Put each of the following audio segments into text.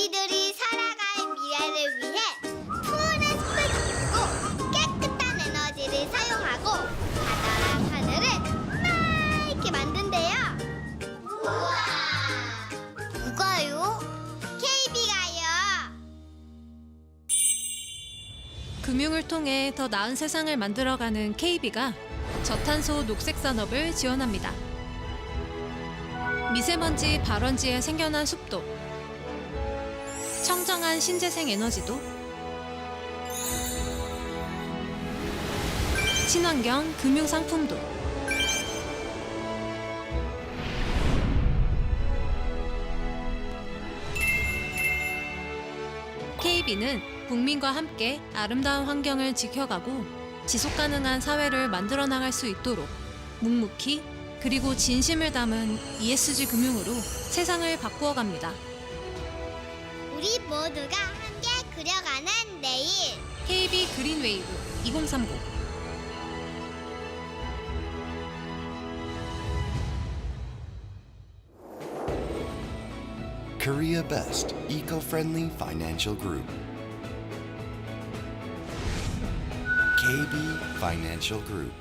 우리들이 살아갈 미래를 위해 푸른 숲을 지키고 깨끗한 에너지를 사용하고 바다랑 하늘을 맑게 만든대요. 우와! 누가요? KB가요. 금융을 통해 더 나은 세상을 만들어가는 KB가 저탄소 녹색 산업을 지원합니다. 미세먼지 발원지에 생겨난 숲도, 청정한 신재생 에너지도, 친환경 금융 상품도, KB는 국민과 함께 아름다운 환경을 지켜가고 지속가능한 사회를 만들어 나갈 수 있도록 묵묵히 그리고 진심을 담은 ESG 금융으로 세상을 바꾸어 갑니다. 우리 모두가 함께 그려가는 내일. KB 그린웨이브 2030. Korea Best Eco-Friendly Financial Group. KB Financial Group.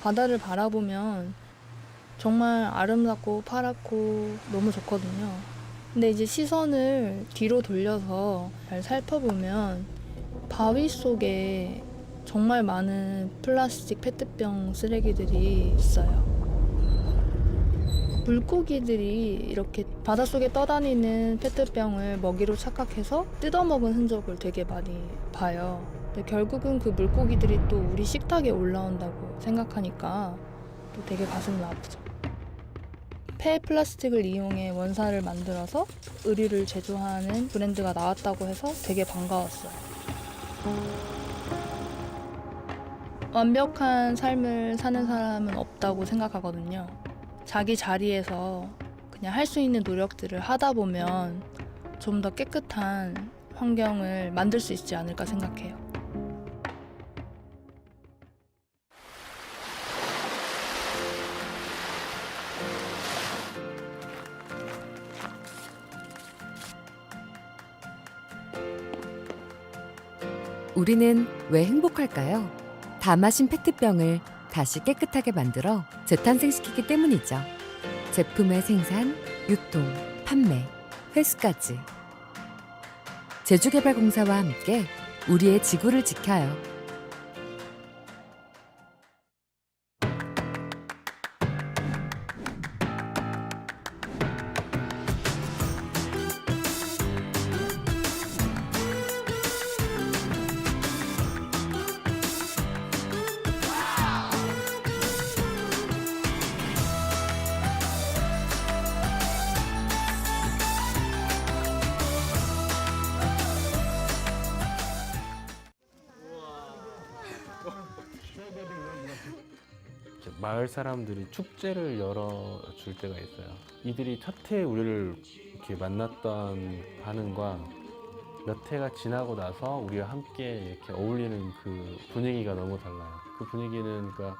바다를 바라보면 정말 아름답고 파랗고 너무 좋거든요. 근데 이제 시선을 뒤로 돌려서 잘 살펴보면 바위 속에 정말 많은 플라스틱 페트병 쓰레기들이 있어요. 물고기들이 이렇게 바닷속에 떠다니는 페트병을 먹이로 착각해서 뜯어먹은 흔적을 되게 많이 봐요. 근데 결국은 그 물고기들이 또 우리 식탁에 올라온다고 생각하니까 또 되게 가슴이 아프죠. 폐 플라스틱을 이용해 원사를 만들어서 의류를 제조하는 브랜드가 나왔다고 해서 되게 반가웠어요. 완벽한 삶을 사는 사람은 없다고 생각하거든요. 자기 자리에서 그냥 할 수 있는 노력들을 하다 보면 좀 더 깨끗한 환경을 만들 수 있지 않을까 생각해요. 우리는 왜 행복할까요? 다 마신 페트병을 다시 깨끗하게 만들어 재탄생시키기 때문이죠. 제품의 생산, 유통, 판매, 회수까지. 제주개발공사와 함께 우리의 지구를 지켜요. 마을 사람들이 축제를 열어줄 때가 있어요. 이들이 첫 해에 우리를 이렇게 만났던 반응과 몇 해가 지나고 나서 우리와 함께 이렇게 어울리는 그 분위기가 너무 달라요. 그 분위기는 그러니까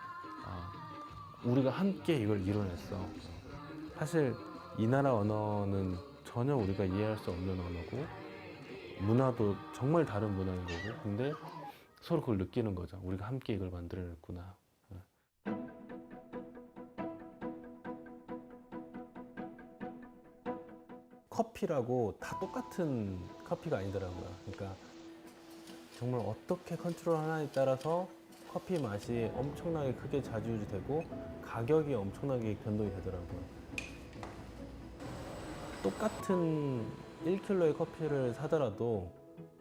우리가 함께 이걸 이뤄냈어. 사실 이 나라 언어는 전혀 우리가 이해할 수 없는 언어고 문화도 정말 다른 문화인 거고, 근데 서로 그걸 느끼는 거죠. 우리가 함께 이걸 만들어냈구나. 커피라고 다 똑같은 커피가 아니더라고요. 그러니까 정말 어떻게 컨트롤 하나에 따라서 커피 맛이 엄청나게 크게 좌지우지되고 가격이 엄청나게 변동이 되더라고요. 똑같은 1kg의 커피를 사더라도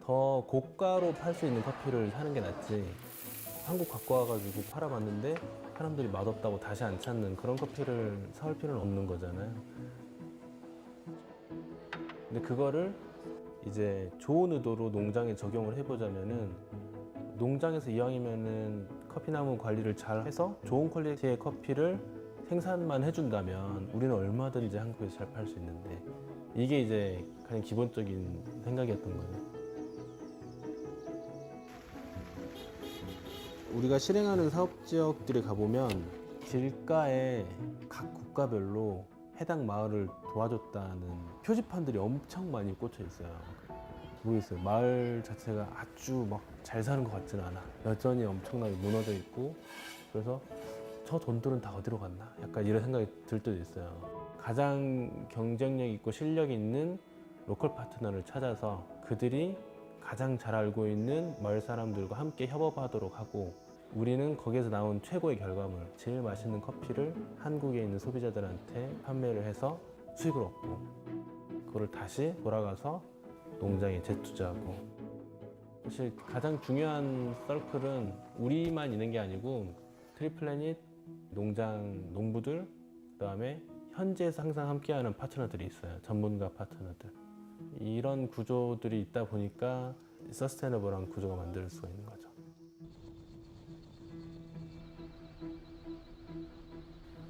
더 고가로 팔 수 있는 커피를 사는 게 낫지, 한국 갖고 와가지고 팔아봤는데 사람들이 맛없다고 다시 안 찾는 그런 커피를 사올 필요는 없는 거잖아요. 근데 그거를 이제 좋은 의도로 농장에 적용을 해보자면은, 농장에서 이왕이면은 커피나무 관리를 잘 해서 좋은 퀄리티의 커피를 생산만 해준다면 우리는 얼마든지 한국에서 잘 팔 수 있는데, 이게 이제 가장 기본적인 생각이었던 거예요. 우리가 실행하는 사업 지역들에 가보면 길가에 각 국가별로 해당 마을을 도와줬다는 표지판들이 엄청 많이 꽂혀 있어요. 모르겠어요. 마을 자체가 아주 막 잘 사는 것 같지는 않아. 여전히 엄청나게 무너져 있고, 그래서 저 돈들은 다 어디로 갔나? 약간 이런 생각이 들 때도 있어요. 가장 경쟁력 있고 실력 있는 로컬 파트너를 찾아서 그들이 가장 잘 알고 있는 마을 사람들과 함께 협업하도록 하고, 우리는 거기에서 나온 최고의 결과물, 제일 맛있는 커피를 한국에 있는 소비자들한테 판매를 해서 수익을 얻고, 그걸 다시 돌아가서 농장에 재투자하고. 사실 가장 중요한 서클은 우리만 있는 게 아니고 트리플래닛, 농장, 농부들, 그 다음에 현지에서 항상 함께하는 파트너들이 있어요. 전문가 파트너들. 이런 구조들이 있다 보니까 서스테너블한 구조가 만들 수가 있는 거죠.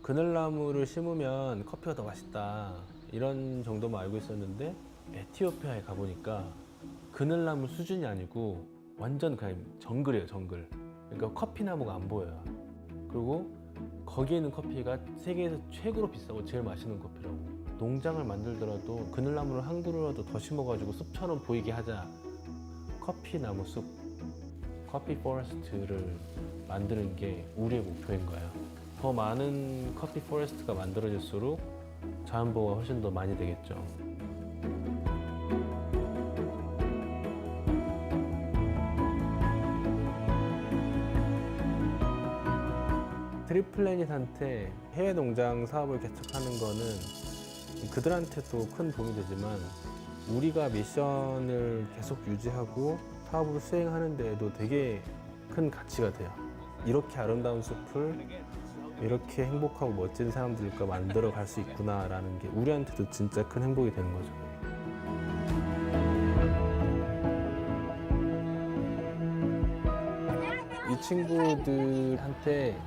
그늘나무를 심으면 커피가 더 맛있다, 이런 정도만 알고 있었는데 에티오피아에 가보니까 그늘나무 수준이 아니고 완전 그냥 정글이에요, 정글. 그러니까 커피나무가 안 보여요. 그리고 거기에 있는 커피가 세계에서 최고로 비싸고 제일 맛있는 커피라고. 농장을 만들더라도 그늘나무를 한 그루라도 더 심어가지고 숲처럼 보이게 하자. 커피나무 숲, 커피 포레스트를 만드는 게 우리의 목표인 거예요. 더 많은 커피 포레스트가 만들어질수록 자연보호가 훨씬 더 많이 되겠죠. 트리플래닛한테 해외 농장 사업을 개척하는 거는 그들한테도 큰 도움이 되지만, 우리가 미션을 계속 유지하고 사업을 수행하는 데에도 되게 큰 가치가 돼요. 이렇게 아름다운 숲을 이렇게 행복하고 멋진 사람들과 만들어 갈 수 있구나라는 게 우리한테도 진짜 큰 행복이 되는 거죠. 이 친구들한테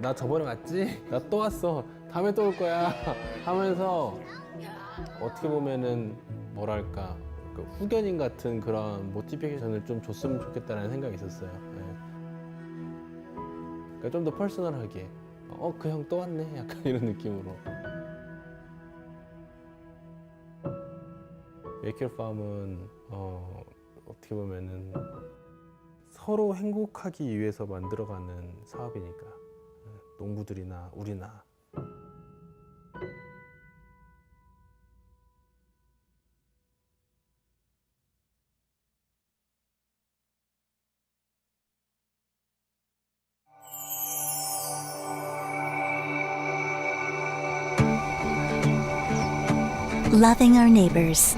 나 저번에 왔지? 나 또 왔어. 다음에 또 올 거야. 하면서 어떻게 보면은 뭐랄까, 그 후견인 같은 그런 모티베이션을 좀 줬으면 좋겠다는 생각이 있었어요. 그러니까 좀 더 퍼스널하게 그 형 또 왔네 약간 이런 느낌으로. 메이크업팜은 어떻게 보면은 서로 행복하기 위해서 만들어가는 사업이니까 농부들이나 우리나. Loving our neighbors,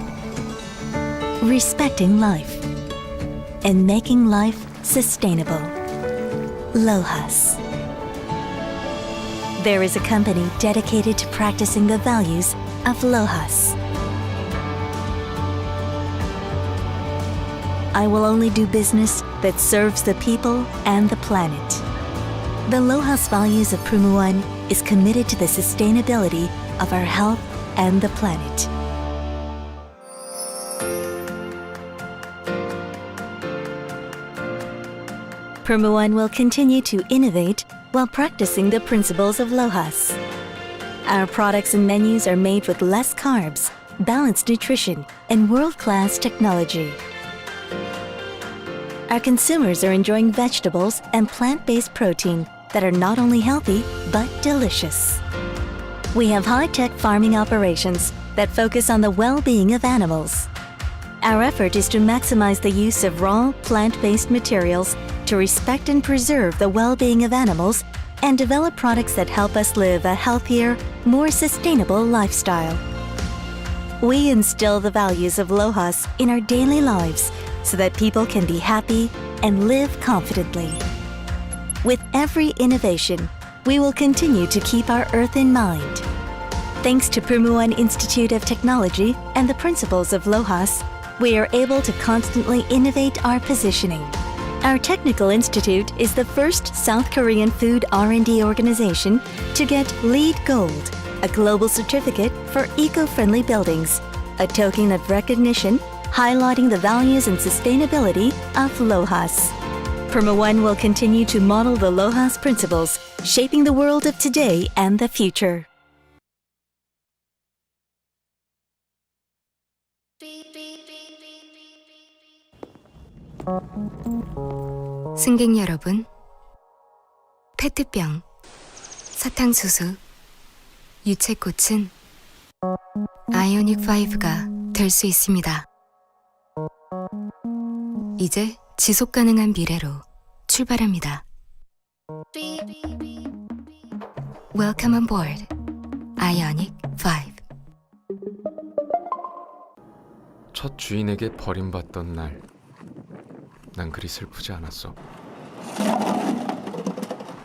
respecting life, and making life sustainable. LOHAS. There is a company dedicated to practicing the values of LOHAS. I will only do business that serves the people and the planet. The LOHAS values of Prumuan is committed to the sustainability of our health and the planet. Prumuan will continue to innovate while practicing the principles of LOHAS. Our products and menus are made with less carbs, balanced nutrition, and world-class technology. Our consumers are enjoying vegetables and plant-based protein that are not only healthy, but delicious. We have high-tech farming operations that focus on the well-being of animals. Our effort is to maximize the use of raw, plant-based materials to respect and preserve the well-being of animals and develop products that help us live a healthier, more sustainable lifestyle. We instill the values of LOHAS in our daily lives so that people can be happy and live confidently. With every innovation, we will continue to keep our Earth in mind. Thanks to Prumuan Institute of Technology and the principles of LOHAS, we are able to constantly innovate our positioning. Our technical institute is the first South Korean food R&D organization to get LEED Gold, a global certificate for eco-friendly buildings, a token of recognition highlighting the values and sustainability of LOHAS. Prumuan will continue to model the LOHAS principles, shaping the world of today and the future. 승객 여러분, 페트병, 사탕수수, 유채꽃은 아이오닉 5가 될 수 있습니다. 이제 지속 가능한 미래로 출발합니다. Welcome on board, Ionic 5. 첫 주인에게 버림받던 날, 난 그리 슬프지 않았어.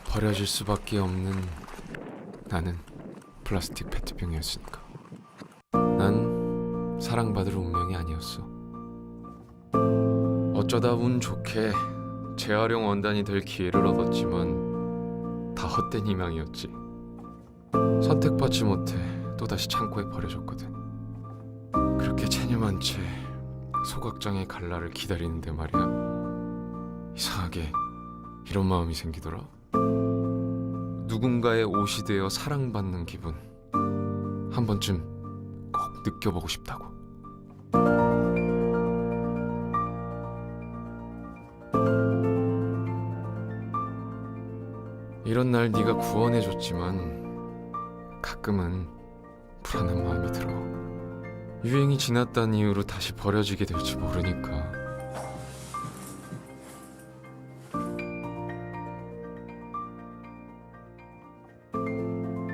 버려질 수밖에 없는 나는 플라스틱 페트병이었으니까. 난 사랑받을 운명이 아니었어. 어쩌다 운 좋게 재활용 원단이 될 기회를 얻었지만 다 헛된 희망이었지. 선택받지 못해 또다시 창고에 버려졌거든. 그렇게 체념한 채 소각장의 갈라를 기다리는데 말이야. 이상하게 이런 마음이 생기더라. 누군가의 옷이 되어 사랑받는 기분, 한 번쯤 꼭 느껴보고 싶다고. 이런 날 네가 구원해줬지만 가끔은 불안한 마음이 들어. 유행이 지났다는 이유로 다시 버려지게 될지 모르니까.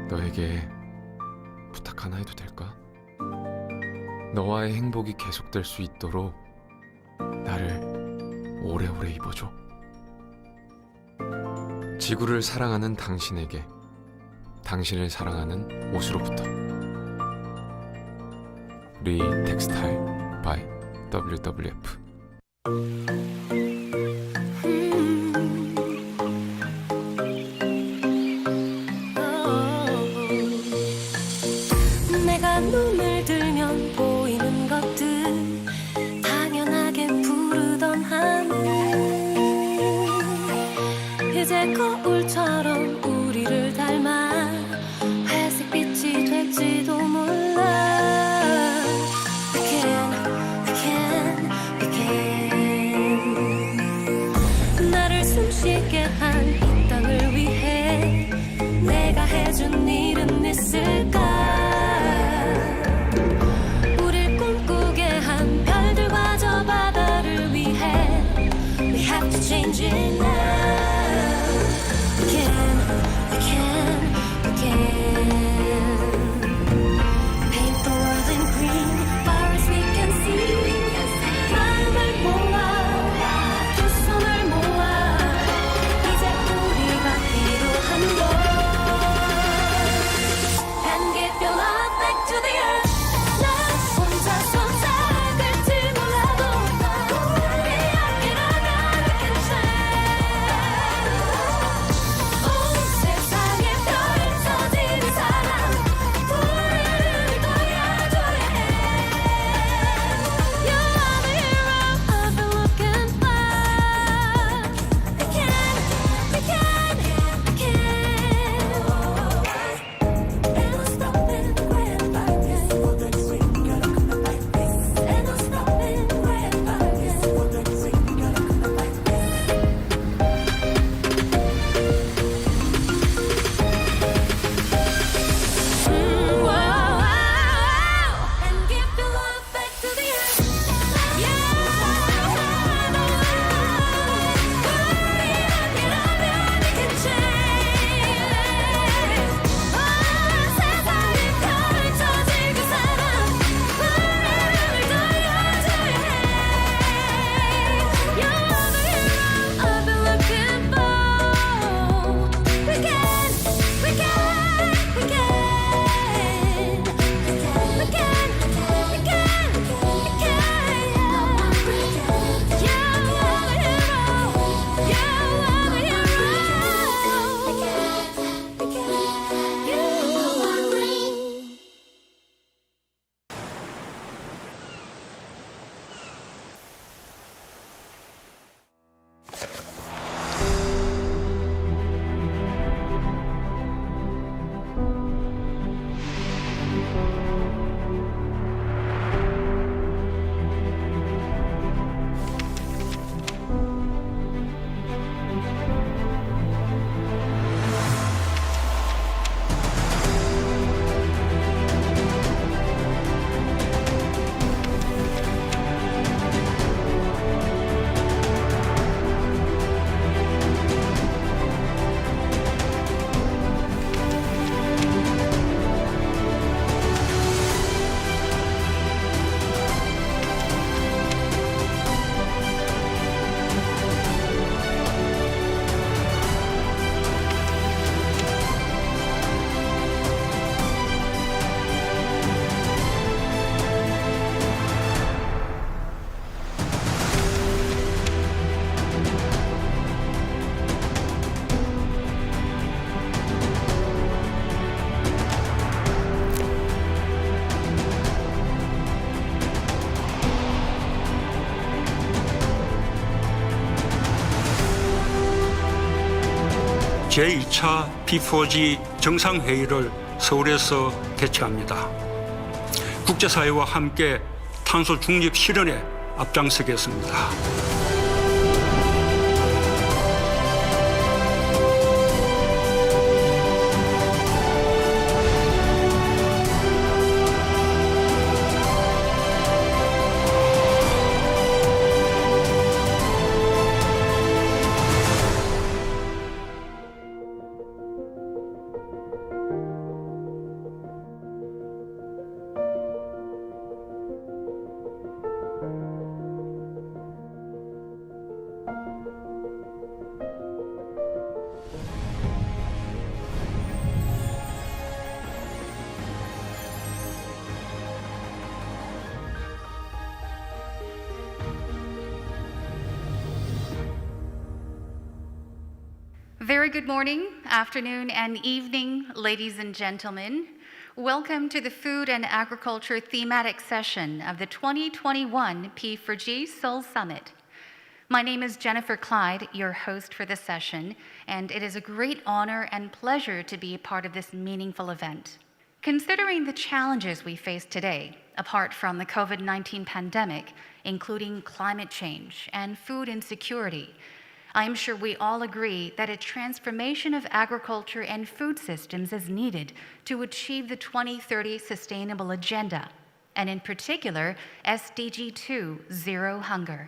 너에게 부탁 하나 해도 될까? 너와의 행복이 계속될 수 있도록 나를 오래오래 입어줘. 지구를 사랑하는 당신에게 당신을 사랑하는 옷으로부터. 리 텍스타일 by WWF. 내가 눈을 들면 보이는 것들 어제 거울처럼 우리를 닮아 회색빛이 될지도 몰라. We can. 나를 숨쉬게 한 이 땅을 위해 내가 해준 일은 있을까? 우릴 꿈꾸게 한 별들과 저 바다를 위해 We have to change it now. We can. Paint the world in green, far as we can see. 마음을 모아, 두 손을 모아, 이제 우리가 필요한 걸. And give your love back to the earth. 나 혼자서 작을지 몰라도 우리 함께라면 we can change. 온 세상에 별을 터지는 사람, 우리를 도와줘야 해. You are the hero I've been looking for. We can. And we're stopping when I can. And we're stopping when I And give your love back to the earth. 우리 함께라면 we can change. 온 세상에 별을 터질 그 사람, 우리를 도와줘야 해. You're the hero I've been looking for. We can. 제2차 P4G 정상회의를 서울에서 개최합니다. 국제사회와 함께 탄소 중립 실현에 앞장서겠습니다. Very good morning, afternoon, and evening, ladies and gentlemen. Welcome to the Food and Agriculture thematic session of the 2021 P4G Seoul Summit. My name is Jennifer Clyde, your host for this session, and it is a great honor and pleasure to be a part of this meaningful event. Considering the challenges we face today, apart from the COVID-19 pandemic, including climate change and food insecurity, I am sure we all agree that a transformation of agriculture and food systems is needed to achieve the 2030 Sustainable Agenda, and in particular, SDG 2, Zero Hunger.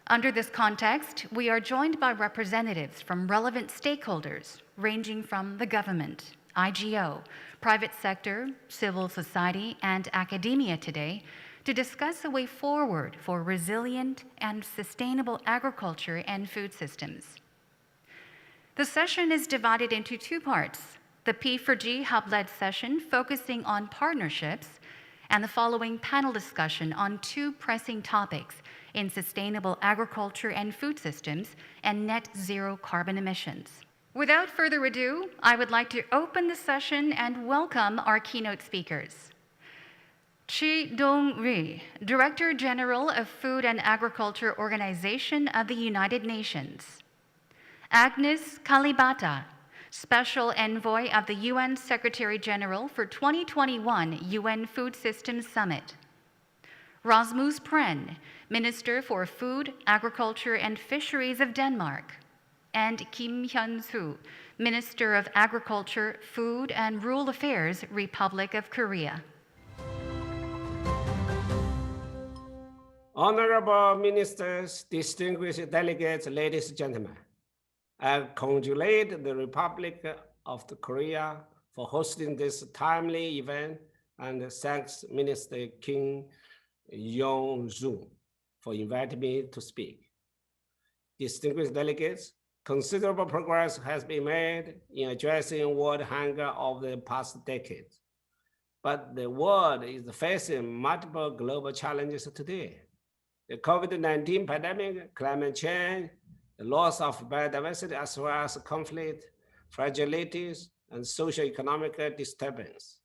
Under this context, we are joined by representatives from relevant stakeholders, ranging from the government, IGO, private sector, civil society, and academia today, to discuss a way forward for resilient and sustainable agriculture and food systems. The session is divided into two parts: the P4G hub-led session focusing on partnerships, and the following panel discussion on two pressing topics in sustainable agriculture and food systems and net zero carbon emissions. Without further ado, I would like to open the session and welcome our keynote speakers. Chi Dong-ri, Director General of Food and Agriculture Organization of the United Nations. Agnes Kalibata, Special Envoy of the UN Secretary General for 2021 UN Food Systems Summit. Rasmus Prehn, Minister for Food, Agriculture and Fisheries of Denmark. And Kim Hyun-soo, Minister of Agriculture, Food and Rural Affairs, Republic of Korea. Honorable ministers, distinguished delegates, ladies and gentlemen, I congratulate the Republic of Korea for hosting this timely event and thanks Minister Kim Yong-soo for inviting me to speak. Distinguished delegates, considerable progress has been made in addressing world hunger over the past decades, but the world is facing multiple global challenges today. The COVID-19 pandemic, climate change, the loss of biodiversity, as well as conflict, fragilities, and socio-economic disturbance.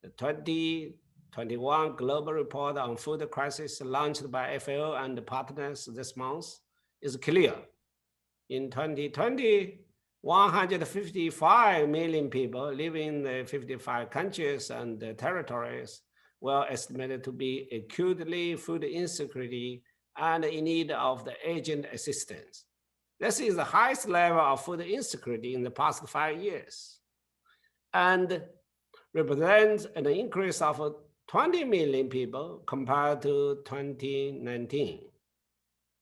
The 2021 Global Report on Food Crisis launched by FAO and partners this month is clear. In 2020, 155 million people living in the 55 countries and territories were estimated to be acutely food insecurity and in need of the urgent assistance. This is the highest level of food insecurity in the past 5 years and represents an increase of 20 million people compared to 2019,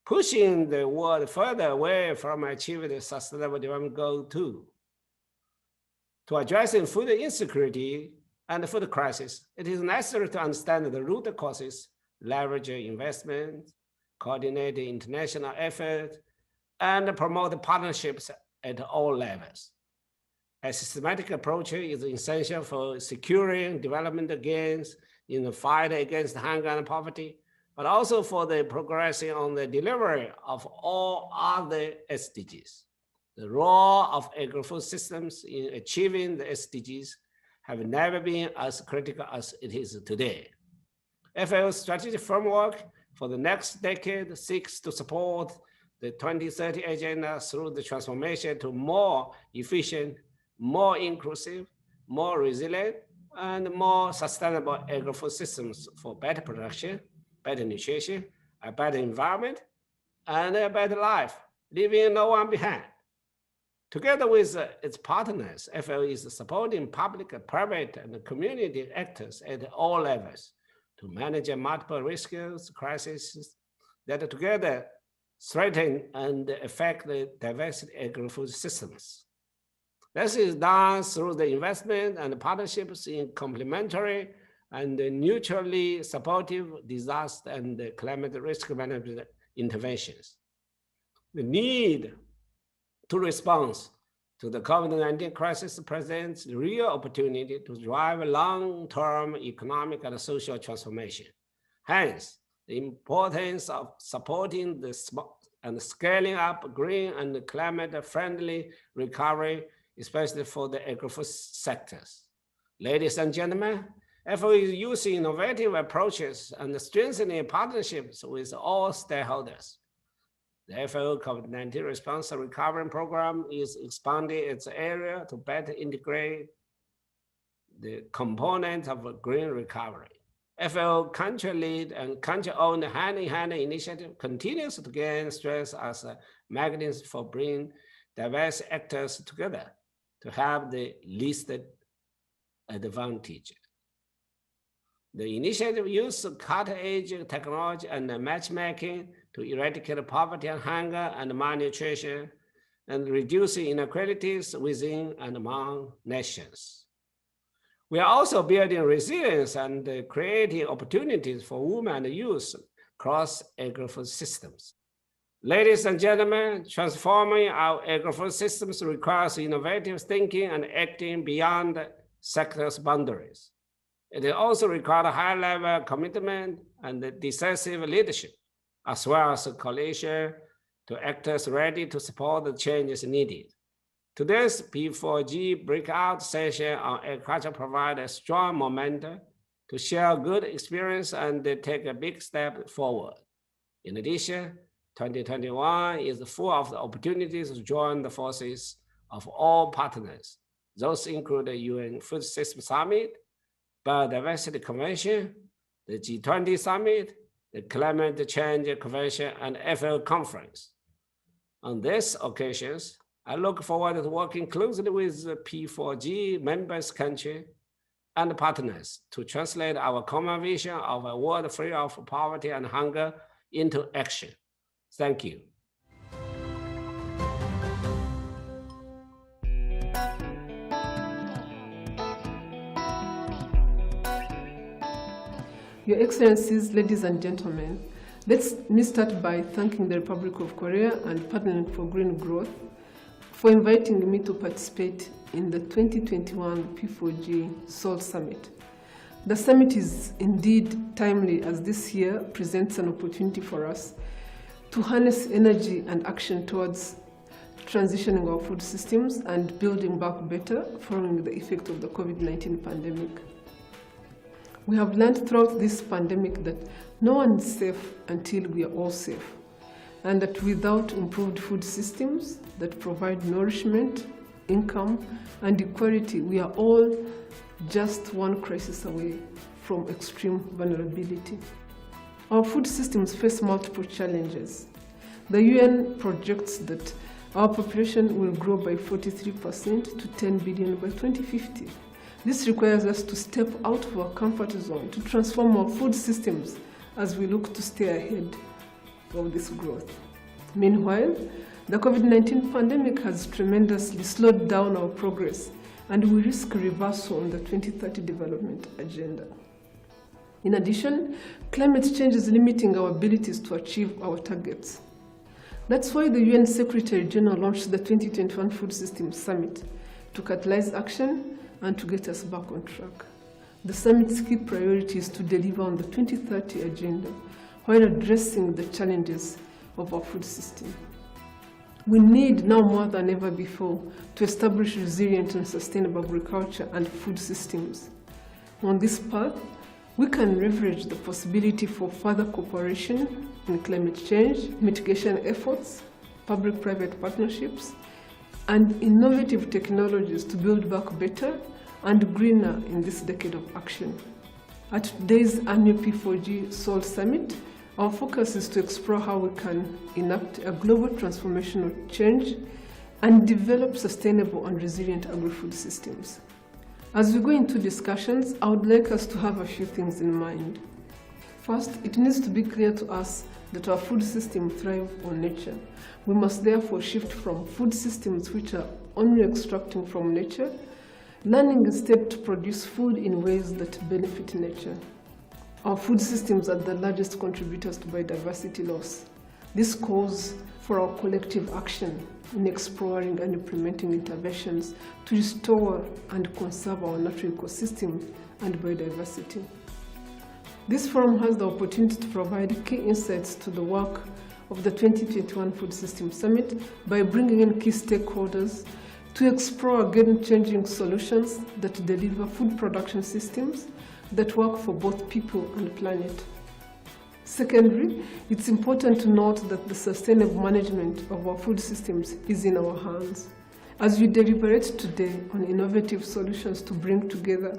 pushing the world further away from achieving the Sustainable Development Goal 2. To addressing food insecurity and the food crisis, it is necessary to understand the root causes, leverage investment, coordinate international effort, and promote partnerships at all levels. A systematic approach is essential for securing development gains in the fight against hunger and poverty, but also for the progressing on the delivery of all other SDGs. The role of agri-food systems in achieving the SDGs have never been as critical as it is today. FAO's strategic framework for the next decade seeks to support the 2030 agenda through the transformation to more efficient, more inclusive, more resilient, and more sustainable agri-food systems for better production, better nutrition, a better environment, and a better life, leaving no one behind. Together with its partners, FAO is supporting public, private, and community actors at all levels to manage multiple risks, crises that together threaten and affect the diverse agri-food systems. This is done through the investment and partnerships in complementary and mutually supportive disaster and climate risk management interventions. The need to respond to the COVID-19 crisis presents the real opportunity to drive long-term economic and social transformation. Hence, the importance of supporting and scaling up green and climate-friendly recovery, especially for the agri-food sectors. Ladies and gentlemen, FAO is using innovative approaches and strengthening partnerships with all stakeholders. The FAO COVID-19 Response and Recovery Program is expanding its area to better integrate the components of a green recovery. FAO country-led and country-owned hand-in-hand initiative continues to gain strength as a mechanism for bringing diverse actors together to have the least advantage. The initiative uses cutting-edge technology and matchmaking to eradicate poverty and hunger and malnutrition and reducing inequalities within and among nations. We are also building resilience and creating opportunities for women and youth across agri-food systems. Ladies and gentlemen, transforming our agri-food systems requires innovative thinking and acting beyond sectors' boundaries. It also requires a high-level commitment and decisive leadership, as well as a coalition to actors ready to support the changes needed. Today's P4G breakout session on agriculture provides a strong momentum to share good experience and take a big step forward. In addition, 2021 is full of the opportunities to join the forces of all partners. Those include the UN Food System Summit, Biodiversity Convention, the G20 Summit, the Climate Change Convention, and FAO Conference. On these occasions, I look forward to working closely with the P4G members countries and partners to translate our common vision of a world free of poverty and hunger into action. Thank you. Your Excellencies, ladies and gentlemen, let me start by thanking the Republic of Korea and Partnering for Green Growth for inviting me to participate in the 2021 P4G Seoul Summit. The summit is indeed timely, as this year presents an opportunity for us to harness energy and action towards transitioning our food systems and building back better following the effect of the COVID-19 pandemic. We have learned throughout this pandemic that no one is safe until we are all safe, and that without improved food systems that provide nourishment, income, and equality, we are all just one crisis away from extreme vulnerability. Our food systems face multiple challenges. The UN projects that our population will grow by 43% to 10 billion by 2050. This requires us to step out of our comfort zone to transform our food systems as we look to stay ahead of this growth. Meanwhile, the COVID-19 pandemic has tremendously slowed down our progress, and we risk reversal on the 2030 development agenda. In addition, climate change is limiting our abilities to achieve our targets. That's why the UN Secretary General launched the 2021 Food Systems Summit to catalyze action and to get us back on track. The summit's key priority is to deliver on the 2030 agenda while addressing the challenges of our food system. We need now more than ever before to establish resilient and sustainable agriculture and food systems. On this path, we can leverage the possibility for further cooperation in climate change, mitigation efforts, public-private partnerships, and innovative technologies to build back better and greener in this decade of action. At today's annual P4G Seoul Summit, our focus is to explore how we can enact a global transformational change and develop sustainable and resilient agri-food systems. As we go into discussions, I would like us to have a few things in mind. First, it needs to be clear to us that our food system thrives on nature. We must therefore shift from food systems which are only extracting from nature, learning instead to produce food in ways that benefit nature. Our food systems are the largest contributors to biodiversity loss. This calls for our collective action in exploring and implementing interventions to restore and conserve our natural ecosystem and biodiversity. This forum has the opportunity to provide key insights to the work of the 2021 Food Systems Summit by bringing in key stakeholders to explore game-changing solutions that deliver food production systems that work for both people and planet. Secondly, it's important to note that the sustainable management of our food systems is in our hands. As we deliberate today on innovative solutions to bring together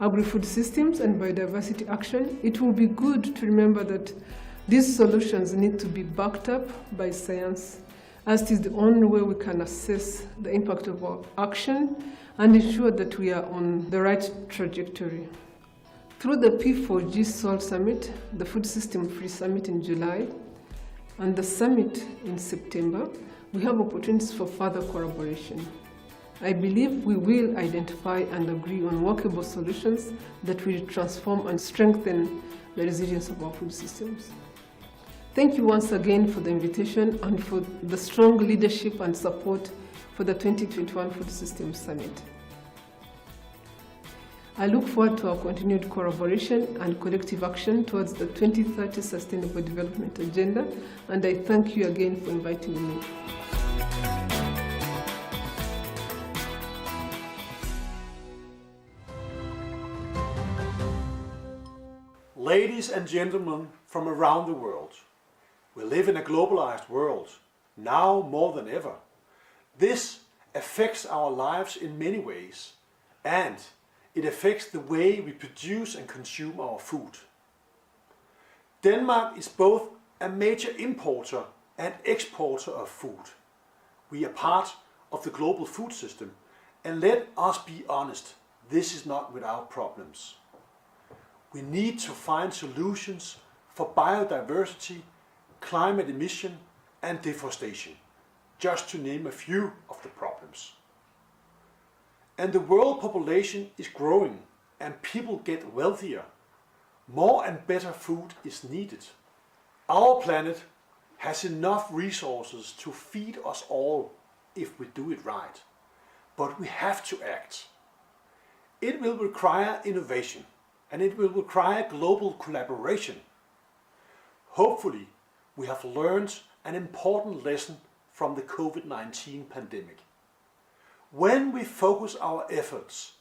agri-food systems and biodiversity action, it will be good to remember that these solutions need to be backed up by science, as it is the only way we can assess the impact of our action and ensure that we are on the right trajectory. Through the P4G Salt Summit, the Food System Free Summit in July, and the summit in September, we have opportunities for further collaboration. I believe we will identify and agree on workable solutions that will transform and strengthen the resilience of our food systems. Thank you once again for the invitation and for the strong leadership and support for the 2021 Food Systems Summit. I look forward to our continued collaboration and collective action towards the 2030 Sustainable Development Agenda, and I thank you again for inviting me. Ladies and gentlemen from around the world, we live in a globalized world, now more than ever. This affects our lives in many ways, and it affects the way we produce and consume our food. Denmark is both a major importer and exporter of food. We are part of the global food system, and let us be honest, this is not without problems. We need to find solutions for biodiversity, climate emission and deforestation, just to name a few of the problems. And the world population is growing and people get wealthier. More and better food is needed. Our planet has enough resources to feed us all if we do it right. But we have to act. It will require innovation and it will require global collaboration. Hopefully, we have learned an important lesson from the COVID-19 pandemic. When we focus our efforts,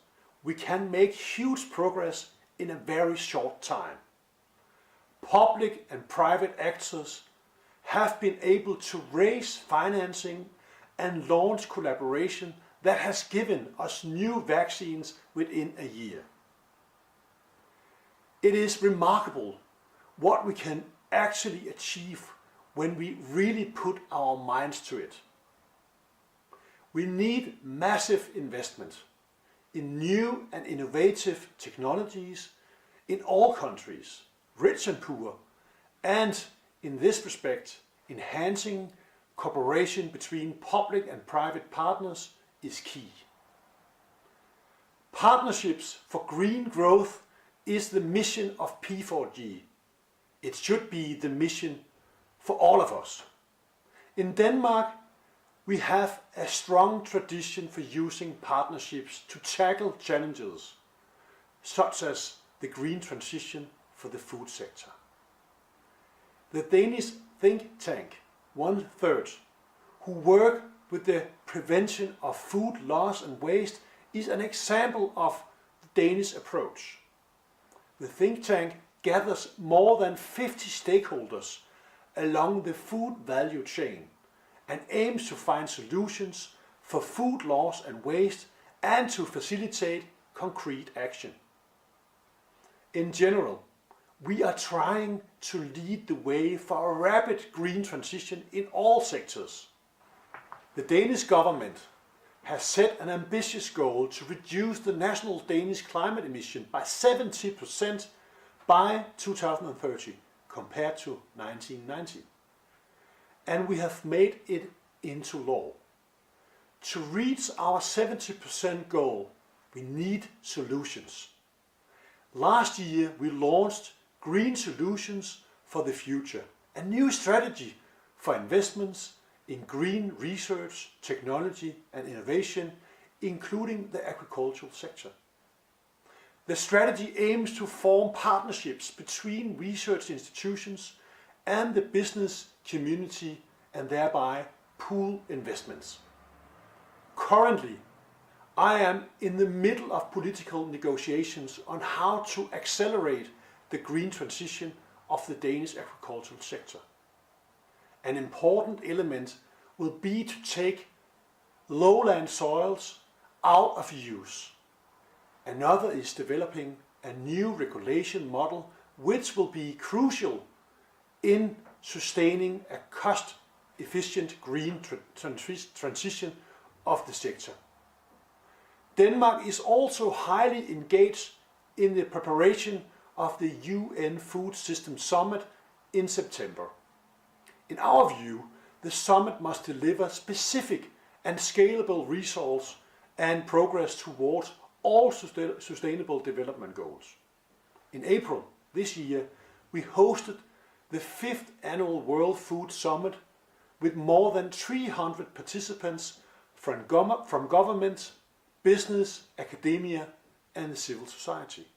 we can make huge progress in a very short time. Public and private actors have been able to raise financing and launch collaboration that has given us new vaccines within a year. It is remarkable what we can actually achieve when we really put our minds to it. We need massive investment in new and innovative technologies in all countries, rich and poor, and in this respect, enhancing cooperation between public and private partners is key. Partnerships for green growth is the mission of P4G. It should be the mission for all of us. In Denmark, we have a strong tradition for using partnerships to tackle challenges, such as the green transition for the food sector. The Danish think tank, 1/3, who work with the prevention of food loss and waste, is an example of the Danish approach. The think tank gathers more than 50 stakeholders along the food value chain and aims to find solutions for food loss and waste and to facilitate concrete action. In general, we are trying to lead the way for a rapid green transition in all sectors. The Danish government has set an ambitious goal to reduce the national Danish climate emission by 70% by 2030 compared to 1990. And we have made it into law. To reach our 70% goal, we need solutions. Last year, we launched Green Solutions for the Future, a new strategy for investments in green research, technology and innovation, including the agricultural sector. The strategy aims to form partnerships between research institutions and the business community and thereby pool investments. Currently, I am in the middle of political negotiations on how to accelerate the green transition of the Danish agricultural sector. An important element will be to take lowland soils out of use. Another is developing a new regulation model which will be crucial in sustaining a cost-efficient green transition of the sector. Denmark is also highly engaged in the preparation of the UN Food System Summit in September. In our view, the summit must deliver specific and scalable results and progress towards all sustainable development goals. In April this year, we hosted the 5th annual World Food Summit with more than 300 participants from government, business, academia, and civil society.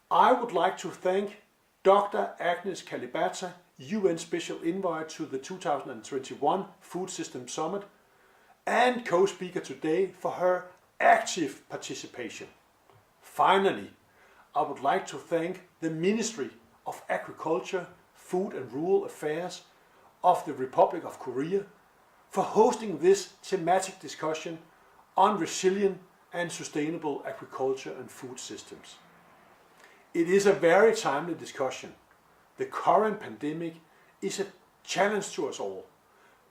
I would like to thank Dr. Agnes Kalibata, UN Special Envoy to the 2021 Food System Summit, and co-speaker today for her active participation. Finally, I would like to thank the Ministry of Agriculture, Food and Rural Affairs of the Republic of Korea for hosting this thematic discussion on resilient and sustainable agriculture and food systems. It is a very timely discussion. The current pandemic is a challenge to us all,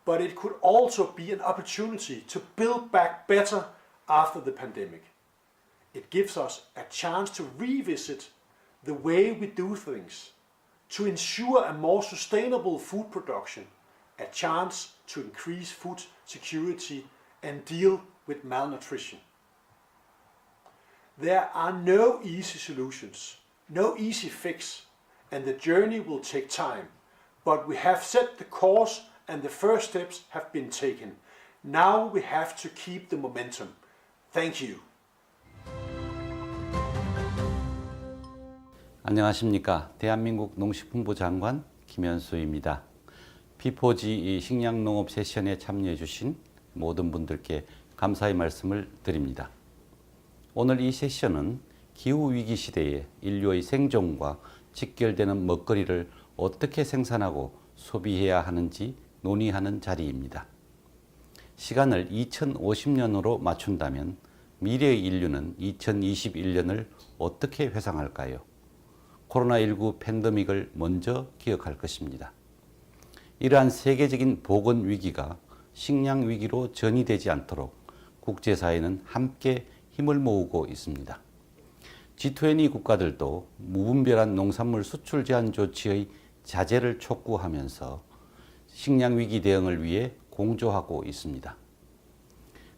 but it could also be an opportunity to build back better after the pandemic. It gives us a chance to revisit the way we do things, to ensure a more sustainable food production, a chance to increase food security and deal with malnutrition. There are no easy solutions, no easy fix, and the journey will take time, but we have set the course and the first steps have been taken. Now we have to keep the momentum. Thank you. 안녕하십니까. 대한민국 농식품부 장관 김현수입니다. P4G 식량농업 세션에 참여해 주신 모든 분들께 감사의 말씀을 드립니다. 오늘 이 세션은 기후위기 시대에 인류의 생존과 직결되는 먹거리를 어떻게 생산하고 소비해야 하는지 논의하는 자리입니다. 시간을 2050년으로 맞춘다면 미래의 인류는 2021년을 어떻게 회상할까요? 코로나19 팬데믹을 먼저 기억할 것입니다. 이러한 세계적인 보건 위기가 식량 위기로 전이되지 않도록 국제사회는 함께 힘을 모으고 있습니다. G20 국가들도 무분별한 농산물 수출 제한 조치의 자제를 촉구하면서 식량 위기 대응을 위해 공조하고 있습니다.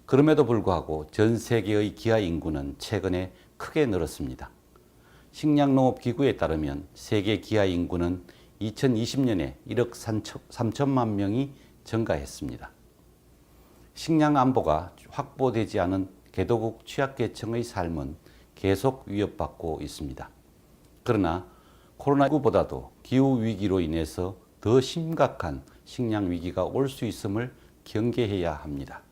그럼에도 불구하고 전 세계의 기아 인구는 최근에 크게 늘었습니다. 식량농업기구에 따르면 세계 기아 인구는 2020년에 1억 3천만 명이 증가했습니다. 식량 안보가 확보되지 않은 개도국 취약계층의 삶은 계속 위협받고 있습니다. 그러나 코로나19보다도 기후위기로 인해서 더 심각한 식량 위기가 올 수 있음을 경계해야 합니다.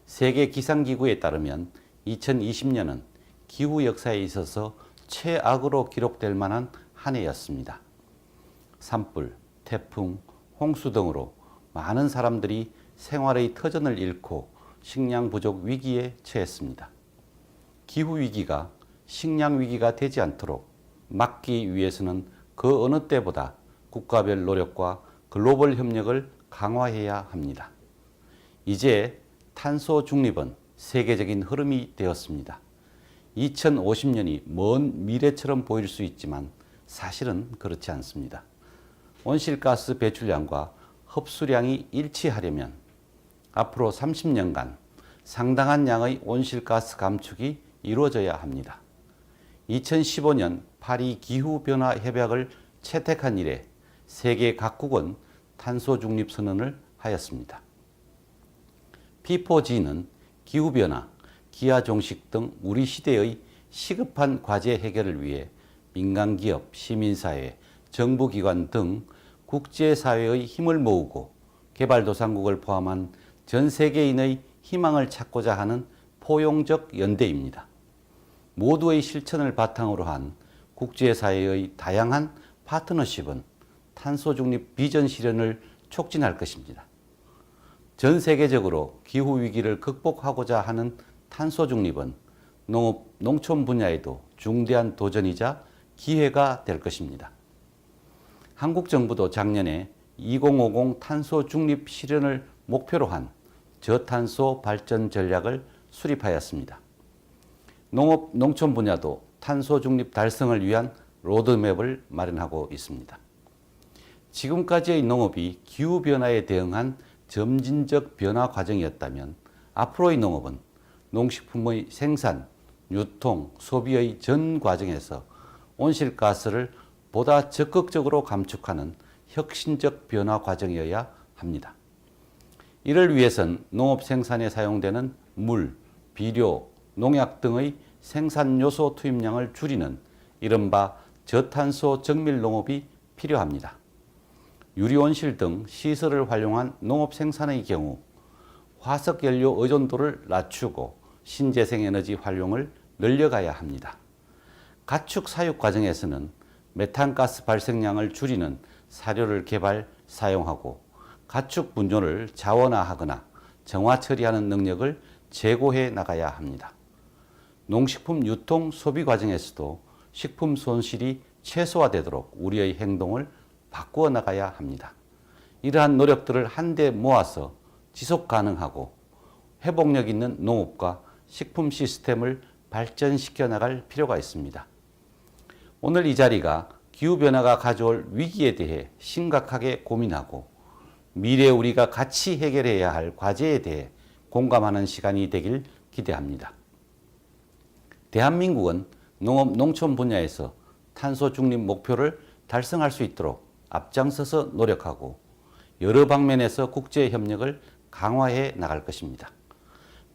세계기상기구에 따르면 2020년은 기후 역사에 있어서 최악으로 기록될 만한 한 해였습니다. 산불, 태풍, 홍수 등으로 많은 사람들이 생활의 터전을 잃고 식량 부족 위기에 처했습니다. 기후위기가 식량 위기가 되지 않도록 막기 위해서는 그 어느 때보다 국가별 노력과 글로벌 협력을 강화해야 합니다. 이제 탄소 중립은 세계적인 흐름이 되었습니다. 2050년이 먼 미래처럼 보일 수 있지만 사실은 그렇지 않습니다. 온실가스 배출량과 흡수량이 일치하려면 앞으로 30년간 상당한 양의 온실가스 감축이 이루어져야 합니다. 2015년 파리 기후변화 협약을 채택한 이래 세계 각국은 탄소 중립 선언을 하였습니다. P4G는 기후변화, 기아종식 등 우리 시대의 시급한 과제 해결을 위해 민간기업, 시민사회, 정부기관 등 국제사회의 힘을 모으고 개발도상국을 포함한 전 세계인의 희망을 찾고자 하는 포용적 연대입니다. 모두의 실천을 바탕으로 한 국제사회의 다양한 파트너십은 탄소 중립 비전 실현을 촉진할 것입니다. 전 세계적으로 기후 위기를 극복하고자 하는 탄소 중립은 농업, 농촌 분야에도 중대한 도전이자 기회가 될 것입니다. 한국 정부도 작년에 2050 탄소 중립 실현을 목표로 한 저탄소 발전 전략을 수립하였습니다. 농업, 농촌 분야도 탄소 중립 달성을 위한 로드맵을 마련하고 있습니다. 지금까지의 농업이 기후변화에 대응한 점진적 변화 과정이었다면 앞으로의 농업은 농식품의 생산, 유통, 소비의 전 과정에서 온실가스를 보다 적극적으로 감축하는 혁신적 변화 과정이어야 합니다. 이를 위해선 농업 생산에 사용되는 물, 비료, 농약 등의 생산 요소 투입량을 줄이는 이른바 저탄소 정밀 농업이 필요합니다. 유리온실 등 시설을 활용한 농업 생산의 경우 화석연료 의존도를 낮추고 신재생에너지 활용을 늘려가야 합니다. 가축 사육 과정에서는 메탄가스 발생량을 줄이는 사료를 개발, 사용하고 가축 분뇨를 자원화하거나 정화 처리하는 능력을 제고해 나가야 합니다. 농식품 유통 소비 과정에서도 식품 손실이 최소화되도록 우리의 행동을 바꾸어 나가야 합니다. 이러한 노력들을 한데 모아서 지속 가능하고 회복력 있는 농업과 식품 시스템을 발전시켜 나갈 필요가 있습니다. 오늘 이 자리가 기후변화가 가져올 위기에 대해 심각하게 고민하고 미래 우리가 같이 해결해야 할 과제에 대해 공감하는 시간이 되길 기대합니다. 대한민국은 농업, 농촌 분야에서 탄소 중립 목표를 달성할 수 있도록 앞장서서 노력하고 여러 방면에서 국제 협력을 강화해 나갈 것입니다.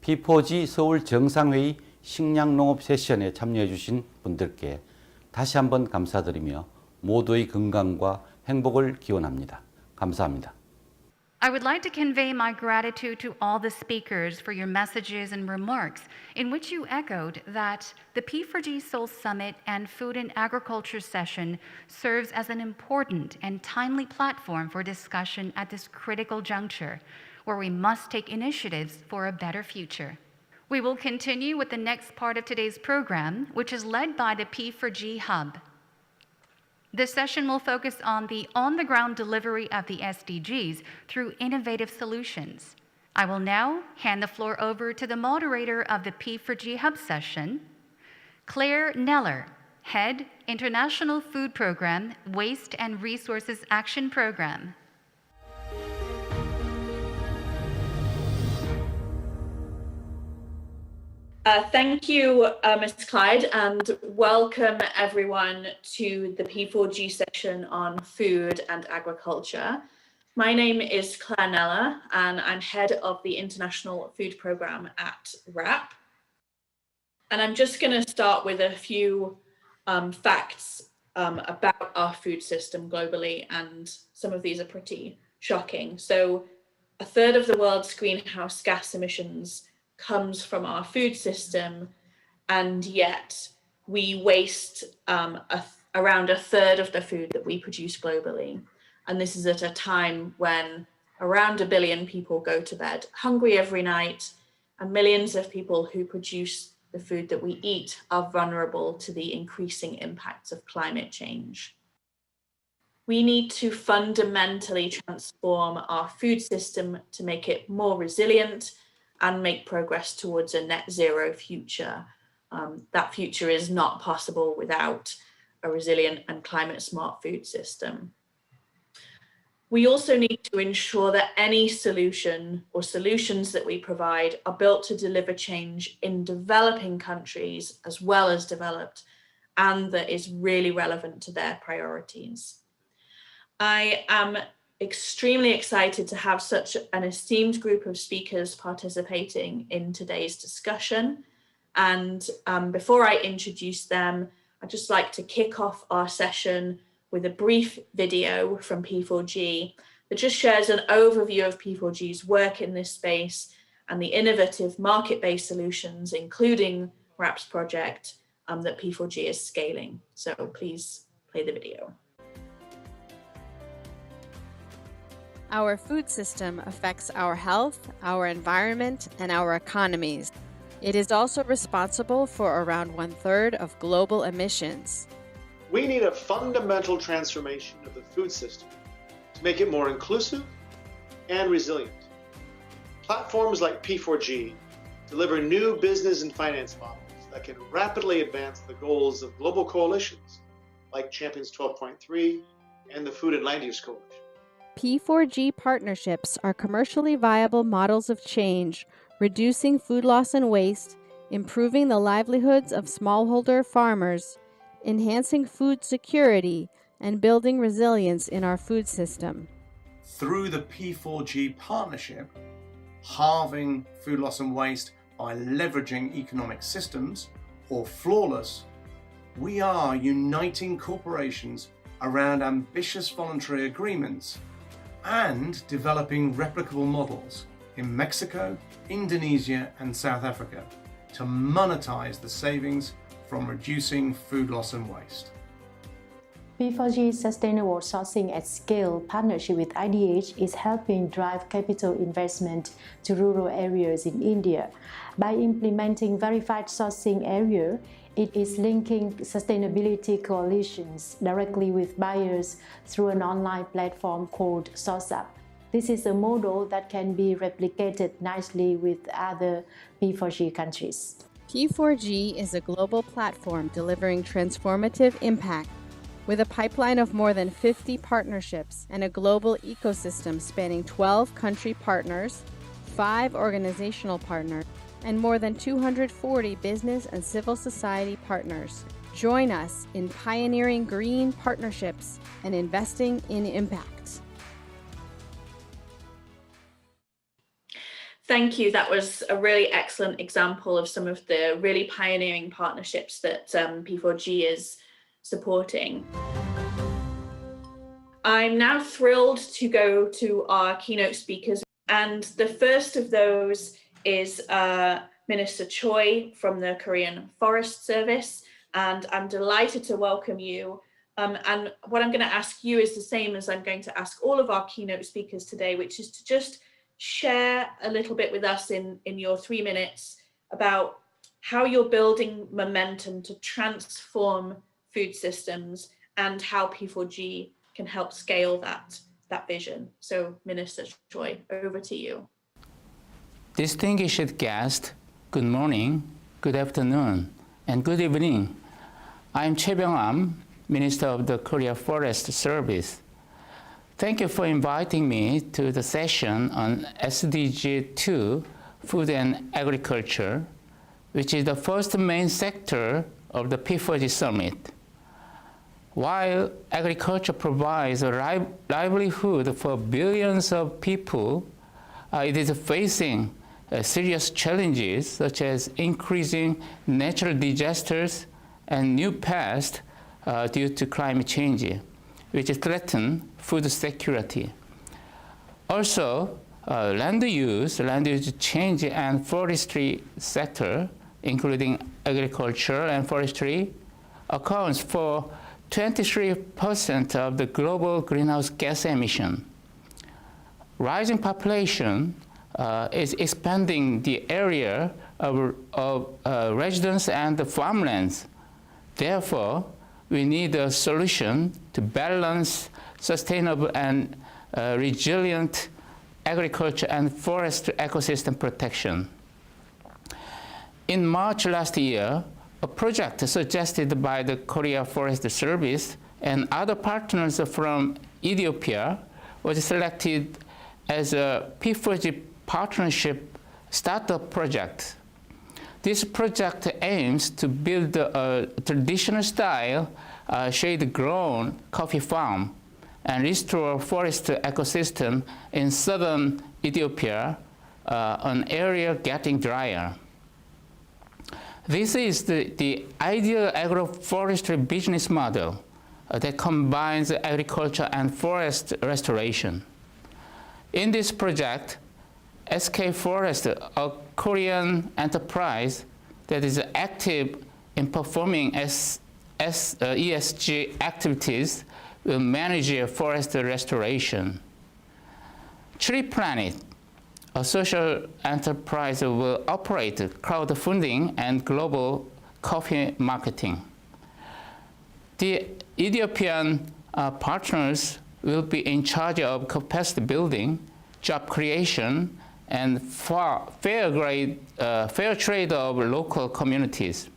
P4G 서울 정상회의 식량농업 세션에 참여해 주신 분들께 다시 한번 감사드리며 모두의 건강과 행복을 기원합니다. 감사합니다. I would like to convey my gratitude to all the speakers for your messages and remarks in which you echoed that the P4G Seoul Summit and Food and Agriculture session serves as an important and timely platform for discussion at this critical juncture, where we must take initiatives for a better future. We will continue with the next part of today's program, which is led by the P4G Hub. This session will focus on the on-the-ground delivery of the SDGs through innovative solutions. I will now hand the floor over to the moderator of the P4G Hub session, Claire Neller, Head, International Food Program, Waste and Resources Action Program. Thank you, Ms. Clyde, and welcome everyone to the P4G session on food and agriculture. My name is Claire Neller, and I'm head of the International Food Program at WRAP. And I'm just going to start with a few facts about our food system globally, and some of these are pretty shocking. So, a third of the world's greenhouse gas emissions comes from our food system, and yet we waste around a third of the food that we produce globally. And this is at a time when around 1 billion people go to bed hungry every night, and millions of people who produce the food that we eat are vulnerable to the increasing impacts of climate change. We need to fundamentally transform our food system to make it more resilient and make progress towards a net zero future. That future is not possible without a resilient and climate smart food system. We also need to ensure that any solution or solutions that we provide are built to deliver change in developing countries as well as developed, and that is really relevant to their priorities. I am extremely excited to have such an esteemed group of speakers participating in today's discussion. And before I introduce them, I'd just like to kick off our session with a brief video from P4G that just shares an overview of P4G's work in this space and the innovative market-based solutions, including WRAP's project, that P4G is scaling. So please play the video. Our food system affects our health, our environment, and our economies. It is also responsible for around 1/3 of global emissions. We need a fundamental transformation of the food system to make it more inclusive and resilient. Platforms like P4G deliver new business and finance models that can rapidly advance the goals of global coalitions like Champions 12.3 and the Food and Land Use Coalition. P4G partnerships are commercially viable models of change, reducing food loss and waste, improving the livelihoods of smallholder farmers, enhancing food security, and building resilience in our food system. Through the P4G partnership, halving food loss and waste by leveraging economic systems, or flawless, we are uniting corporations around ambitious voluntary agreements and developing replicable models in Mexico, Indonesia, and South Africa to monetize the savings from reducing food loss and waste. P4G Sustainable Sourcing at Scale partnership with IDH is helping drive capital investment to rural areas in India. By implementing verified sourcing area, it is linking sustainability coalitions directly with buyers through an online platform called SourceUp. This is a model that can be replicated nicely with other P4G countries. P4G is a global platform delivering transformative impact with a pipeline of more than 50 partnerships and a global ecosystem spanning 12 country partners, 5 organizational partners, and more than 240 business and civil society partners. Join us in pioneering green partnerships and investing in impact. Thank you. That was a really excellent example of some of the really pioneering partnerships that P4G is supporting. I'm now thrilled to go to our keynote speakers, and the first of those is Minister Choi from the Korean Forest Service, and I'm delighted to welcome you. And what I'm going to ask you is the same as I'm going to ask all of our keynote speakers today, which is to just share a little bit with us in your 3 minutes about how you're building momentum to transform food systems and how P4G can help scale that vision. So Minister Choi, over to you. Distinguished guests, good morning, good afternoon, and good evening. I'm Choi Byung-am, Minister of the Korea Forest Service. Thank you for inviting me to the session on SDG 2, Food and Agriculture, which is the first main sector of the P4G Summit. While agriculture provides a livelihood for billions of people, it is facing serious challenges such as increasing natural disasters and new pests due to climate change, which threaten food security. Also, land use change and forestry sector, including agriculture and forestry, accounts for 23% of the global greenhouse gas emission. Rising population is expanding the area of residence and the farmlands. Therefore, we need a solution to balance sustainable and resilient agriculture and forest ecosystem protection. In March last year, a project suggested by the Korea Forest Service and other partners from Ethiopia was selected as a P4G partnership startup project. This project aims to build a traditional style shade-grown coffee farm and restore forest ecosystem in southern Ethiopia, an area getting drier. This is the ideal agroforestry business model that combines agriculture and forest restoration. In this project, SK Forest, a Korean enterprise that is active in performing ESG activities, will manage forest restoration. Tree Planet, a social enterprise, will operate crowdfunding and global coffee marketing. The Ethiopian partners will be in charge of capacity building, job creation, and fair trade of local communities.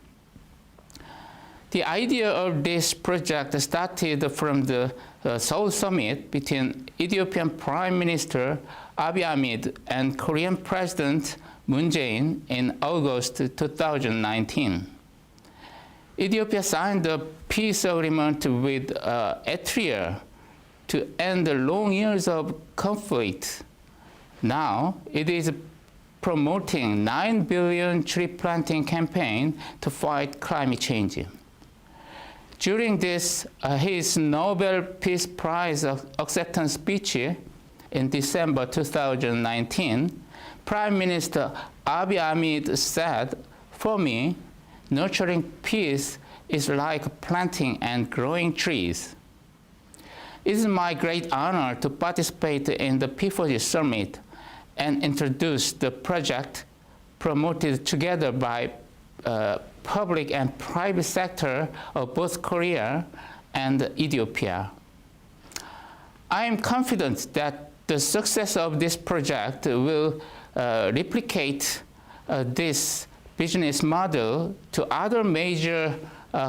The idea of this project started from the Seoul Summit between Ethiopian Prime Minister Abiy Ahmed and Korean President Moon Jae-in in August 2019. Ethiopia signed a peace agreement with Eritrea to end the long years of conflict. Now it is promoting 9 billion tree planting campaign to fight climate change. During his Nobel Peace Prize acceptance speech in December 2019, Prime Minister Abiy Ahmed said, "For me, nurturing peace is like planting and growing trees." It is my great honor to participate in the P4G Summit and introduce the project promoted together by public and private sector of both Korea and Ethiopia. I am confident that the success of this project will replicate this business model to other major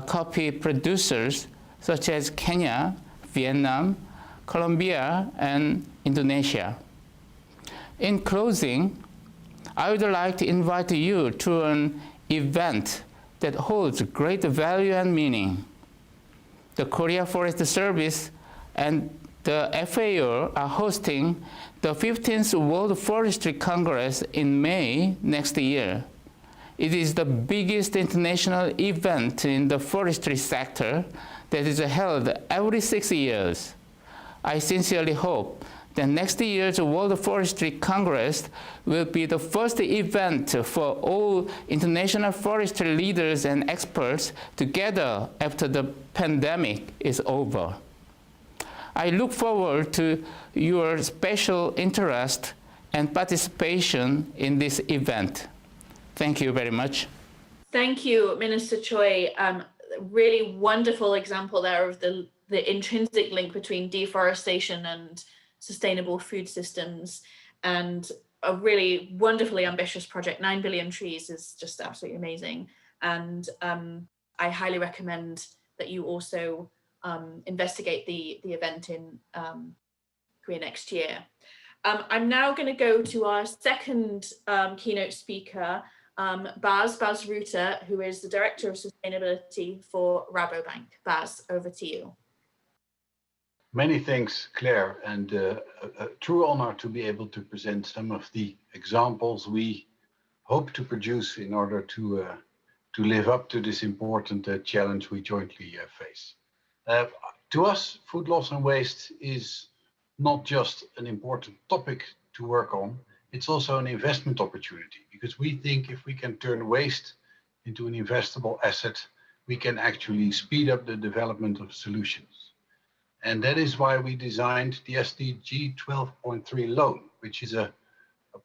coffee producers such as Kenya, Vietnam, Colombia, and Indonesia. In closing, I would like to invite you to an event that holds great value and meaning. The Korea Forest Service and the FAO are hosting the 15th World Forestry Congress in May next year. It is the biggest international event in the forestry sector that is held every 6 years. I sincerely hope that next year's World Forestry Congress will be the first event for all international forestry leaders and experts together after the pandemic is over. I look forward to your special interest and participation in this event. Thank you very much. Thank you, Minister Choi. Really wonderful example there of the intrinsic link between deforestation and sustainable food systems, and a really wonderfully ambitious project. 9 billion trees is just absolutely amazing. And I highly recommend that you also investigate the event in Korea next year. I'm now going to go to our second keynote speaker, Bas Ruter, who is the Director of Sustainability for Rabobank. Bas, over to you. Many thanks, Claire, and a true honor to be able to present some of the examples we hope to produce in order to live up to this important challenge we jointly face. To us, food loss and waste is not just an important topic to work on, it's also an investment opportunity, because we think if we can turn waste into an investable asset, we can actually speed up the development of solutions. And that is why we designed the SDG 12.3 loan, which is a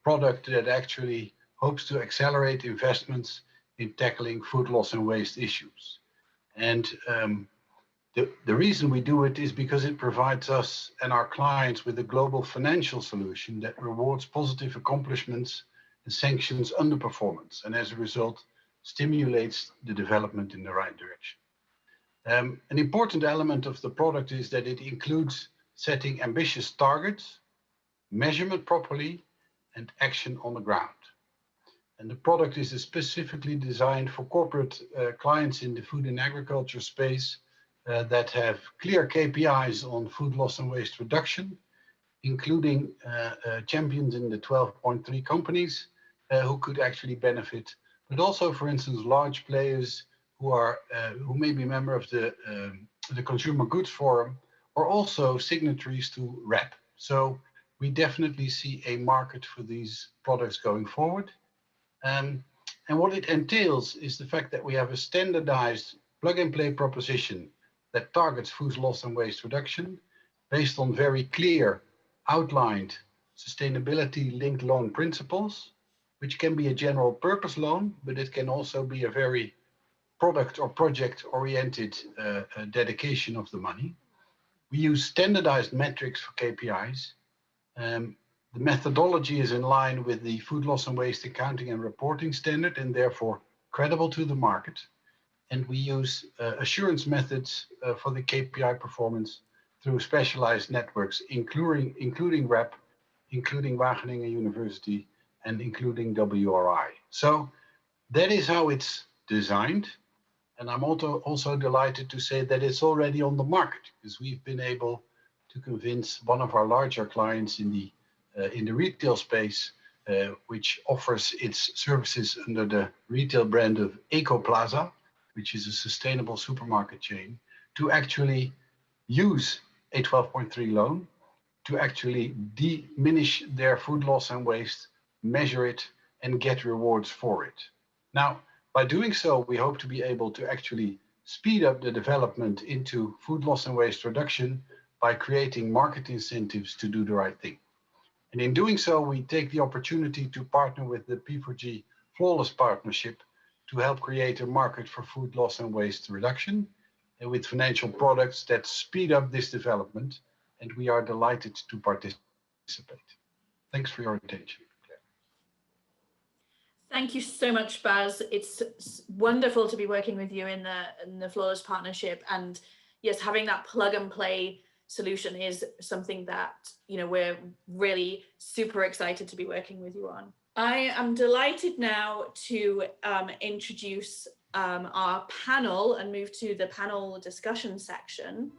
product that actually hopes to accelerate investments in tackling food loss and waste issues. And the reason we do it is because it provides us and our clients with a global financial solution that rewards positive accomplishments and sanctions underperformance, and as a result, stimulates the development in the right direction. An important element of the product is that it includes setting ambitious targets, measurement properly, and action on the ground. And the product is specifically designed for corporate clients in the food and agriculture space that have clear KPIs on food loss and waste reduction, including champions in the 12.3 companies who could actually benefit, but also, for instance, large players who may be member of the Consumer Goods Forum, or also signatories to RAP. So we definitely see a market for these products going forward. And what it entails is the fact that we have a standardized plug-and-play proposition that targets food loss and waste reduction based on very clear outlined sustainability-linked loan principles, which can be a general purpose loan, but it can also be a very product or project-oriented dedication of the money. We use standardized metrics for KPIs. The methodology is in line with the food loss and waste accounting and reporting standard and therefore credible to the market. And we use assurance methods for the KPI performance through specialized networks, including REP, including Wageningen University, and including WRI. So that is how it's designed. And I'm also delighted to say that it's already on the market, because we've been able to convince one of our larger clients in the retail space, which offers its services under the retail brand of Ecoplaza, which is a sustainable supermarket chain, to actually use a 12.3 loan to actually diminish their food loss and waste, measure it, and get rewards for it. Now, by doing so, we hope to be able to actually speed up the development into food loss and waste reduction by creating market incentives to do the right thing. And in doing so, we take the opportunity to partner with the P4G Flawless Partnership to help create a market for food loss and waste reduction, and with financial products that speed up this development, and we are delighted to participate. Thanks for your attention. Thank you so much, Baz. It's wonderful to be working with you in the Flawless Partnership, and yes, having that plug and play solution is something that, you know, we're really super excited to be working with you on. I am delighted now to introduce our panel and move to the panel discussion section.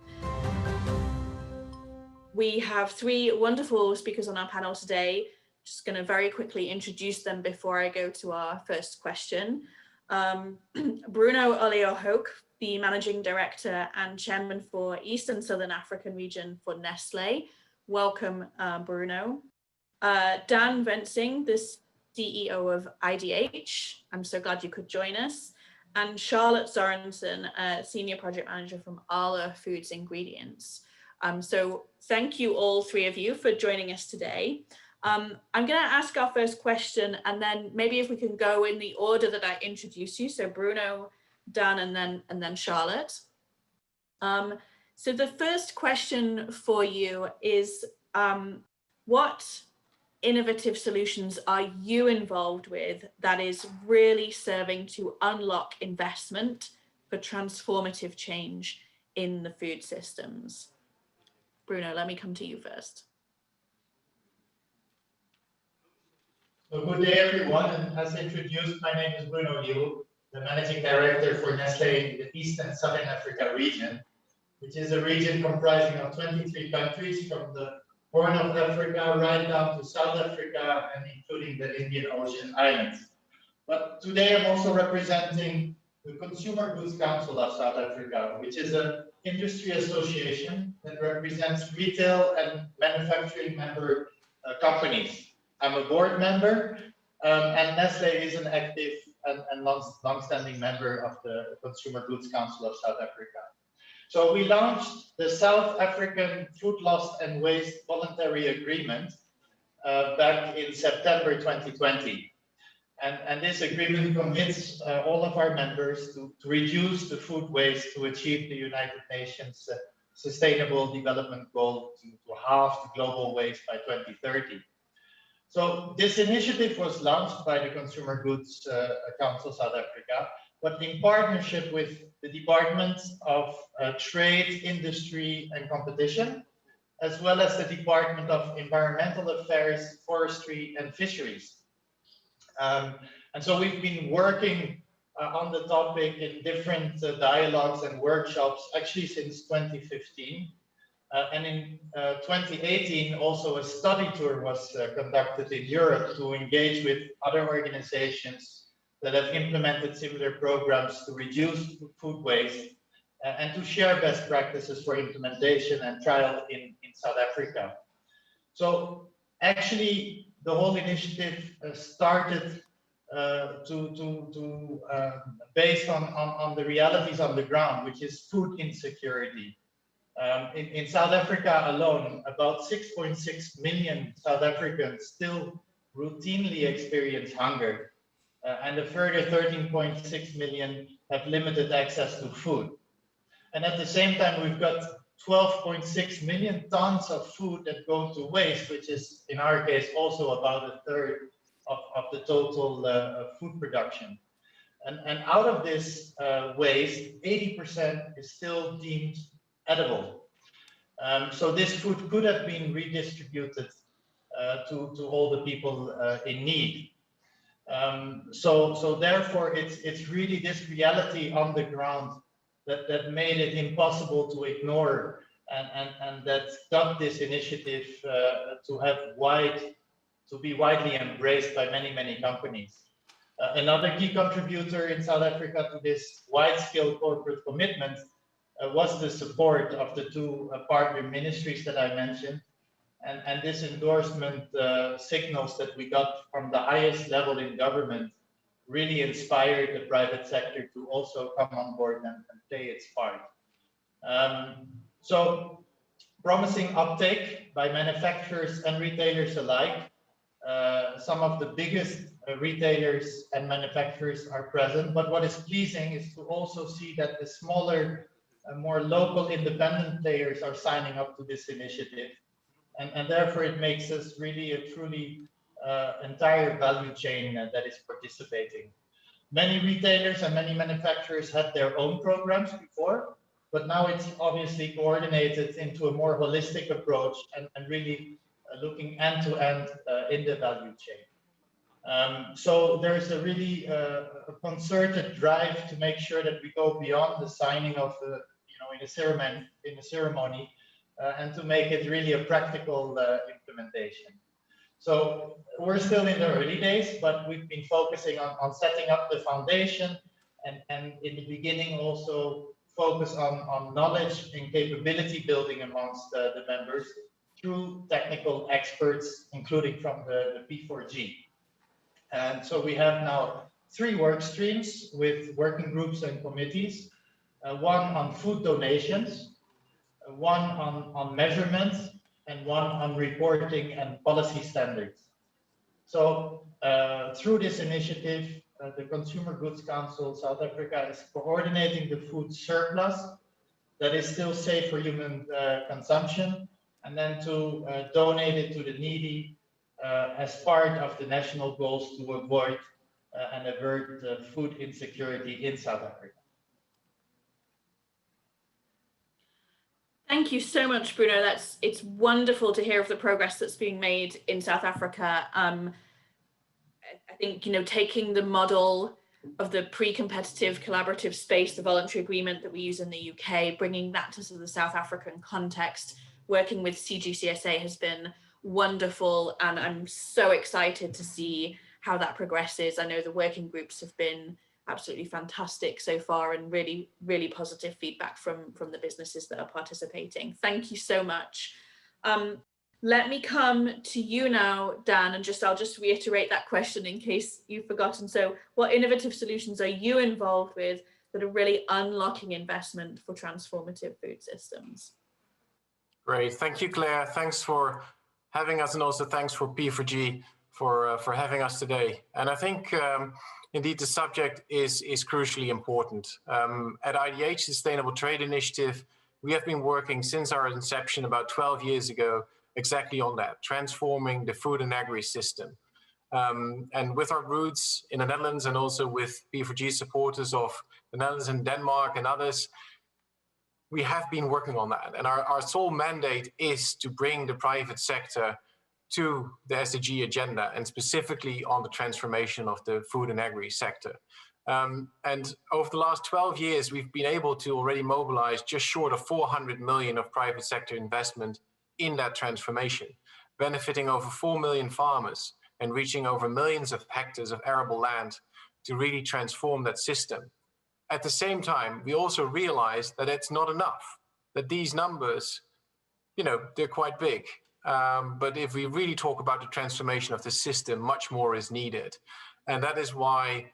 We have three wonderful speakers on our panel today. Just going to very quickly introduce them before I go to our first question. Bruno Oleohoek, the Managing Director and Chairman for East and Southern African region for Nestlé. Welcome, Bruno. Dan Vensing, the CEO of IDH. I'm so glad you could join us. And Charlotte Sorensen, Senior Project Manager from Arla Foods Ingredients. So thank you all three of you for joining us today. I'm going to ask our first question, and then maybe if we can go in the order that I introduce you. So Bruno, Dan, and then Charlotte. So the first question for you is, what innovative solutions are you involved with that is really serving to unlock investment for transformative change in the food systems? Bruno, let me come to you first. So good day, everyone. And as introduced, my name is Bruno Liu, the Managing Director for Nestlé in the East and Southern Africa region, which is a region comprising of 23 countries from the Horn of Africa right down to South Africa and including the Indian Ocean Islands. But today I'm also representing the Consumer Goods Council of South Africa, which is an industry association that represents retail and manufacturing member companies. I'm a board member, and Nestlé is an active and long-standing member of the Consumer Goods Council of South Africa. So we launched the South African Food Loss and Waste Voluntary Agreement back in September 2020. And this agreement commits all of our members to reduce the food waste to achieve the United Nations Sustainable Development Goal to halve the global waste by 2030. So this initiative was launched by the Consumer Goods Council South Africa, but in partnership with the Department of Trade, Industry and Competition, as well as the Department of Environmental Affairs, Forestry and Fisheries. And so we've been working on the topic in different dialogues and workshops actually since 2015. And in 2018, also a study tour was conducted in Europe to engage with other organizations that have implemented similar programs to reduce food waste and to share best practices for implementation and trial in South Africa. So actually, the whole initiative started based on the realities on the ground, which is food insecurity. In South Africa alone, about 6.6 million South Africans still routinely experience hunger, and a further 13.6 million have limited access to food. And at the same time, we've got 12.6 million tons of food that go to waste, which is, in our case, also about a third of the total food production. And out of this waste, 80% is still deemed edible. So this food could have been redistributed to all the people in need. So therefore, it's really this reality on the ground that made it impossible to ignore, and that got this initiative to be widely embraced by many companies. Another key contributor in South Africa to this wide-scale corporate commitment was the support of the two partner ministries that I mentioned. And this endorsement signals that we got from the highest level in government really inspired the private sector to also come on board and play its part. So promising uptake by manufacturers and retailers alike. Some of the biggest retailers and manufacturers are present, but what is pleasing is to also see that the smaller, more local independent players are signing up to this initiative. And therefore it makes us really a truly entire value chain that is participating. Many retailers and many manufacturers had their own programs before, but now it's obviously coordinated into a more holistic approach and really looking end to end in the value chain. So there's a really a concerted drive to make sure that we go beyond the signing of in a ceremony and to make it really a practical implementation. So we're still in the early days, but we've been focusing on setting up the foundation and in the beginning also focus on knowledge and capability building amongst the members through technical experts, including from the P4G. And so we have now 3 work streams with working groups and committees, one on food donations, one on measurements, and one on reporting and policy standards. So through this initiative, the Consumer Goods Council South Africa is coordinating the food surplus that is still safe for human consumption, and then to donate it to the needy as part of the national goals to avoid and avert food insecurity in South Africa. Thank you so much, Bruno. It's wonderful to hear of the progress that's being made in South Africa. I think, taking the model of the pre-competitive collaborative space, the voluntary agreement that we use in the UK, bringing that to the South African context, working with CGCSA has been wonderful, and I'm so excited to see how that progresses. I know the working groups have been absolutely fantastic so far, and really, really positive feedback from the businesses that are participating. Thank you so much. Let me come to you now, Dan, and I'll just reiterate that question in case you've forgotten. So what innovative solutions are you involved with that are really unlocking investment for transformative food systems? Great, thank you, Claire. Thanks for having us, and also thanks for P4G for having us today. And I think indeed the subject is crucially important. At IDH, Sustainable Trade Initiative, we have been working since our inception about 12 years ago exactly on that, transforming the food and agri system. And with our roots in the Netherlands, and also with P4G supporters of the Netherlands and Denmark and others, we have been working on that. And our sole mandate is to bring the private sector to the SDG agenda, and specifically on the transformation of the food and agri sector. And over the last 12 years, we've been able to already mobilize just short of 400 million of private sector investment in that transformation, benefiting over 4 million farmers and reaching over millions of hectares of arable land to really transform that system. At the same time, we also realized that it's not enough, that these numbers, they're quite big. But if we really talk about the transformation of the system, much more is needed. And that is why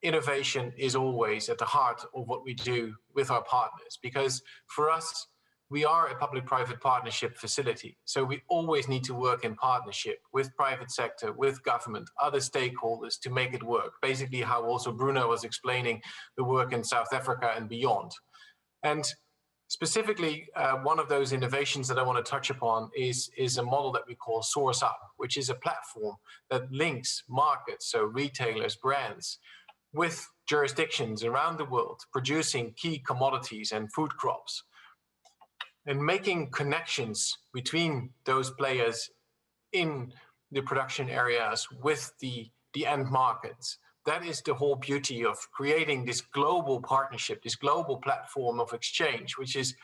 innovation is always at the heart of what we do with our partners. Because for us, we are a public-private partnership facility. So we always need to work in partnership with private sector, with government, other stakeholders to make it work. Basically how also Bruno was explaining the work in South Africa and beyond. And specifically, one of those innovations that I want to touch upon is a model that we call Source Up, which is a platform that links markets, so retailers, brands, with jurisdictions around the world producing key commodities and food crops, and making connections between those players in the production areas with the end markets. That is the whole beauty of creating this global partnership, this global platform of exchange, which is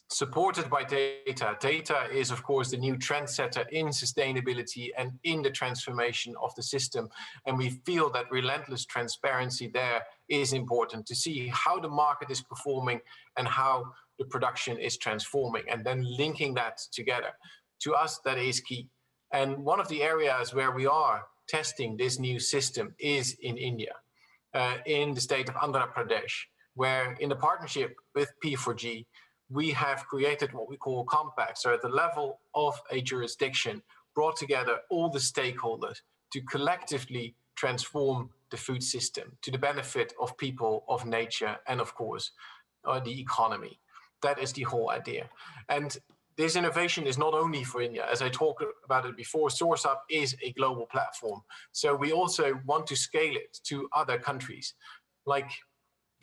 supported by data. Data is, of course, the new trendsetter in sustainability and in the transformation of the system. And we feel that relentless transparency there is important to see how the market is performing and how the production is transforming, and then linking that together. To us, that is key. And one of the areas where we are testing this new system is in India, in the state of Andhra Pradesh, where in the partnership with P4G, we have created what we call compacts. So at the level of a jurisdiction, brought together all the stakeholders to collectively transform the food system to the benefit of people, of nature, and of course, the economy. That is the whole idea. And this innovation is not only for India. As I talked about it before, Source Up is a global platform. So we also want to scale it to other countries like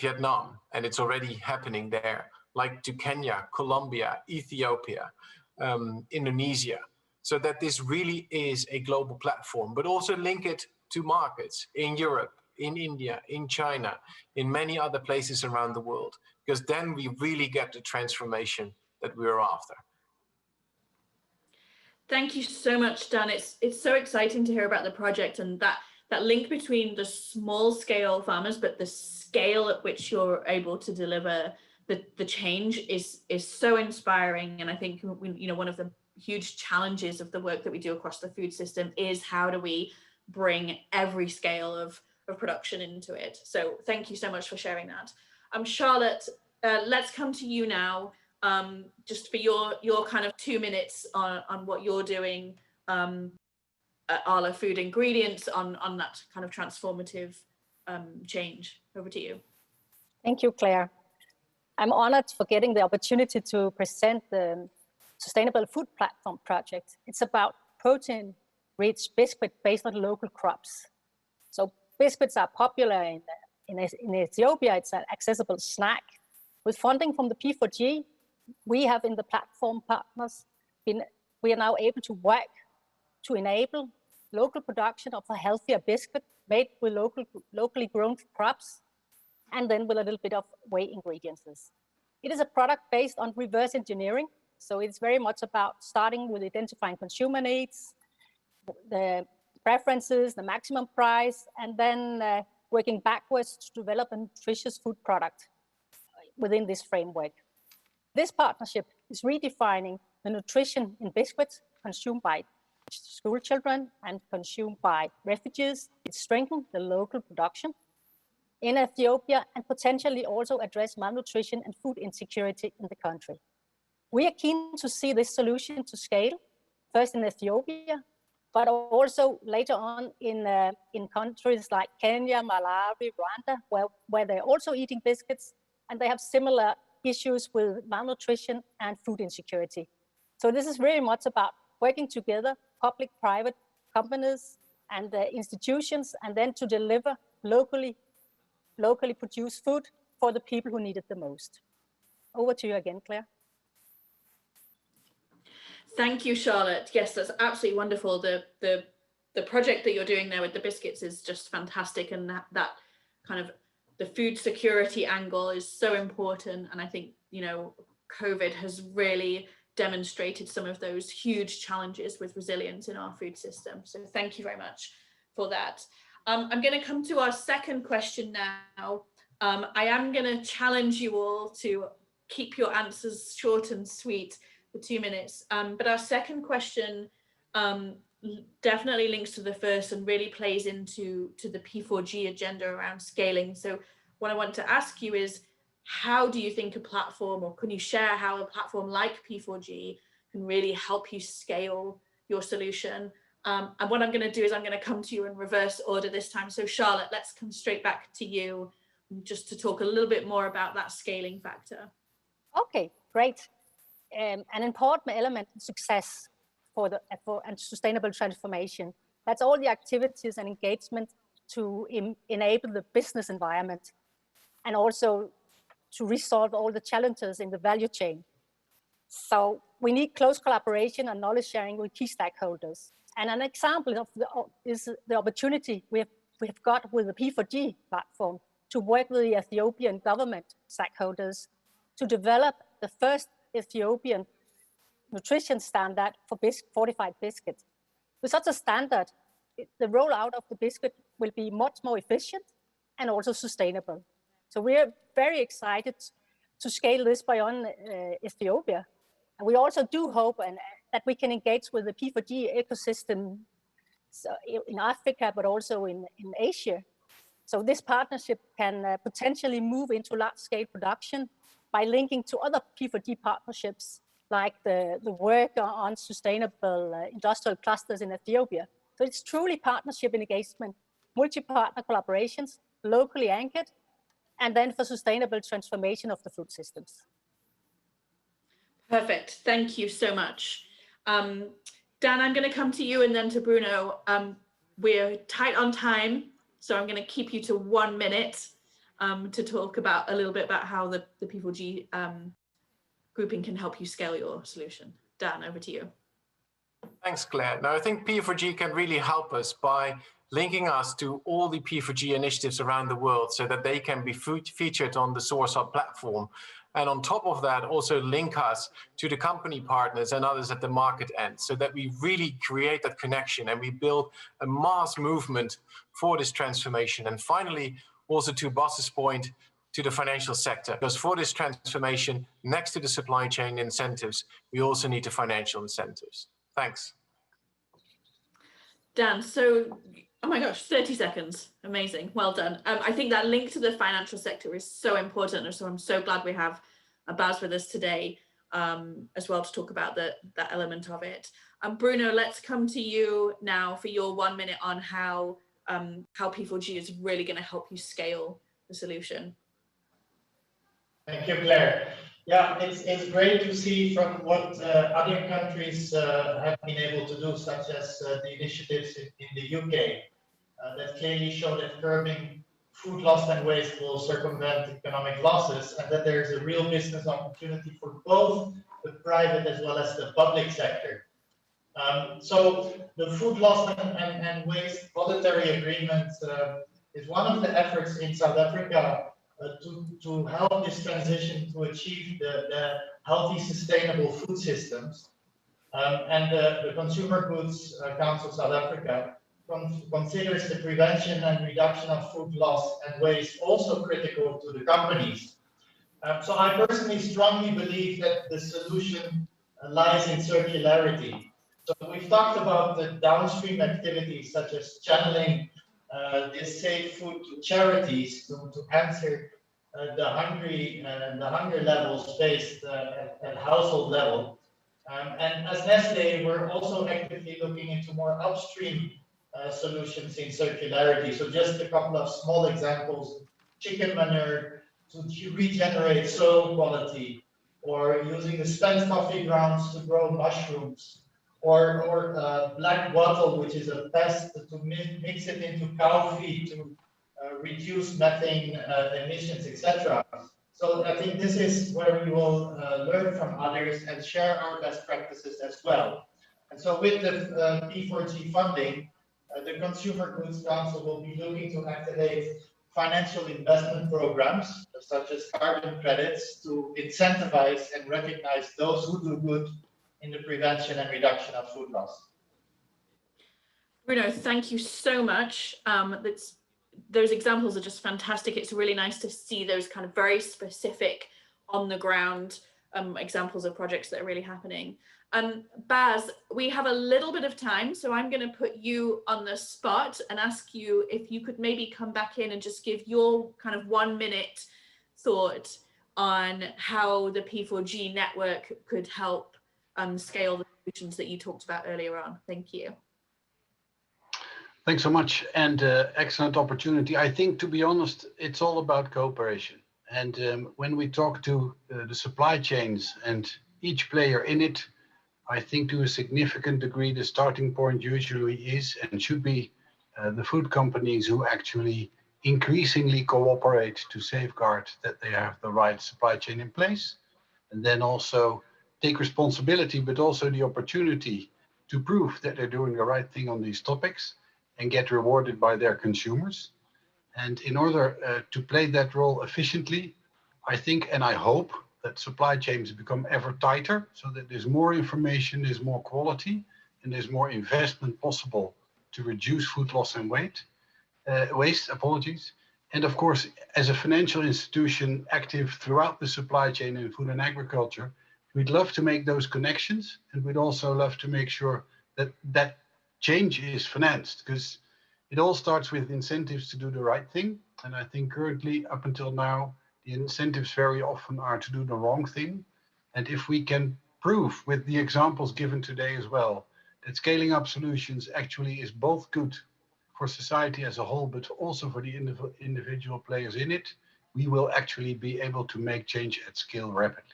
Vietnam, and it's already happening there, like to Kenya, Colombia, Ethiopia, Indonesia, so that this really is a global platform, but also link it to markets in Europe, in India, in China, in many other places around the world, because then we really get the transformation that we're after. Thank you so much, Dan. It's so exciting to hear about the project and that link between the small scale farmers, but the scale at which you're able to deliver the change is so inspiring. And I think one of the huge challenges of the work that we do across the food system is how do we bring every scale of production into it. So thank you so much for sharing that. Charlotte, let's come to you now. Just for your kind of 2 minutes on what you're doing at Arla Food Ingredients on that kind of transformative change. Over to you. Thank you, Claire. I'm honored for getting the opportunity to present the Sustainable Food Platform project. It's about protein-rich biscuit based on local crops. So biscuits are popular in Ethiopia. It's an accessible snack. With funding from the P4G, we have in the platform partners we are now able to work to enable local production of a healthier biscuit made with locally grown crops, and then with a little bit of whey ingredients. It is a product based on reverse engineering. So it's very much about starting with identifying consumer needs, the preferences, the maximum price, and then working backwards to develop a nutritious food product within this framework. This partnership is redefining the nutrition in biscuits consumed by school children and consumed by refugees. It strengthens the local production in Ethiopia and potentially also address malnutrition and food insecurity in the country. We are keen to see this solution to scale, first in Ethiopia, but also later on in countries like Kenya, Malawi, Rwanda, where they're also eating biscuits, and they have similar issues with malnutrition and food insecurity. So this is very much about working together, public, private companies and institutions, and then to deliver locally produced food for the people who need it the most. Over to you again, Claire. Thank you, Charlotte. Yes, that's absolutely wonderful. The project that you're doing there with the biscuits is just fantastic, and that kind of the food security angle is so important. And I think, COVID has really demonstrated some of those huge challenges with resilience in our food system. So thank you very much for that. I'm going to come to our second question now. I am going to challenge you all to keep your answers short and sweet for 2 minutes. But our second question definitely links to the first and really plays into the P4G agenda around scaling. So what I want to ask you is, how do you think a platform, or can you share how a platform like P4G can really help you scale your solution? And what I'm going to do is I'm going to come to you in reverse order this time. So Charlotte, let's come straight back to you just to talk a little bit more about that scaling factor. Okay, great. An important element in success for and sustainable transformation. That's all the activities and engagement to enable the business environment, and also to resolve all the challenges in the value chain. So we need close collaboration and knowledge sharing with key stakeholders. And an example of is the opportunity we have got with the P4G platform to work with the Ethiopian government stakeholders to develop the first Ethiopian nutrition standard for fortified biscuits. With such a standard, the rollout of the biscuit will be much more efficient and also sustainable. So we are very excited to scale this beyond Ethiopia. And we also do hope that we can engage with the P4G ecosystem in Africa, but also in Asia. So this partnership can potentially move into large-scale production by linking to other P4G partnerships, like the work on sustainable industrial clusters in Ethiopia. So it's truly partnership engagement, multi-partner collaborations, locally anchored, and then for sustainable transformation of the food systems. Perfect. Thank you so much. Dan, I'm going to come to you and then to Bruno. We're tight on time, so I'm going to keep you to 1 minute to talk about a little bit about how the P4G grouping can help you scale your solution. Dan, over to you. Thanks, Claire. Now, I think P4G can really help us by linking us to all the P4G initiatives around the world so that they can be featured on the Source Hub platform. And on top of that, also link us to the company partners and others at the market end so that we really create that connection and we build a mass movement for this transformation. And finally, also to Boss's point, to the financial sector, because for this transformation, next to the supply chain incentives, we also need the financial incentives. Thanks. Dan, so, oh my gosh, 30 seconds. Amazing. Well done. I think that link to the financial sector is so important. So I'm so glad we have Baz with us today as well to talk about that element of it. Bruno, let's come to you now for your 1 minute on how P4G is really going to help you scale the solution. Thank you, Claire. Yeah, it's great to see from what other countries have been able to do, such as the initiatives in the UK, that clearly show that curbing food loss and waste will circumvent economic losses, and that there's a real business opportunity for both the private as well as the public sector. So the food loss and waste voluntary agreement is one of the efforts in South Africa to help this transition to achieve the healthy, sustainable food systems. And the Consumer Goods Council South Africa considers the prevention and reduction of food loss and waste also critical to the companies. So I personally strongly believe that the solution lies in circularity. So we've talked about the downstream activities such as channeling this safe food to charities to answer the hunger levels faced at household level. And as Nestlé, we're also actively looking into more upstream solutions in circularity. So just a couple of small examples: chicken manure to regenerate soil quality, or using the spent coffee grounds to grow mushrooms, or black wattle, which is a pest, to mix it into cow feed to reduce methane emissions, etc. So I think this is where we will learn from others and share our best practices as well. And so with the P4G funding, the Consumer Goods Council will be looking to activate financial investment programs, such as carbon credits, to incentivize and recognize those who do good in the prevention and reduction of food loss. Bruno, thank you so much. Those examples are just fantastic. It's really nice to see those kind of very specific on the ground examples of projects that are really happening. Baz, we have a little bit of time, so I'm going to put you on the spot and ask you if you could maybe come back in and just give your kind of 1 minute thought on how the P4G network could help scale the solutions that you talked about earlier on. Thank you. Thanks so much, and excellent opportunity. I think, to be honest, it's all about cooperation. And when we talk to the supply chains and each player in it, I think to a significant degree, the starting point usually is and should be the food companies who actually increasingly cooperate to safeguard that they have the right supply chain in place, and then also take responsibility, but also the opportunity to prove that they're doing the right thing on these topics and get rewarded by their consumers. And in order to play that role efficiently, I think and I hope that supply chains become ever tighter so that there's more information, there's more quality, and there's more investment possible to reduce food loss and waste. And of course, as a financial institution active throughout the supply chain in food and agriculture, we'd love to make those connections, and we'd also love to make sure that that change is financed, because it all starts with incentives to do the right thing. And I think currently, up until now, the incentives very often are to do the wrong thing. And if we can prove with the examples given today as well, that scaling up solutions actually is both good for society as a whole, but also for the individual players in it, we will actually be able to make change at scale rapidly.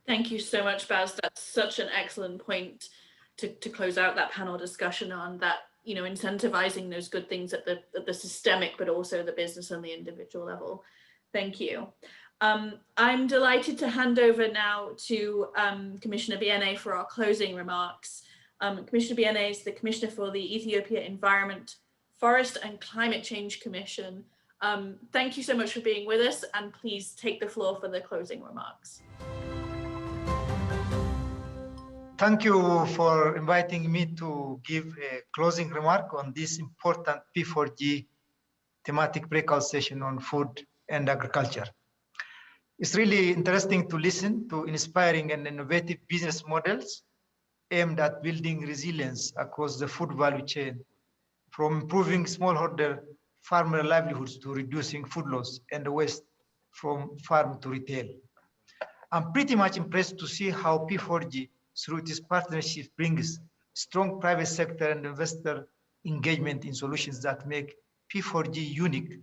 Thank you so much, Baz. That's such an excellent point to close out that panel discussion on that, you know, incentivizing those good things at the systemic, but also the business and the individual level. Thank you. I'm delighted to hand over now to Commissioner Biene for our closing remarks. Commissioner Biene is the Commissioner for the Ethiopia Environment, Forest and Climate Change Commission. Thank you so much for being with us, and please take the floor for the closing remarks. Thank you for inviting me to give a closing remark on this important P4G thematic breakout session on food and agriculture. It's really interesting to listen to inspiring and innovative business models aimed at building resilience across the food value chain, from improving smallholder farmer livelihoods to reducing food loss and waste from farm to retail. I'm pretty much impressed to see how P4G, through this partnership, brings strong private sector and investor engagement in solutions that make P4G unique,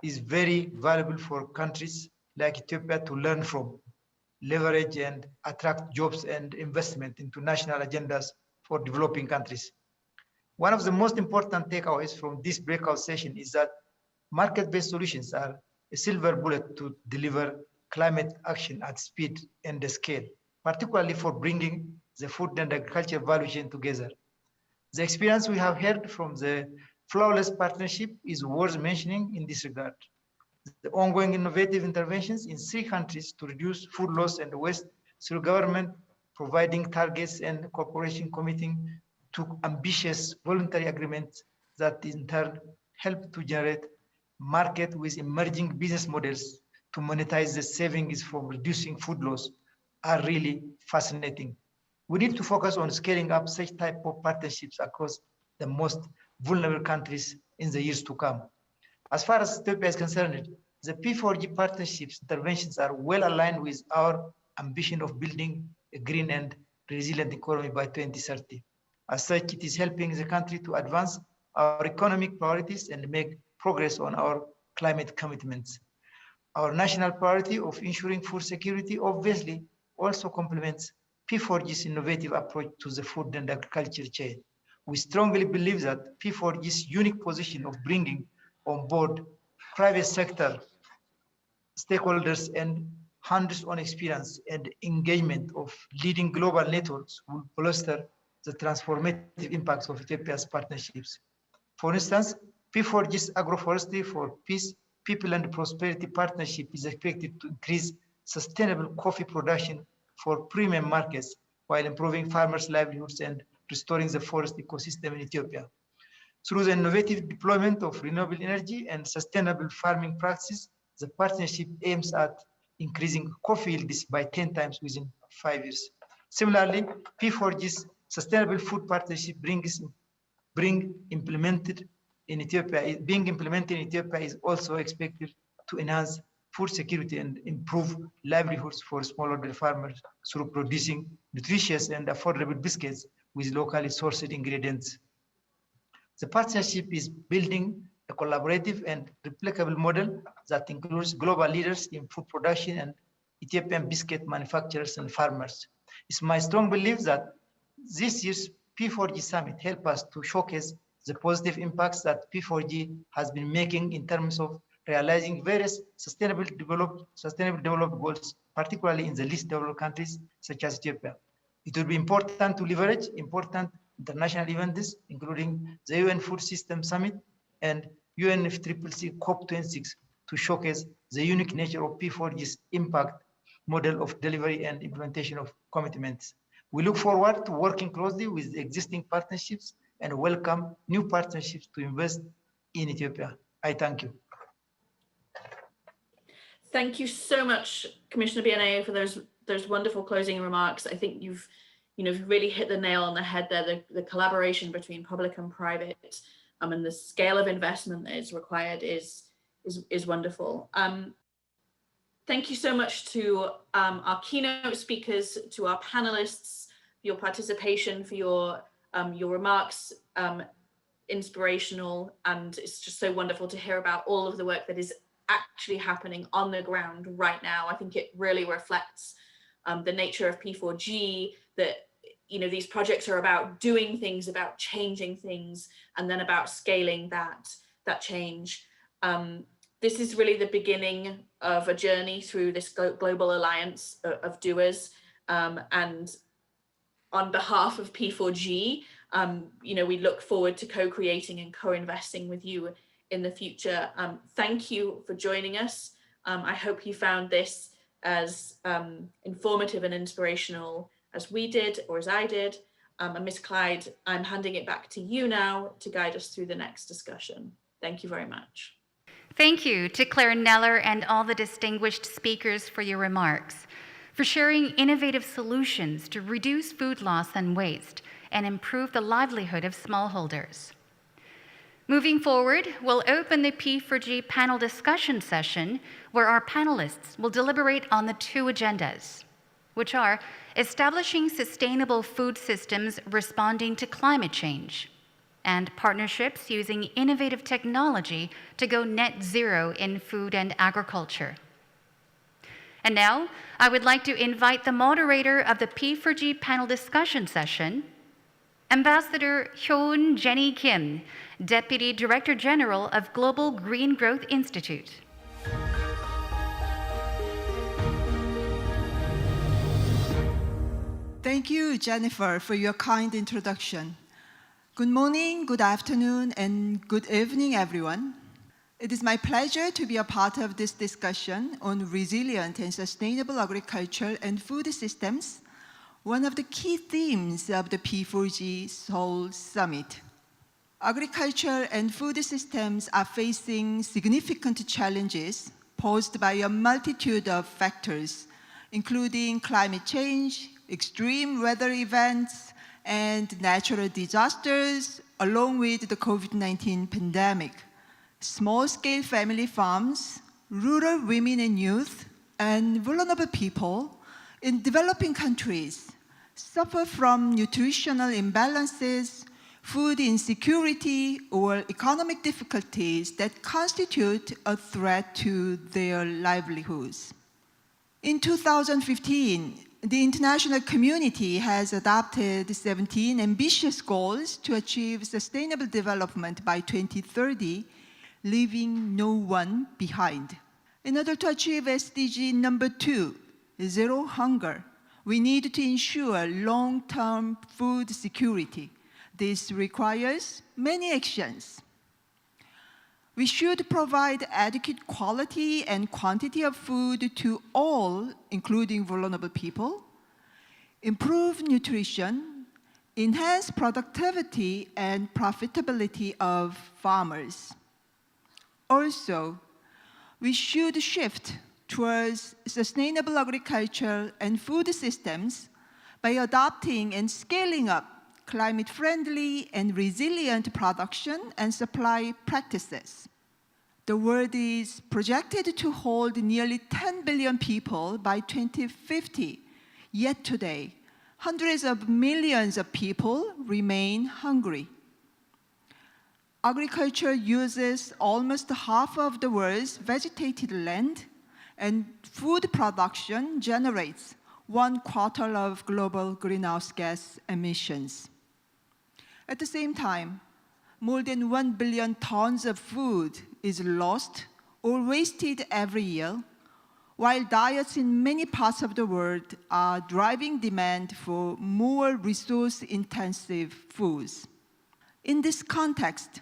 is very valuable for countries like Ethiopia to learn from, leverage and attract jobs and investment into national agendas for developing countries. One of the most important takeaways from this breakout session is that market-based solutions are a silver bullet to deliver climate action at speed and scale, particularly for bringing the food and agriculture value chain together. The experience we have heard from the flawless partnership is worth mentioning in this regard. The ongoing innovative interventions in 3 countries to reduce food loss and waste through government providing targets and corporation committing to ambitious voluntary agreements that in turn help to generate market with emerging business models to monetize the savings from reducing food loss are really fascinating. We need to focus on scaling up such type of partnerships across the most vulnerable countries in the years to come. As far as Ethiopia is concerned, the P4G partnerships interventions are well aligned with our ambition of building a green and resilient economy by 2030. As such, it is helping the country to advance our economic priorities and make progress on our climate commitments. Our national priority of ensuring food security obviously also complements P4G's innovative approach to the food and agriculture chain. We strongly believe that P4G's unique position of bringing on board private sector stakeholders and hands-on experience and engagement of leading global networks will bolster the transformative impacts of Ethiopia's partnerships. For instance, P4G's Agroforestry for Peace, People and Prosperity partnership is expected to increase sustainable coffee production for premium markets while improving farmers' livelihoods and restoring the forest ecosystem in Ethiopia. Through the innovative deployment of renewable energy and sustainable farming practices, the partnership aims at increasing coffee yields by 10 times within 5 years. Similarly, P4G's Sustainable Food Partnership being implemented in Ethiopia is also expected to enhance food security and improve livelihoods for smallholder farmers through producing nutritious and affordable biscuits with locally sourced ingredients. The partnership is building a collaborative and replicable model that includes global leaders in food production and Ethiopian biscuit manufacturers and farmers. It's my strong belief that this year's P4G summit helps us to showcase the positive impacts that P4G has been making in terms of realizing various sustainable development goals, particularly in the least developed countries such as Ethiopia. It will be important to leverage important international events, including the UN Food System Summit and UNFCCC COP26, to showcase the unique nature of P4G's impact model of delivery and implementation of commitments. We look forward to working closely with existing partnerships and welcome new partnerships to invest in Ethiopia. I thank you. Thank you so much, Commissioner BNA, for those wonderful closing remarks. I think you've really hit the nail on the head there. The collaboration between public and private and the scale of investment that is required is wonderful. Thank you so much to our keynote speakers, to our panelists, for your participation, for your remarks, inspirational, and it's just so wonderful to hear about all of the work that is actually happening on the ground right now. I think it really reflects the nature of P4G, that these projects are about doing things, about changing things, and then about scaling that change. This is really the beginning of a journey through this global alliance of doers. And on behalf of P4G, we look forward to co-creating and co-investing with you in the future. Thank you for joining us. I hope you found this as informative and inspirational as we did, or as I did. And Ms. Clyde, I'm handing it back to you now to guide us through the next discussion. Thank you very much. Thank you to Claire Neller and all the distinguished speakers for your remarks, for sharing innovative solutions to reduce food loss and waste and improve the livelihood of smallholders. Moving forward, we'll open the P4G panel discussion session where our panelists will deliberate on the two agendas, which are establishing sustainable food systems responding to climate change and partnerships using innovative technology to go net zero in food and agriculture. And now, I would like to invite the moderator of the P4G panel discussion session, Ambassador Hyun Jenny Kim, Deputy Director General of Global Green Growth Institute. Thank you, Jennifer, for your kind introduction. Good morning, good afternoon, and good evening, everyone. It is my pleasure to be a part of this discussion on resilient and sustainable agriculture and food systems, one of the key themes of the P4G Seoul Summit. Agriculture and food systems are facing significant challenges posed by a multitude of factors, including climate change, extreme weather events, and natural disasters, along with the COVID-19 pandemic. Small-scale family farms, rural women and youth, and vulnerable people in developing countries suffer from nutritional imbalances, food insecurity, or economic difficulties that constitute a threat to their livelihoods. In 2015, the international community has adopted 17 ambitious goals to achieve sustainable development by 2030, leaving no one behind. In order to achieve SDG number 2, zero hunger, we need to ensure long-term food security. This requires many actions. We should provide adequate quality and quantity of food to all, including vulnerable people, improve nutrition, enhance productivity and profitability of farmers. Also, we should shift towards sustainable agriculture and food systems by adopting and scaling up climate-friendly and resilient production and supply practices. The world is projected to hold nearly 10 billion people by 2050. Yet today, hundreds of millions of people remain hungry. Agriculture uses almost half of the world's vegetated land, and food production generates 1/4 of global greenhouse gas emissions. At the same time, more than 1 billion tons of food is lost or wasted every year, while diets in many parts of the world are driving demand for more resource-intensive foods. In this context,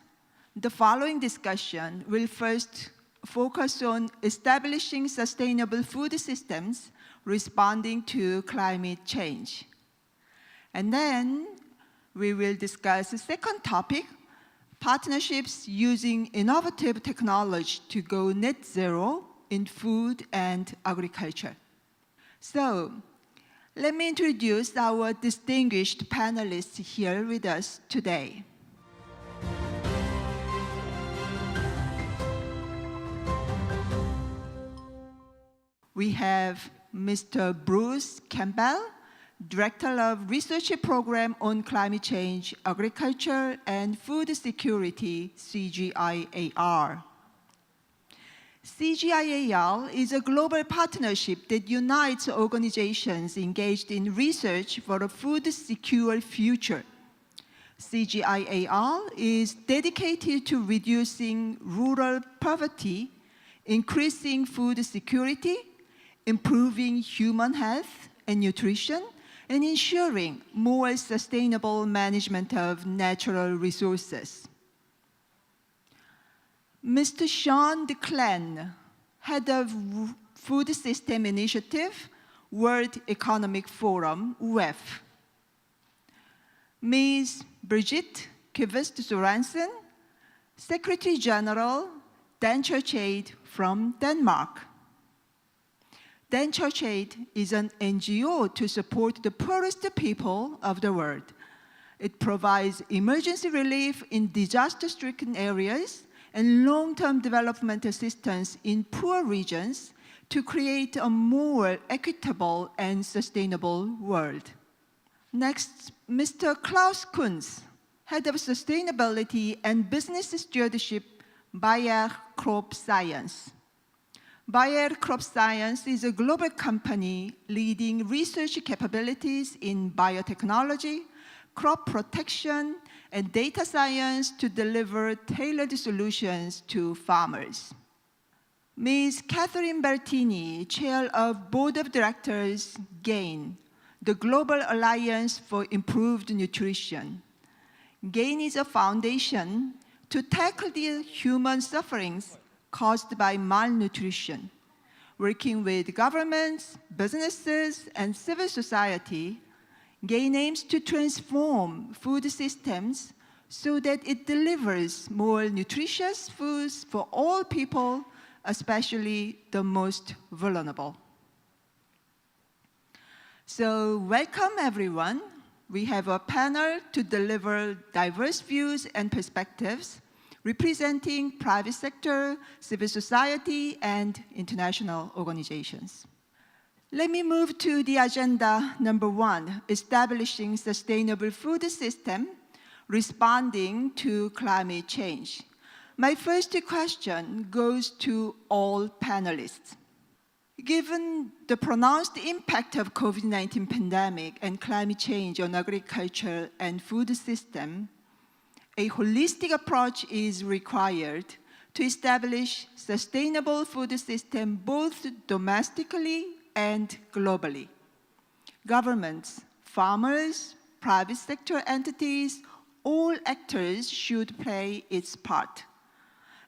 the following discussion will first focus on establishing sustainable food systems responding to climate change. And then we will discuss the second topic, partnerships using innovative technology to go net zero in food and agriculture. So, let me introduce our distinguished panelists here with us today. We have Mr. Bruce Campbell, Director of Research Program on Climate Change, Agriculture, and Food Security, CGIAR. CGIAR is a global partnership that unites organizations engaged in research for a food-secure future. CGIAR is dedicated to reducing rural poverty, increasing food security, improving human health and nutrition, and ensuring more sustainable management of natural resources. Mr. Sean DeClan, Head of Food System Initiative, World Economic Forum, WEF. Ms. Brigitte Kvist Sorensen, Secretary General, Dan Church Aid from Denmark. Dan Church Aid is an NGO to support the poorest people of the world. It provides emergency relief in disaster-stricken areas and long-term development assistance in poor regions to create a more equitable and sustainable world. Next, Mr. Klaus Kunz, Head of Sustainability and Business Stewardship, Bayer Crop Science. Bayer Crop Science is a global company leading research capabilities in biotechnology, crop protection, and data science to deliver tailored solutions to farmers. Ms. Catherine Bertini, Chair of Board of Directors, GAIN, the Global Alliance for Improved Nutrition. GAIN is a foundation to tackle the human sufferings caused by malnutrition, working with governments, businesses, and civil society. GAIN aims to transform food systems so that it delivers more nutritious foods for all people, especially the most vulnerable. So welcome everyone. We have a panel to deliver diverse views and perspectives representing private sector, civil society, and international organizations. Let me move to the agenda number 1, establishing sustainable food system, responding to climate change. My first question goes to all panelists. Given the pronounced impact of COVID-19 pandemic and climate change on agriculture and food system, a holistic approach is required to establish sustainable food system both domestically and globally. Governments, farmers, private sector entities, all actors should play its part.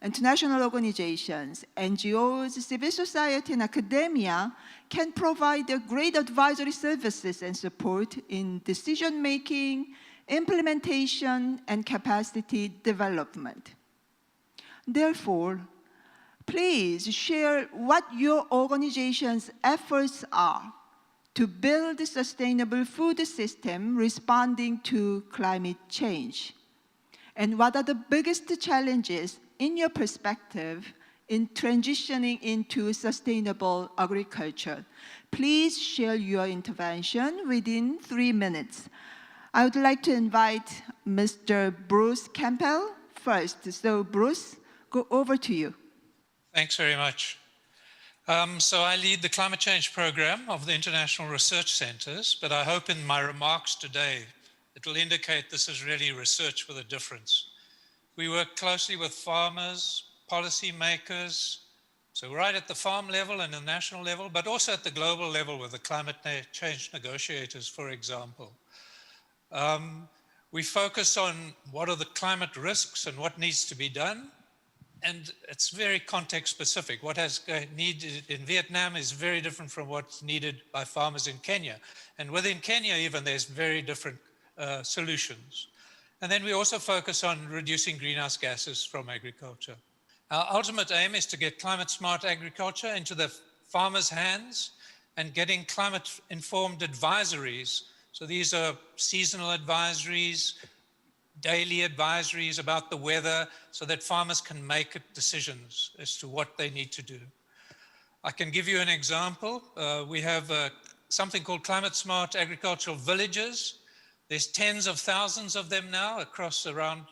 International organizations, NGOs, civil society, and academia can provide great advisory services and support in decision-making, implementation, and capacity development. Therefore, please share what your organization's efforts are to build a sustainable food system responding to climate change. And what are the biggest challenges in your perspective in transitioning into sustainable agriculture. Please share your intervention within 3 minutes. I would like to invite Mr. Bruce Campbell first. So Bruce, go over to you. Thanks very much. So I lead the climate change program of the International Research Centres, but I hope in my remarks today it will indicate this is really research with a difference. We work closely with farmers, policy makers, so right at the farm level and the national level, but also at the global level with the climate change negotiators, for example. We focus on what are the climate risks and what needs to be done. And it's very context specific. What has needed in Vietnam is very different from what's needed by farmers in Kenya. And within Kenya even, there's very different solutions. And then we also focus on reducing greenhouse gases from agriculture. Our ultimate aim is to get climate smart agriculture into the farmers' hands and getting climate informed advisories. So these are seasonal advisories, daily advisories about the weather so that farmers can make decisions as to what they need to do. I can give you an example. We have something called climate smart agricultural villages. There's tens of thousands of them now across around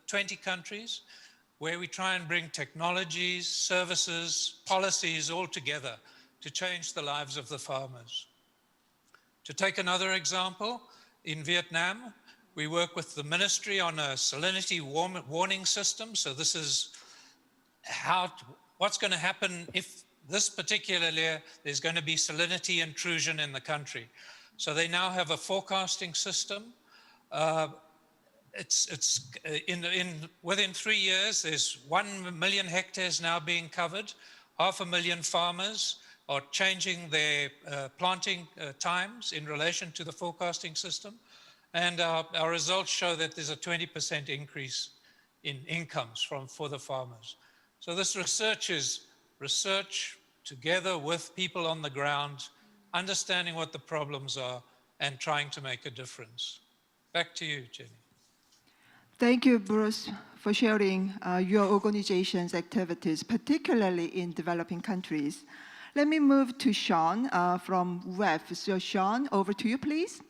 20 countries where we try and bring technologies, services, policies all together to change the lives of the farmers. To take another example, in Vietnam, we work with the ministry on a salinity warning system. So this is what's going to happen if this particular year there's going to be salinity intrusion in the country. So they now have a forecasting system. Within 3 years, there's 1 million hectares now being covered. 500,000 farmers are changing their planting times in relation to the forecasting system. And our results show that there's a 20% increase in incomes for the farmers. So this research is research together with people on the ground, understanding what the problems are and trying to make a difference. Back to you, Jenny. Thank you, Bruce, for sharing your organization's activities, particularly in developing countries. Let me move to Sean from WEF. So Sean, over to you, please.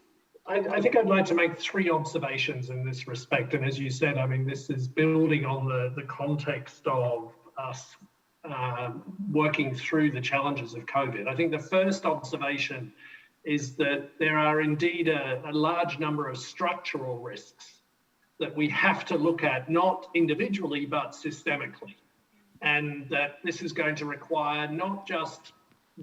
I think I'd like to make 3 observations in this respect. And as you said, I mean, this is building on the context of us working through the challenges of COVID. I think the first observation is that there are indeed a large number of structural risks that we have to look at, not individually, but systemically. And that this is going to require not just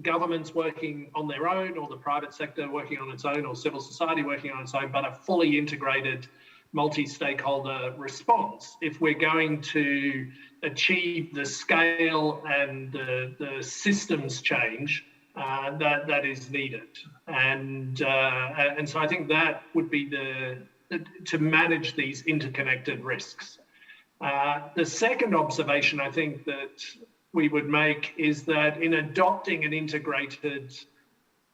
governments working on their own or the private sector working on its own or civil society working on its own, but a fully integrated multi-stakeholder response if we're going to achieve the scale and the systems change that is needed. And so I think that would be to manage these interconnected risks. The second observation I think that we would make is that in adopting an integrated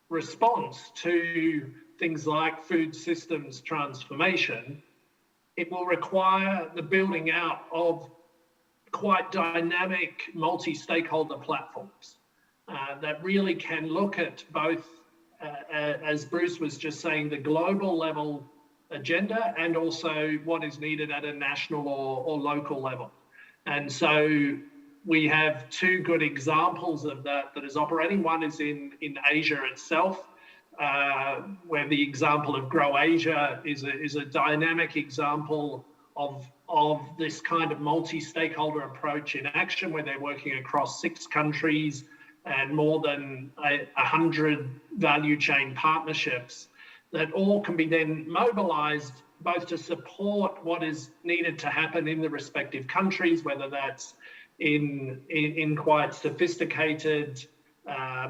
response to things like food systems transformation, it will require the building out of quite dynamic multi-stakeholder platforms that really can look at both, as Bruce was just saying, the global level agenda and also what is needed at a national or local level. And so we have 2 good examples of that is operating. One is in Asia itself, where the example of Grow Asia is a dynamic example of this kind of multi-stakeholder approach in action, where they're working across 6 countries and more than 100 value chain partnerships that all can be then mobilized both to support what is needed to happen in the respective countries, whether that's in quite sophisticated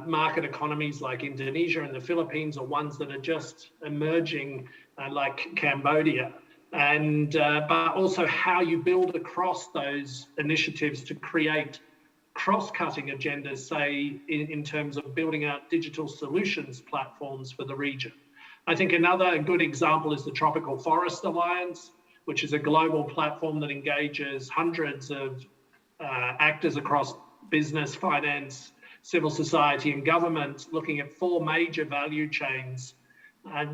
market economies like Indonesia and the Philippines, or ones that are just emerging like Cambodia, and but also how you build across those initiatives to create cross-cutting agendas, say in terms of building out digital solutions platforms for the region. I think another good example is the Tropical Forest Alliance, which is a global platform that engages hundreds of actors across business, finance, civil society and government, looking at 4 major value chains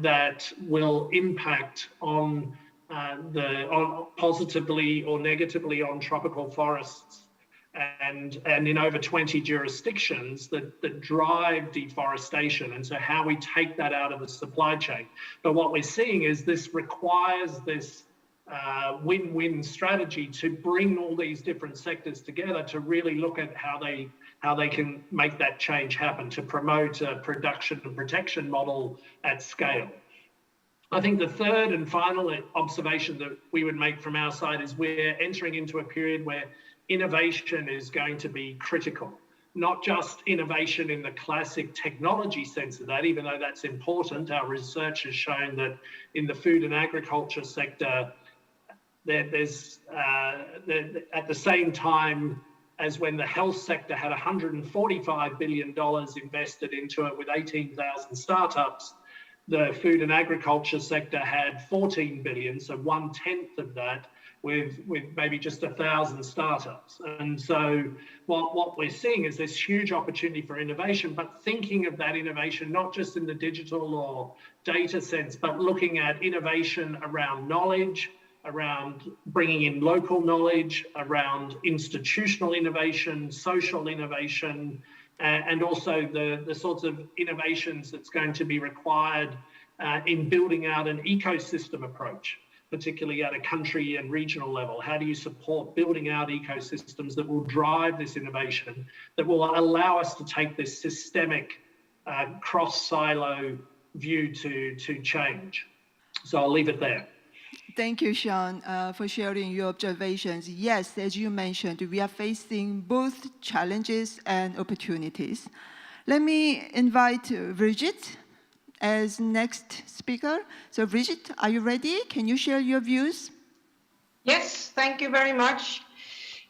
that will impact on positively or negatively on tropical forests, and in over 20 jurisdictions that drive deforestation, and so how we take that out of the supply chain. But what we're seeing is this requires this win-win strategy to bring all these different sectors together to really look at how they can make that change happen, to promote a production and protection model at scale. I think the third and final observation that we would make from our side is we're entering into a period where innovation is going to be critical. Not just innovation in the classic technology sense of that, even though that's important. Our research has shown that in the food and agriculture sector, there's at the same time as when the health sector had $145 billion invested into it with 18,000 startups, the food and agriculture sector had 14 billion, so 1/10 of that, with maybe just 1,000 startups. And so what we're seeing is this huge opportunity for innovation, but thinking of that innovation not just in the digital or data sense, but looking at innovation around knowledge, around bringing in local knowledge, around institutional innovation, social innovation, and also the sorts of innovations that's going to be required in building out an ecosystem approach, particularly at a country and regional level. How do you support building out ecosystems that will drive this innovation, that will allow us to take this systemic cross-silo view to change? So I'll leave it there. Thank you, Sean, for sharing your observations. Yes, as you mentioned, we are facing both challenges and opportunities. Let me invite Brigitte as next speaker. So Brigitte, are you ready? Can you share your views? Yes, thank you very much.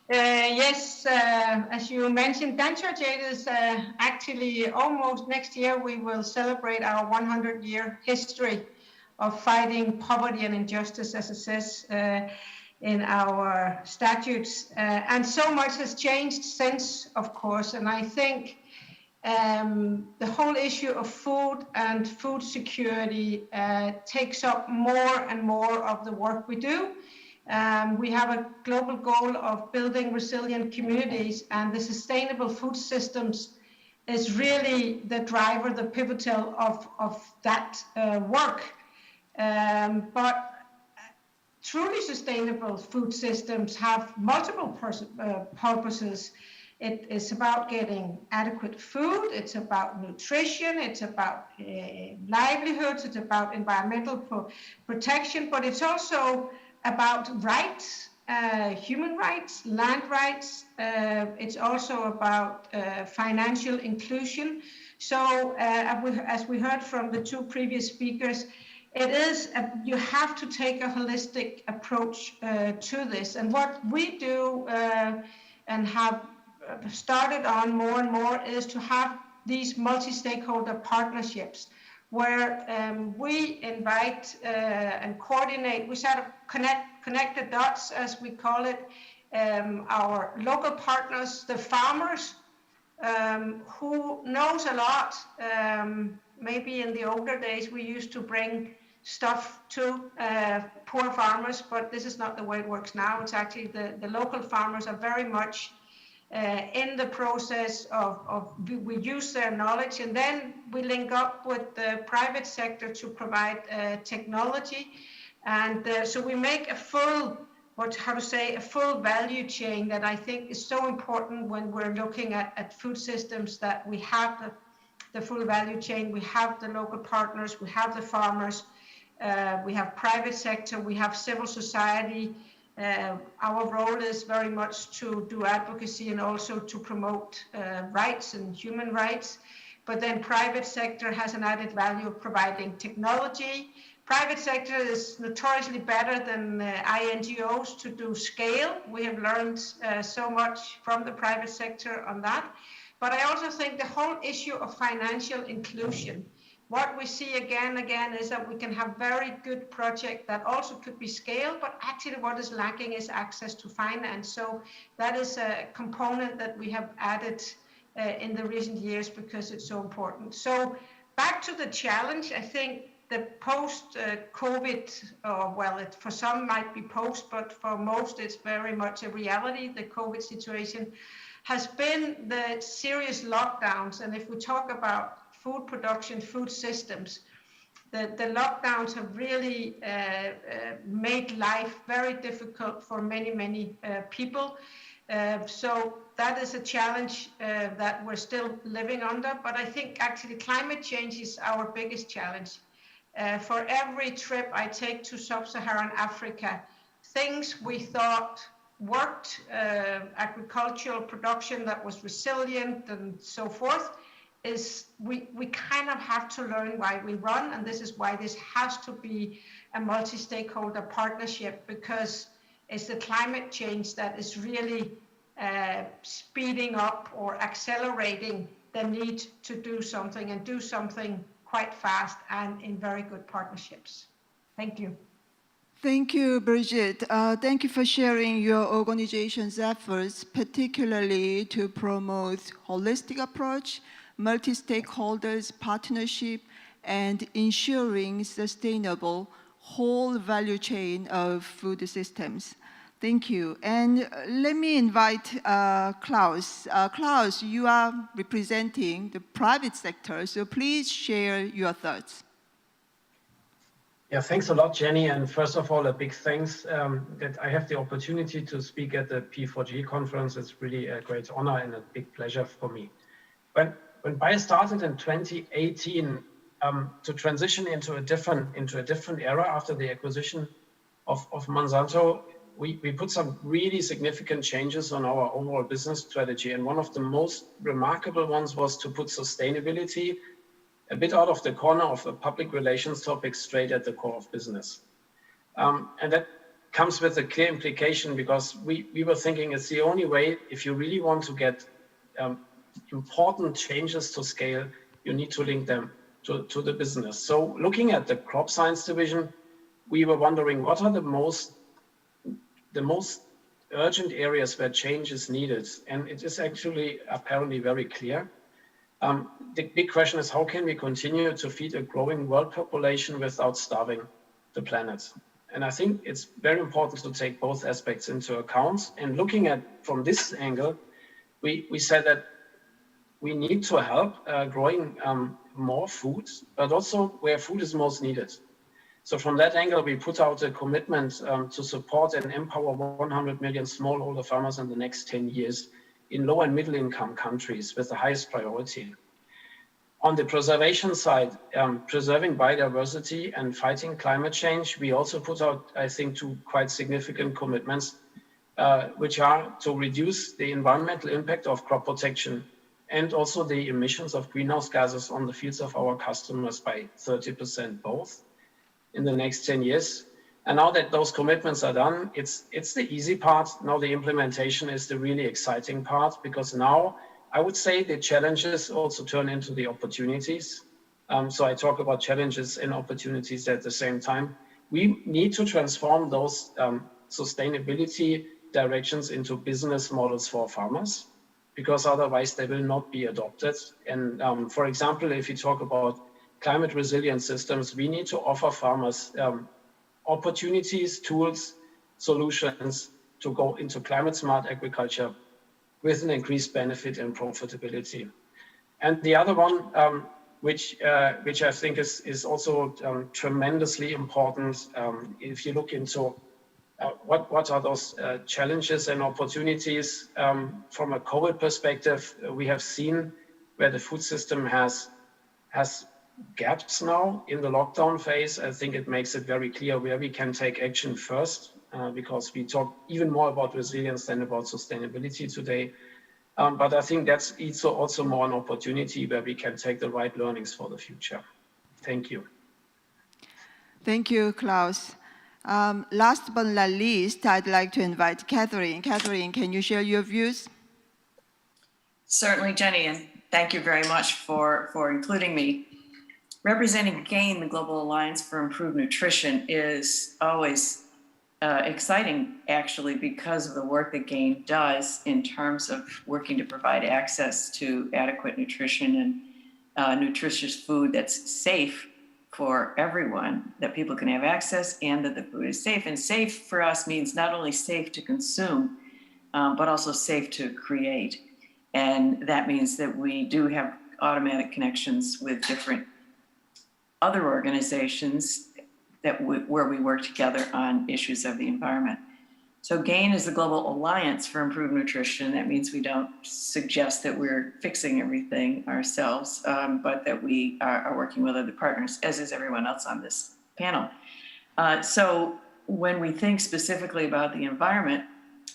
Yes, as you mentioned, Danchurch is actually almost next year we will celebrate our 100-year history of fighting poverty and injustice, as it says in our statutes. And so much has changed since, of course, and I think the whole issue of food and food security takes up more and more of the work we do. We have a global goal of building resilient communities, and the sustainable food systems is really the driver, the pivotal of that work. But truly sustainable food systems have multiple purposes. It is about getting adequate food, it's about nutrition, it's about livelihoods, it's about environmental protection, but it's also about rights, human rights, land rights. It's also about financial inclusion. So as we heard from the 2 previous speakers, it is, you have to take a holistic approach to this. And what we do and have started on more and more is to have these multi-stakeholder partnerships where we invite and coordinate, we sort of connect the dots, as we call it, our local partners, the farmers, who knows a lot. Maybe in the older days, we used to bring stuff to poor farmers, but this is not the way it works now. It's actually the local farmers are very much in the process of we use their knowledge, and then we link up with the private sector to provide technology. And so we make a full, a full value chain that I think is so important when we're looking at food systems, that we have the full value chain, we have the local partners, we have the farmers, we have private sector, we have civil society. Our role is very much to do advocacy and also to promote rights and human rights. But then private sector has an added value of providing technology. Private sector is notoriously better than INGOs to do scale. We have learned so much from the private sector on that. But I also think the whole issue of financial inclusion, what we see again is that we can have very good projects that also could be scaled, but actually what is lacking is access to finance. So that is a component that we have added in the recent years because it's so important. So back to the challenge, I think the post-COVID, for some might be post, but for most it's very much a reality. The COVID situation has been the serious lockdowns. And if we talk about food production, food systems, the lockdowns have really made life very difficult for many people. So that is a challenge that we're still living under. But I think actually climate change is our biggest challenge. For every trip I take to sub-Saharan Africa, things we thought worked, agricultural production that was resilient and so forth, is we kind of have to learn why we run, and this is why this has to be a multi-stakeholder partnership, because it's the climate change that is really speeding up or accelerating the need to do something, and do something quite fast and in very good partnerships. Thank you. Thank you, Brigitte. Thank you for sharing your organization's efforts, particularly to promote holistic approach, multi-stakeholders partnership, and ensuring sustainable whole value chain of food systems. Thank you. And let me invite Klaus. Klaus, you are representing the private sector, so please share your thoughts. Yeah, thanks a lot, Jenny. And first of all, a big thanks that I have the opportunity to speak at the P4G conference. It's really a great honor and a big pleasure for me. When Bayer started in 2018 to transition into a different era after the acquisition of Monsanto, we put some really significant changes on our overall business strategy. And one of the most remarkable ones was to put sustainability a bit out of the corner of a public relations topic straight at the core of business. And that comes with a clear implication, because we were thinking it's the only way, if you really want to get important changes to scale, you need to link them to the business. So looking at the crop science division, we were wondering what are the most urgent areas where change is needed. And it is actually apparently very clear. The big question is, how can we continue to feed a growing world population without starving the planet? And I think it's very important to take both aspects into account. And looking at from this angle, we said that we need to help growing more food, but also where food is most needed. So from that angle, we put out a commitment to support and empower 100 million smallholder farmers in the next 10 years in low and middle income countries with the highest priority. On the preservation side, preserving biodiversity and fighting climate change, we also put out, I think, two quite significant commitments, which are to reduce the environmental impact of crop protection and also the emissions of greenhouse gases on the fields of our customers by 30% both in the next 10 years. And now that those commitments are done, it's the easy part. Now the implementation is the really exciting part, because now I would say the challenges also turn into the opportunities. So I talk about challenges and opportunities at the same time. We need to transform those sustainability directions into business models for farmers, because otherwise they will not be adopted. And for example, if you talk about climate resilient systems, we need to offer farmers opportunities, tools, solutions to go into climate smart agriculture with an increased benefit and profitability. And the other one, which I think is also tremendously important, if you look into what are those challenges and opportunities from a COVID perspective, we have seen where the food system has gaps now in the lockdown phase. I think it makes it very clear where we can take action first, because we talk even more about resilience than about sustainability today. But I think that's also more an opportunity where we can take the right learnings for the future. Thank you. Thank you, Klaus. Last but not least, I'd like to invite Catherine. Catherine, can you share your views? Certainly, Jenny, and thank you very much for including me. representing GAIN, the Global Alliance for Improved Nutrition, is always exciting, actually, because of the work that GAIN does in terms of working to provide access to adequate nutrition and nutritious food that's safe for everyone, that people can have access and that the food is safe. And safe for us means not only safe to consume, but also safe to create. And that means that we do have automatic connections with different other organizations where we work together on issues of the environment. So GAIN is the Global Alliance for Improved Nutrition. That means we don't suggest that we're fixing everything ourselves, but that we are working with other partners, as is everyone else on this panel. So when we think specifically about the environment,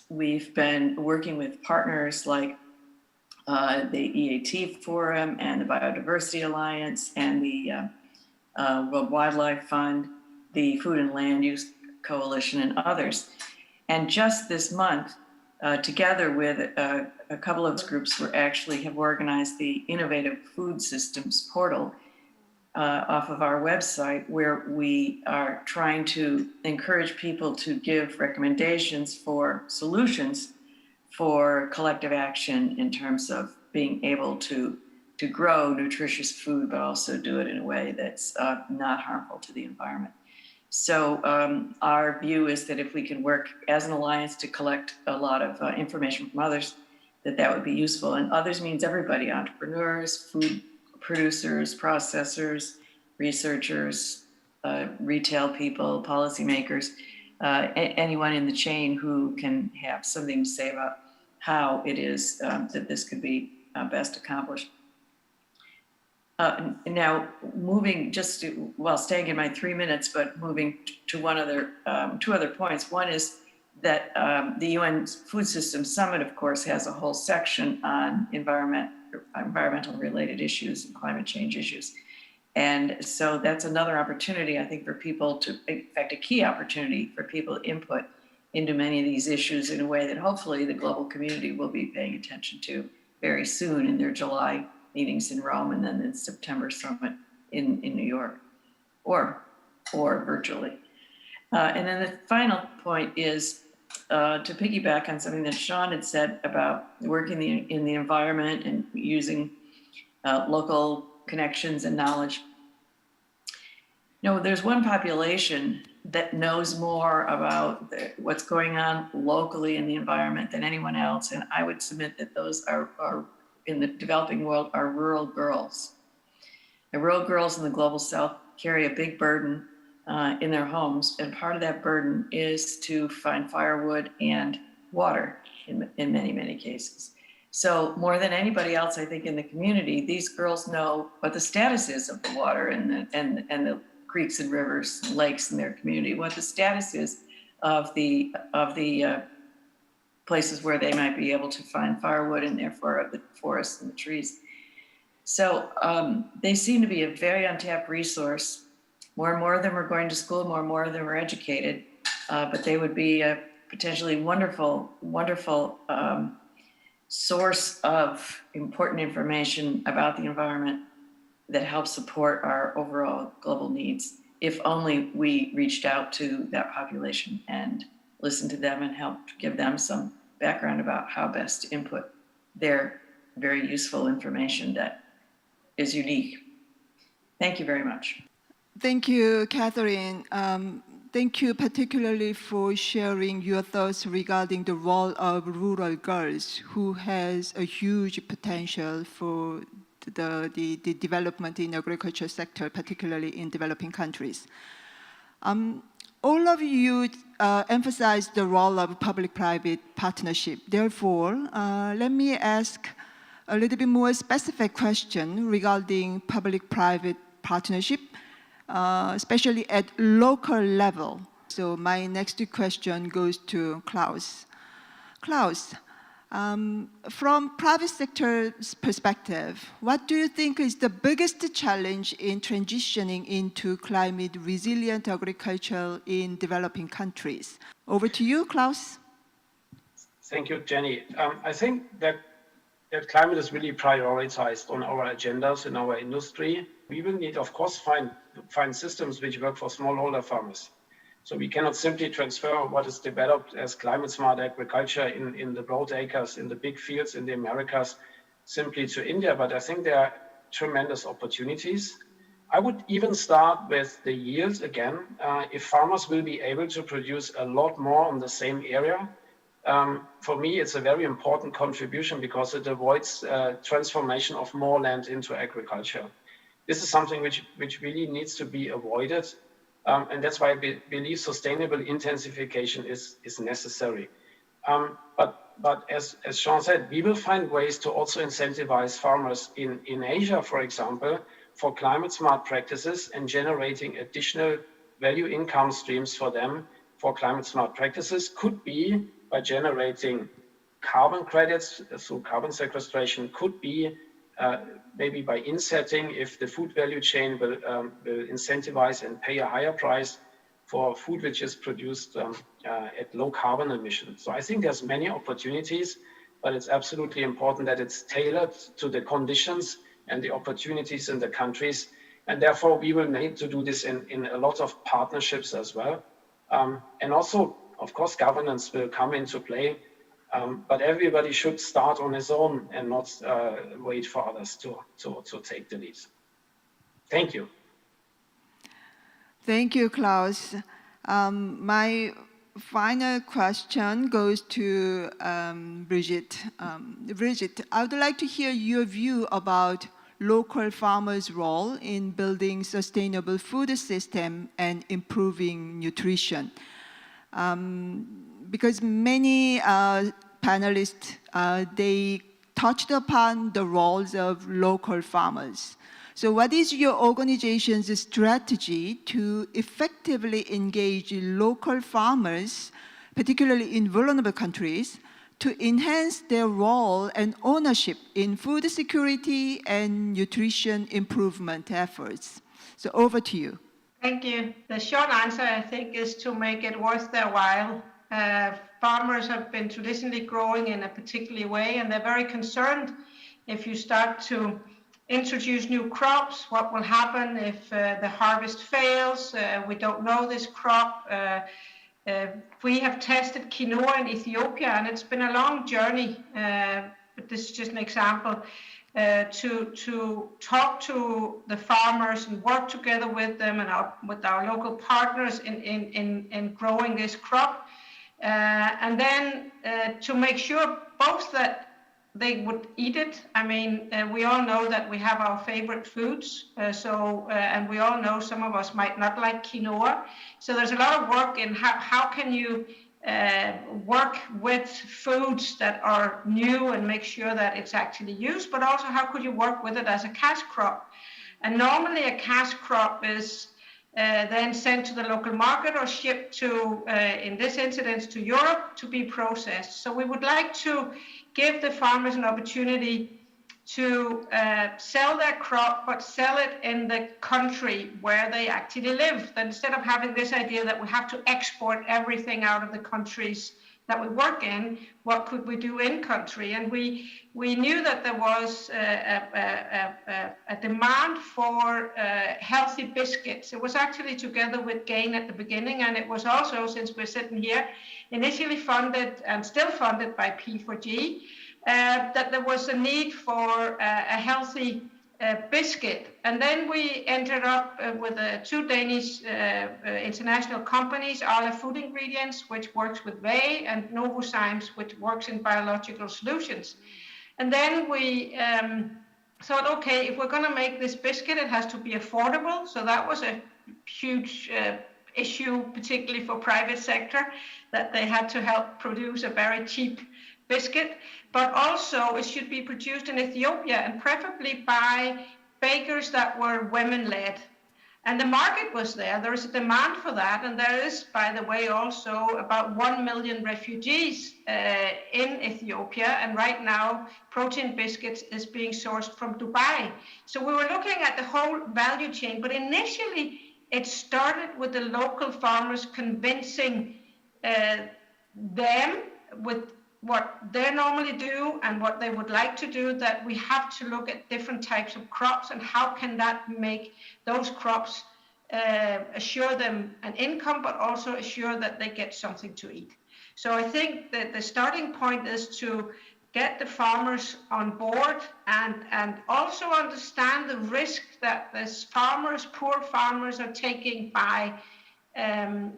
we've been working with partners like the EAT Forum and the Biodiversity Alliance and the World Wildlife Fund, the Food and Land Use Coalition, and others. And just this month, together with a couple of groups, we actually have organized the Innovative Food Systems portal off of our website, where we are trying to encourage people to give recommendations for solutions for collective action in terms of being able to grow nutritious food, but also do it in a way that's not harmful to the environment. So our view is that if we can work as an alliance to collect a lot of information from others, that would be useful. And others means everybody: entrepreneurs, food producers, processors, researchers, retail people, policymakers, anyone in the chain who can have something to say about how it is that this could be best accomplished. Now, moving just to, well, staying in my 3 minutes, but moving to two other points. One is that the UN Food Systems Summit, of course, has a whole section on environmental related issues and climate change issues. And so that's another opportunity, I think, for people to, in fact, a key opportunity for people to input into many of these issues in a way that hopefully the global community will be paying attention to very soon in their July meetings in Rome, and then the September summit in New York, or virtually. And then the final point is to piggyback on something that Sean had said about working in the environment and using local connections and knowledge. There's one population that knows more about what's going on locally in the environment than anyone else, and I would submit that those are in the developing world are rural girls. The rural girls in the global south carry a big burden in their homes, and part of that burden is to find firewood and water in many, many cases. So more than anybody else, I think, in the community, these girls know what the status is of the water and the creeks and rivers and lakes in their community, what the status is of the places where they might be able to find firewood, and therefore of the forests and the trees. So they seem to be a very untapped resource. More and more of them are going to school, more and more of them are educated, but they would be a potentially wonderful, wonderful source of important information about the environment that helps support our overall global needs, if only we reached out to that population and listened to them and helped give them some background about how best to input their very useful information that is unique. Thank you very much. Thank you, Catherine. Thank you particularly for sharing your thoughts regarding the role of rural girls, who has a huge potential for the development in the agriculture sector, particularly in developing countries. All of you emphasized the role of public-private partnership. Therefore, let me ask a little bit more specific question regarding public-private partnership, especially at local level. So my next question goes to Klaus. Klaus, from private sector's perspective, what do you think is the biggest challenge in transitioning into climate resilient agriculture in developing countries? Over to you, Klaus. Thank you, Jenny. I think that climate is really prioritized on our agendas in our industry. We will need, of course, find systems which work for smallholder farmers. So we cannot simply transfer what is developed as climate smart agriculture in the broad acres, in the big fields in the Americas, simply to India. But I think there are tremendous opportunities. I would even start with the yields again. If farmers will be able to produce a lot more on the same area, for me, it's a very important contribution because it avoids transformation of more land into agriculture. This is something which really needs to be avoided. And that's why I believe sustainable intensification is necessary. But as Sean said, we will find ways to also incentivize farmers in Asia, for example, for climate smart practices and generating additional value income streams for them for climate smart practices. Could be by generating carbon credits through carbon sequestration, could be maybe by insetting if the food value chain will incentivize and pay a higher price for food which is produced at low carbon emissions. So I think there's many opportunities, but it's absolutely important that it's tailored to the conditions and the opportunities in the countries. And therefore, we will need to do this in a lot of partnerships as well. And also, of course, governance will come into play, but everybody should start on his own and not wait for others to take the lead. Thank you. Thank you, Klaus. My final question goes to Brigitte. Brigitte, I would like to hear your view about local farmers' role in building sustainable food system and improving nutrition. Because many panelists, they touched upon the roles of local farmers. So what is your organization's strategy to effectively engage local farmers, particularly in vulnerable countries, to enhance their role and ownership in food security and nutrition improvement efforts? So over to you. Thank you. The short answer, I think, is to make it worth their while. Farmers have been traditionally growing in a particular way, and they're very concerned if you start to introduce new crops, what will happen if the harvest fails? We don't know this crop. We have tested quinoa in Ethiopia, and it's been a long journey, but this is just an example, to talk to the farmers and work together with them and with our local partners in growing this crop. And then to make sure both that they would eat it. I mean, we all know that we have our favorite foods, and we all know some of us might not like quinoa. So there's a lot of work in how can you work with foods that are new and make sure that it's actually used, but also how could you work with it as a cash crop? And normally a cash crop is then sent to the local market or shipped to, in this instance, to Europe to be processed. So we would like to give the farmers an opportunity to sell their crop, but sell it in the country where they actually live. That instead of having this idea that we have to export everything out of the countries that we work in, what could we do in country? And we knew that there was a demand for healthy biscuits. It was actually together with GAIN at the beginning, and it was also, since we're sitting here, initially funded and still funded by P4G, that there was a need for a healthy biscuit. And then we ended up with two Danish international companies, Arla Food Ingredients, which works with whey, and Novozymes, which works in biological solutions. And then we thought, okay, if we're going to make this biscuit, it has to be affordable. So that was a huge issue, particularly for private sector, that they had to help produce a very cheap biscuit, but also it should be produced in Ethiopia and preferably by bakers that were women-led. And the market was there. There is a demand for that. And there is, by the way, also about 1 million refugees in Ethiopia. And right now, protein biscuits is being sourced from Dubai. So we were looking at the whole value chain, but initially it started with the local farmers convincing them with what they normally do and what they would like to do, that we have to look at different types of crops and how can that make those crops assure them an income, but also assure that they get something to eat. So I think that the starting point is to get the farmers on board and also understand the risk that these farmers, poor farmers, are taking by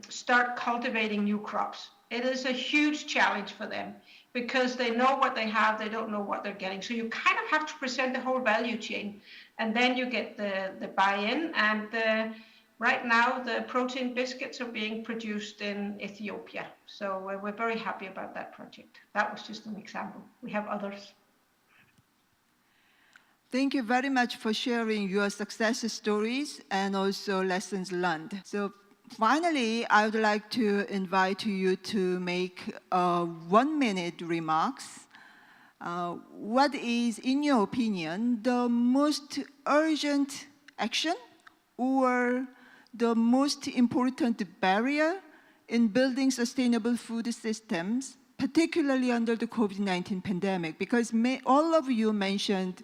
start cultivating new crops. It is a huge challenge for them because they know what they have, they don't know what they're getting. So you kind of have to present the whole value chain, and then you get the buy-in. And right now, the protein biscuits are being produced in Ethiopia. So we're very happy about that project. That was just an example. We have others. Thank you very much for sharing your success stories and also lessons learned. So finally, I would like to invite you to make 1-minute remarks. What is, in your opinion, the most urgent action or the most important barrier in building sustainable food systems, particularly under the COVID-19 pandemic? Because all of you mentioned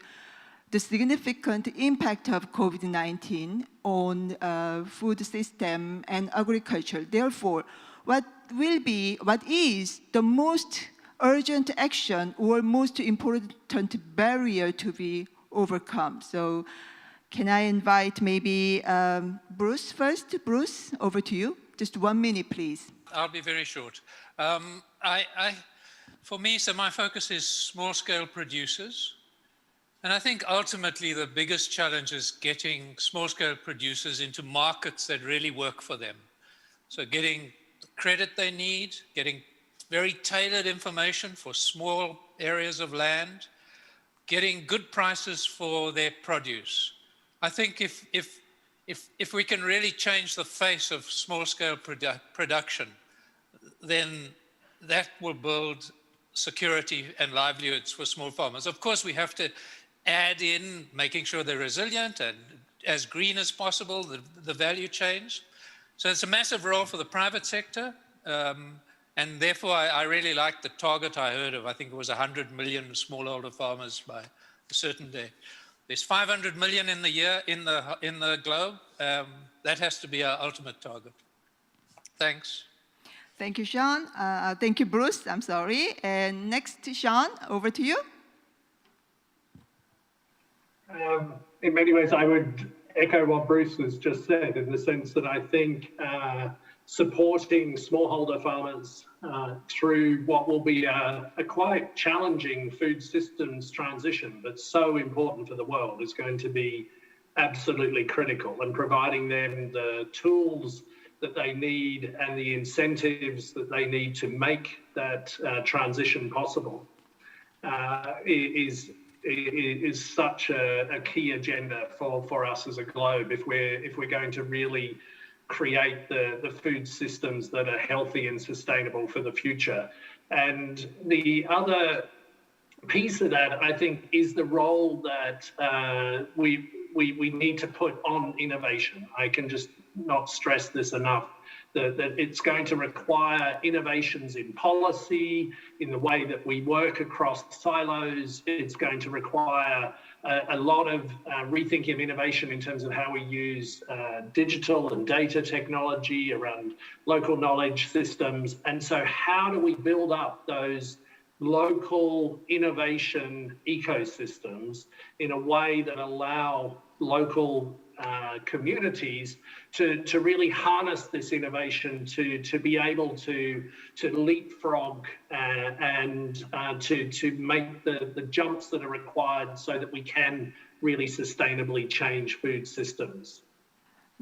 the significant impact of COVID-19 on food system and agriculture. Therefore, what is the most urgent action or most important barrier to be overcome? So can I invite maybe Bruce first? Bruce, over to you. Just 1 minute, please. I'll be very short. For me, so my focus is small-scale producers. And I think ultimately the biggest challenge is getting small-scale producers into markets that really work for them. So getting the credit they need, getting very tailored information for small areas of land, getting good prices for their produce. I think if we can really change the face of small-scale production, then that will build security and livelihoods for small farmers. Of course, we have to add in making sure they're resilient and as green as possible, the value chains. So it's a massive role for the private sector. And therefore, I really like the target I heard of. I think it was 100 million smallholder farmers by a certain day. There's 500 million in the year in the globe. That has to be our ultimate target. Thanks. Thank you, Sean. Thank you, Bruce. I'm sorry. And next, Sean, over to you. In many ways, I would echo what Bruce has just said, in the sense that I think supporting smallholder farmers through what will be a quite challenging food systems transition, but so important for the world, is going to be absolutely critical, and providing them the tools that they need and the incentives that they need to make that transition possible is such a key agenda for us as a globe if we're going to really create the food systems that are healthy and sustainable for the future. And the other piece of that, I think, is the role that we need to put on innovation. I can just not stress this enough, that it's going to require innovations in policy, in the way that we work across silos. It's going to require a lot of rethinking of innovation in terms of how we use digital and data technology around local knowledge systems. And so how do we build up those local innovation ecosystems in a way that allow local communities to really harness this innovation, to be able to leapfrog and to make the jumps that are required so that we can really sustainably change food systems.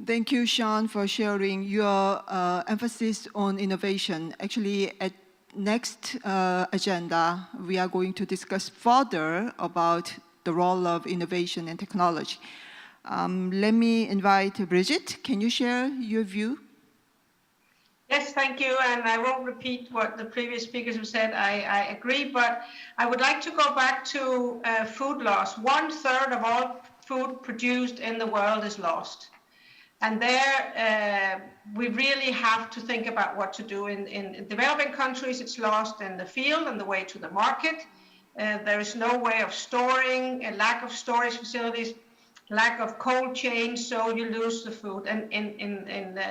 Thank you, Sean, for sharing your emphasis on innovation. Actually, at next agenda, we are going to discuss further about the role of innovation and technology. Let me invite Bridget. Can you share your view? Yes, thank you. And I won't repeat what the previous speakers have said. I agree, but I would like to go back to food loss. 1/3 of all food produced in the world is lost. And there, we really have to think about what to do. In developing countries, it's lost in the field and the way to the market. There is no way of storing, a lack of storage facilities, lack of cold chain, so you lose the food. And in the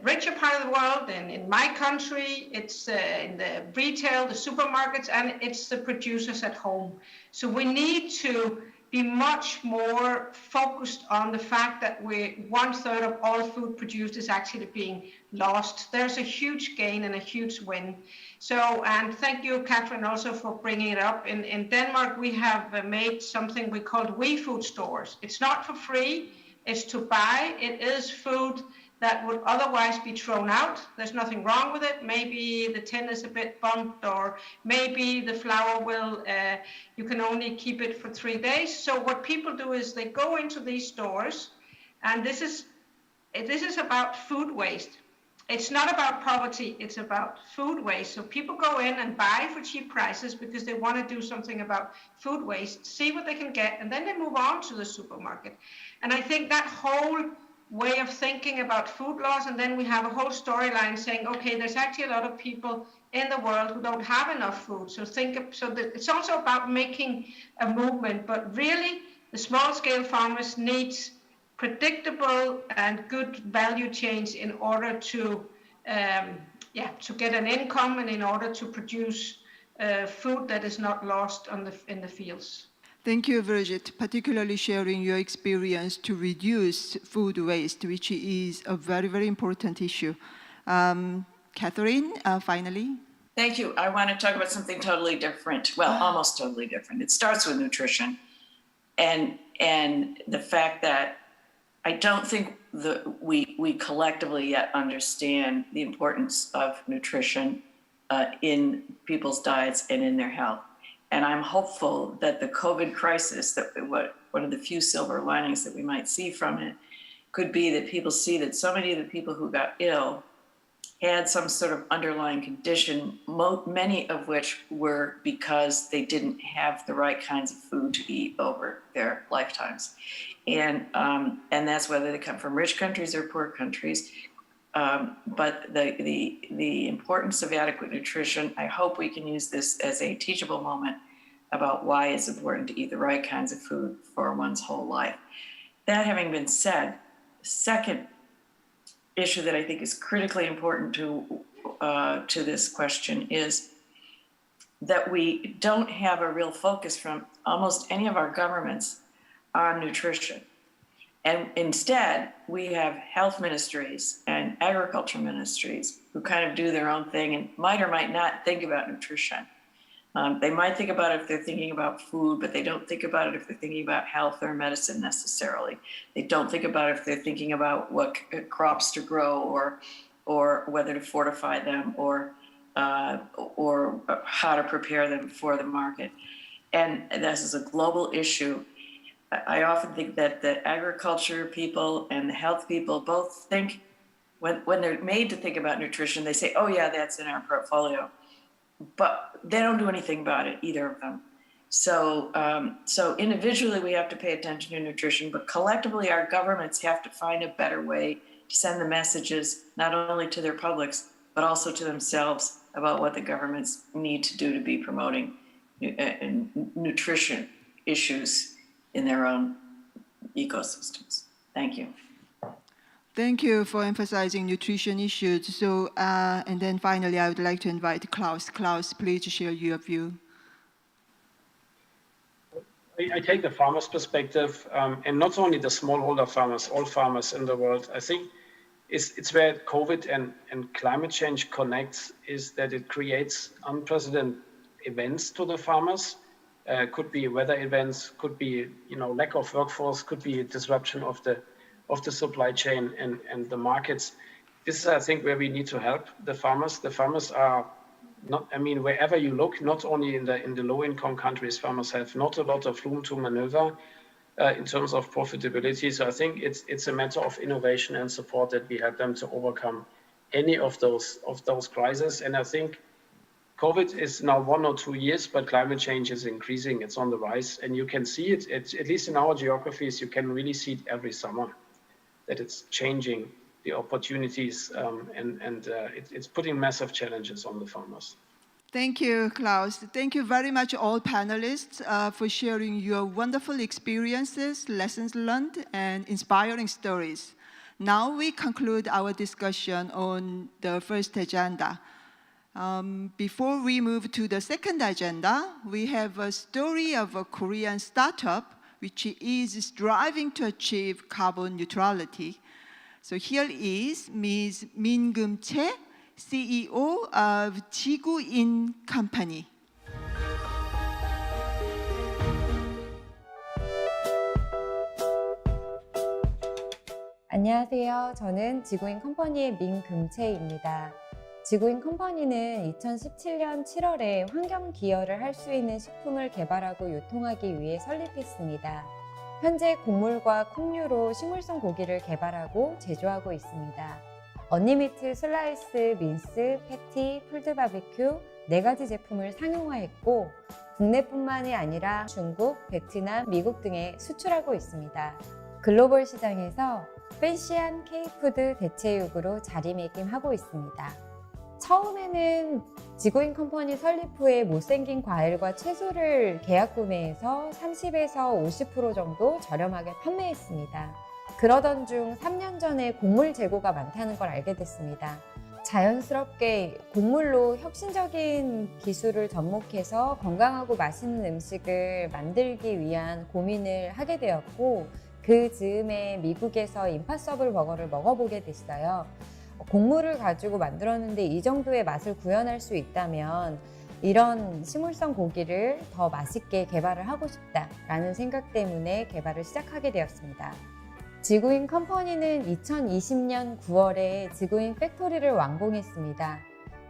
richer part of the world, and in my country, it's in the retail, the supermarkets, and it's the producers at home. So we need to be much more focused on the fact that 1/3 of all food produced is actually being lost. There's a huge gain and a huge win. So, and thank you, Catherine, also for bringing it up. In Denmark, we have made something we call We Food stores. It's not for free, it's to buy. It is food that would otherwise be thrown out. There's nothing wrong with it. Maybe the tin is a bit bumped, or maybe the flour will, you can only keep it for 3 days. So what people do is they go into these stores, and this is about food waste. It's not about poverty, it's about food waste. So people go in and buy for cheap prices because they want to do something about food waste, see what they can get, and then they move on to the supermarket. And I think that whole way of thinking about food loss, and then we have a whole storyline saying, okay, there's actually a lot of people in the world who don't have enough food. So it's also about making a movement, but really the small-scale farmers need predictable and good value chains in order to get an income and in order to produce food that is not lost in the fields. Thank you, Birgit, particularly sharing your experience to reduce food waste, which is a very, very important issue. Catherine, finally. Thank you. I want to talk about something totally different. Well, almost totally different. It starts with nutrition, and the fact that I don't think we collectively yet understand the importance of nutrition in people's diets and in their health. And I'm hopeful that the COVID crisis, one of the few silver linings that we might see from it, could be that people see that so many of the people who got ill had some sort of underlying condition, many of which were because they didn't have the right kinds of food to eat over their lifetimes. And that's whether they come from rich countries or poor countries. But the importance of adequate nutrition, I hope we can use this as a teachable moment about why it's important to eat the right kinds of food for one's whole life. That having been said, the second issue that I think is critically important to this question is that we don't have a real focus from almost any of our governments on nutrition. And instead, we have health ministries and agriculture ministries who kind of do their own thing and might or might not think about nutrition. They might think about it if they're thinking about food, but they don't think about it if they're thinking about health or medicine necessarily. They don't think about it if they're thinking about what crops to grow or whether to fortify them or how to prepare them for the market. And this is a global issue. I often think that the agriculture people and the health people both think, when they're made to think about nutrition, they say, oh yeah, that's in our portfolio. But they don't do anything about it, either of them. So individually we have to pay attention to nutrition, but collectively our governments have to find a better way to send the messages, not only to their publics, but also to themselves about what the governments need to do to be promoting nutrition issues in their own ecosystems. Thank you. Thank you for emphasizing nutrition issues. So, and then finally, I would like to invite Klaus. Klaus, please share your view. I take the farmer's perspective, and not only the smallholder farmers, all farmers in the world. I think it's where COVID and climate change connects, is that it creates unprecedented events to the farmers. Could be weather events, could be lack of workforce, could be a disruption of the supply chain and the markets. This is, I think, where we need to help the farmers. The farmers are not, wherever you look, not only in the low-income countries, farmers have not a lot of room to maneuver in terms of profitability. So I think it's a matter of innovation and support that we help them to overcome any of those crises. And I think COVID is now 1 or 2 years, but climate change is increasing. It's on the rise, and you can see it. At least in our geographies, you can really see it every summer. that it's changing the opportunities and it's putting massive challenges on the farmers. Thank you, Klaus. Thank you very much, all panelists, for sharing your wonderful experiences, lessons learned, and inspiring stories. Now we conclude our discussion on the first agenda. Before we move to the second agenda, we have a story of a Korean startup which is striving to achieve carbon neutrality. So here is Ms. Min Keum-chae, CEO of 지구인 Company. 안녕하세요. 저는 지구인 컴퍼니의 민금채입니다. 지구인 컴퍼니는 2017년 7월에 환경 기여를 할 수 있는 식품을 개발하고 유통하기 위해 설립했습니다. 현재 곡물과 콩류로 식물성 고기를 개발하고 제조하고 있습니다. 언니미트, 슬라이스, 민스, 패티, 풀드 바비큐 4가지 제품을 상용화했고 국내뿐만이 아니라 중국, 베트남, 미국 등에 수출하고 있습니다. 글로벌 시장에서 팬시한 K푸드 대체육으로 자리매김하고 있습니다. 처음에는 지구인 컴퍼니 설립 후에 못생긴 과일과 채소를 계약 구매해서 30에서 50% 정도 저렴하게 판매했습니다. 그러던 중 3년 전에 곡물 재고가 많다는 걸 알게 됐습니다. 자연스럽게 곡물로 혁신적인 기술을 접목해서 건강하고 맛있는 음식을 만들기 위한 고민을 하게 되었고 그 즈음에 미국에서 임파서블 버거를 먹어보게 됐어요. 곡물을 가지고 만들었는데 이 정도의 맛을 구현할 수 있다면 이런 식물성 고기를 더 맛있게 개발을 하고 싶다라는 생각 때문에 개발을 시작하게 되었습니다. 지구인 컴퍼니는 2020년 9월에 지구인 팩토리를 완공했습니다.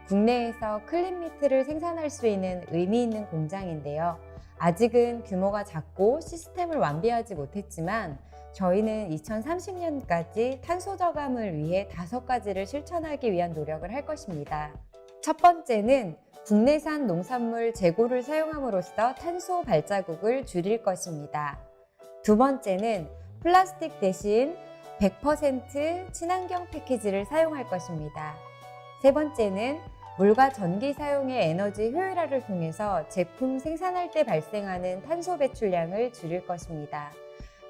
국내에서 클린미트를 생산할 수 있는 의미 있는 공장인데요. 아직은 규모가 작고 시스템을 완비하지 못했지만 저희는 2030년까지 탄소 저감을 위해 5가지를 실천하기 위한 노력을 할 것입니다. 첫 번째는 국내산 농산물 재고를 사용함으로써 탄소 발자국을 줄일 것입니다. 두 번째는 플라스틱 대신 100% 친환경 패키지를 사용할 것입니다. 세 번째는 물과 전기 사용의 에너지 효율화를 통해서 제품 생산할 때 발생하는 탄소 배출량을 줄일 것입니다.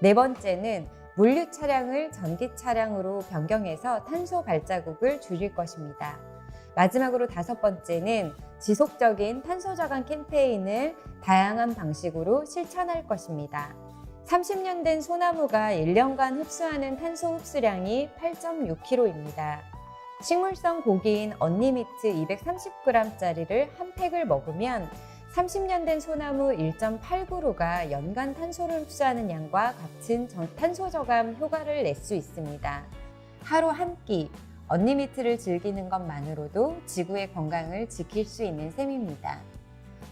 네 번째는 물류 차량을 전기 차량으로 변경해서 탄소 발자국을 줄일 것입니다. 마지막으로 5번째는 지속적인 탄소 저감 캠페인을 다양한 방식으로 실천할 것입니다. 30년 된 소나무가 1년간 흡수하는 탄소 흡수량이 8.6kg입니다. 식물성 고기인 언니미트 230g짜리를 한 팩을 먹으면 30년 된 소나무 1.8kg가 연간 탄소를 흡수하는 양과 같은 탄소 저감 효과를 낼 수 있습니다. 하루 한 끼 언니미트를 즐기는 것만으로도 지구의 건강을 지킬 수 있는 셈입니다.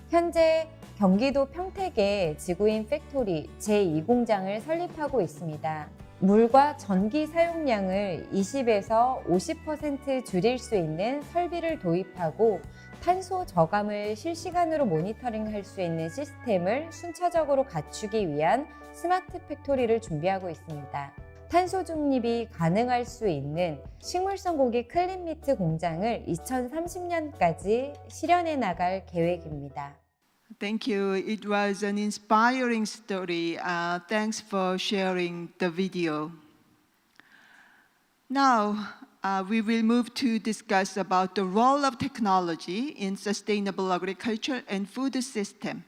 현재 경기도 평택에 지구인 팩토리 제2공장을 설립하고 있습니다. 물과 전기 사용량을 20에서 50% 줄일 수 있는 설비를 도입하고 탄소 저감을 실시간으로 모니터링할 수 있는 시스템을 순차적으로 갖추기 위한 스마트 팩토리를 준비하고 있습니다. 탄소 중립이 가능할 수 있는 식물성 고기 클린미트 공장을 2030년까지 실현해 나갈 계획입니다. Thank you. It was an inspiring story. Thanks for sharing the video. Now, we will move to discuss about the role of technology in sustainable agriculture and food system.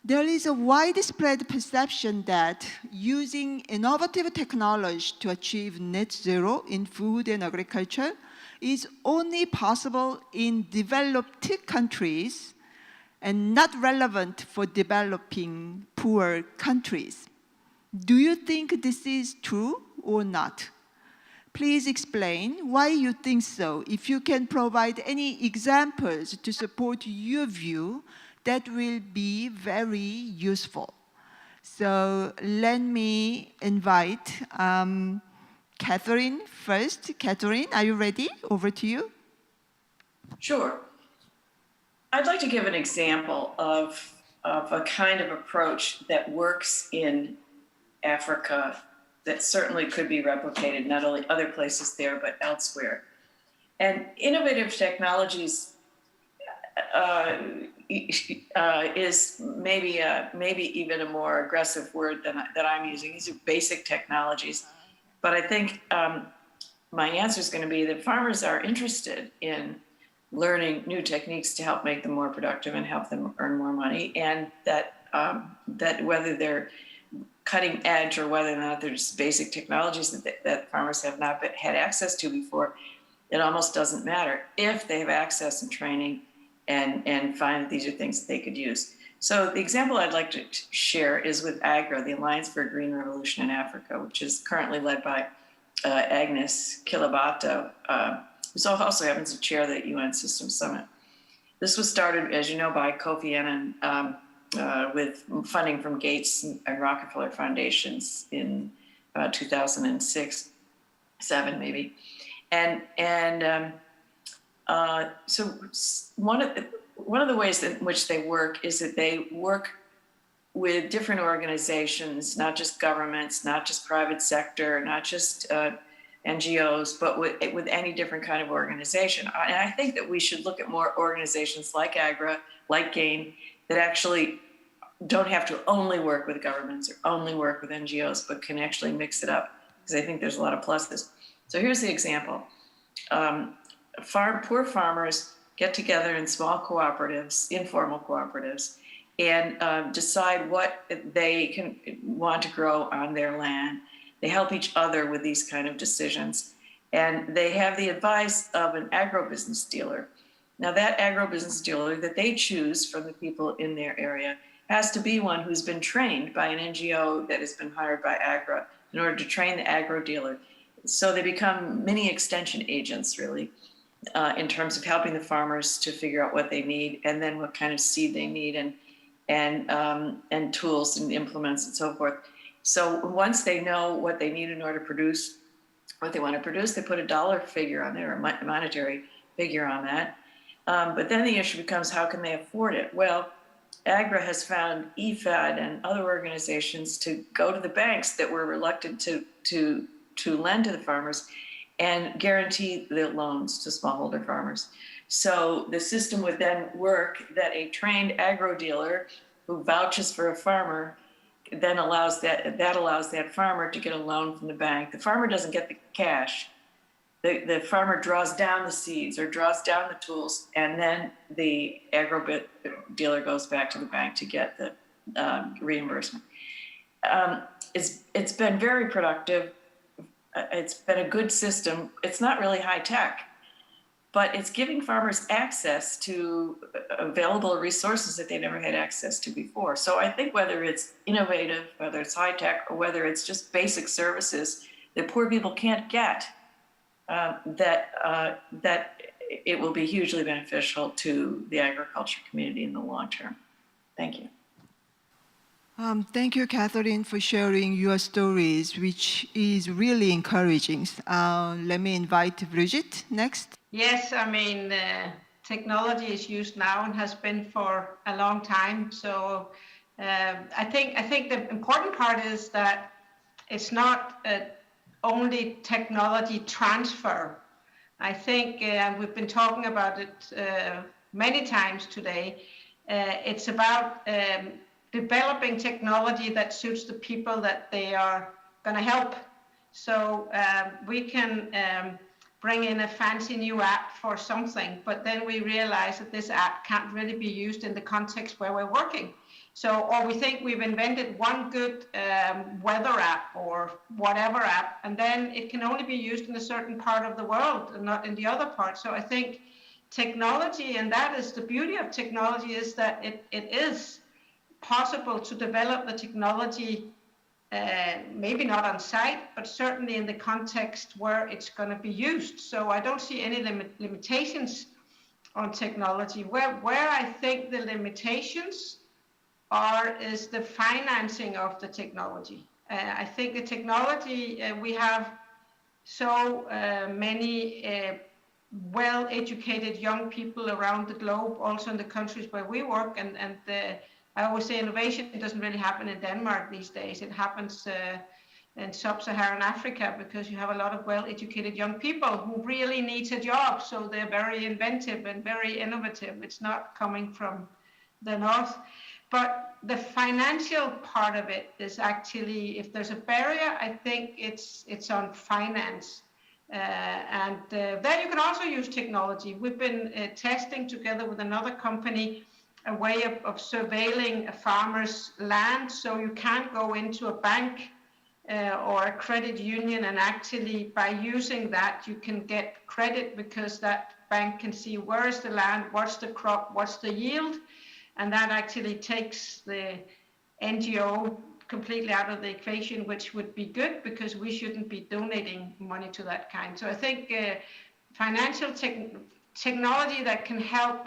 There is a widespread perception that using innovative technology to achieve net zero in food and agriculture is only possible in developed countries and not relevant for developing poor countries. Do you think this is true or not? Please explain why you think so. If you can provide any examples to support your view, that will be very useful. So let me invite Catherine first. Catherine, are you ready? Over to you. Sure. I'd like to give an example of a kind of approach that works in Africa that certainly could be replicated, not only other places there, but elsewhere. And innovative technologies is maybe even a more aggressive word that I'm using. These are basic technologies. But I think my answer is going to be that farmers are interested in learning new techniques to help make them more productive and help them earn more money, and that whether they're cutting edge or whether or not there's basic technologies that farmers have not had access to before, it almost doesn't matter if they have access and training and find that these are things that they could use. So the example I'd like to share is with AGRA, the Alliance for a Green Revolution in Africa, which is currently led by Agnes Kilobato, who also happens to chair the UN Systems Summit. This was started, as you know, by Kofi Annan with funding from Gates and Rockefeller Foundations in 2006, 7 maybe. So one of the ways in which they work is that they work with different organizations, not just governments, not just private sector, not just NGOs, but with any different kind of organization. And I think that we should look at more organizations like AGRA, like GAIN, that actually don't have to only work with governments or only work with NGOs, but can actually mix it up, because I think there's a lot of pluses. So here's the example. Poor farmers get together in small cooperatives, informal cooperatives, and decide what they want to grow on their land. They help each other with these kind of decisions, and they have the advice of an agribusiness dealer. Now, that agribusiness dealer that they choose from the people in their area has to be one who's been trained by an NGO that has been hired by AGRA in order to train the agro dealer. So they become mini extension agents, really, in terms of helping the farmers to figure out what they need, and then what kind of seed they need, and tools and implements and so forth. So once they know what they need in order to produce what they want to produce, they put a dollar figure on there, a monetary figure on that. But then the issue becomes, how can they afford it? Well, AGRA has found EFAD and other organizations to go to the banks that were reluctant to lend to the farmers and guarantee the loans to smallholder farmers. So the system would then work that a trained agro dealer who vouches for a farmer then allows that farmer to get a loan from the bank. The farmer doesn't get the cash. The farmer draws down the seeds or draws down the tools, and then the agro dealer goes back to the bank to get the reimbursement. It's been very productive. It's been a good system. It's not really high tech, but it's giving farmers access to available resources that they never had access to before. So I think whether it's innovative, whether it's high tech, or whether it's just basic services that poor people can't get, that it will be hugely beneficial to the agriculture community in the long term. Thank you. Thank you, Catherine, for sharing your stories, which is really encouraging. Let me invite Brigitte next. Yes, I mean, technology is used now and has been for a long time. So I think the important part is that it's not only technology transfer. I think we've been talking about it many times today. It's about developing technology that suits the people that they are going to help. So we can bring in a fancy new app for something, but then we realize that this app can't really be used in the context where we're working. So, or we think we've invented one good weather app or whatever app, and then it can only be used in a certain part of the world and not in the other part. So I think technology, and that is the beauty of technology, is that it is possible to develop the technology, maybe not on site, but certainly in the context where it's going to be used. So I don't see any limitations on technology. Where I think the limitations is the financing of the technology. I think the technology, we have so many well-educated young people around the globe, also in the countries where we work, and I always say innovation doesn't really happen in Denmark these days. It happens in sub-Saharan Africa, because you have a lot of well-educated young people who really need a job. So they're very inventive and very innovative. It's not coming from the north. But the financial part of it is actually, if there's a barrier, I think it's on finance. There you can also use technology. We've been testing together with another company a way of surveilling a farmer's land. So you can't go into a bank or a credit union, and actually by using that you can get credit, because that bank can see where is the land, what's the crop, what's the yield, and that actually takes the NGO completely out of the equation, which would be good, because we shouldn't be donating money to that kind. So I think financial technology that can help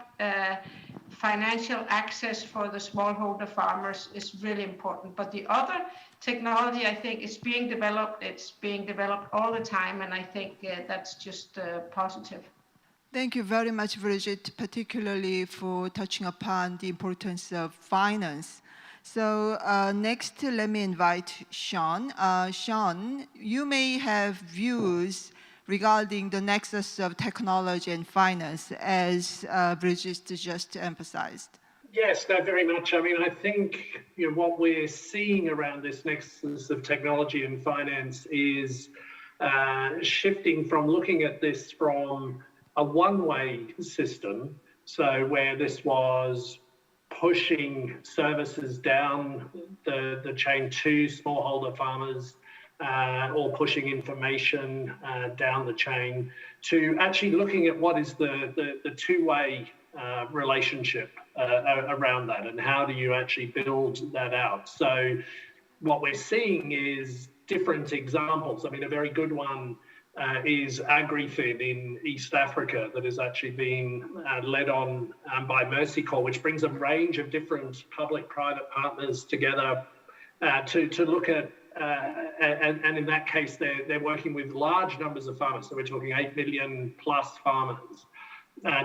financial access for the smallholder farmers is really important. But the other technology, I think, is being developed. It's being developed all the time, and I think that's just positive. Thank you very much, Brigitte, particularly for touching upon the importance of finance. So next, let me invite Sean. Sean, you may have views regarding the nexus of technology and finance, as Brigitte just emphasized. Yes, no, very much. I mean, I think what we're seeing around this nexus of technology and finance is shifting from looking at this from a one-way system, so where this was pushing services down the chain to smallholder farmers, or pushing information down the chain, to actually looking at what is the two-way relationship around that, and how do you actually build that out. So what we're seeing is different examples. I mean, a very good one is AgriFin in East Africa, that is actually being led on by Mercy Corps, which brings a range of different public-private partners together to look at, and in that case, they're working with large numbers of farmers. So we're talking 8 million plus farmers,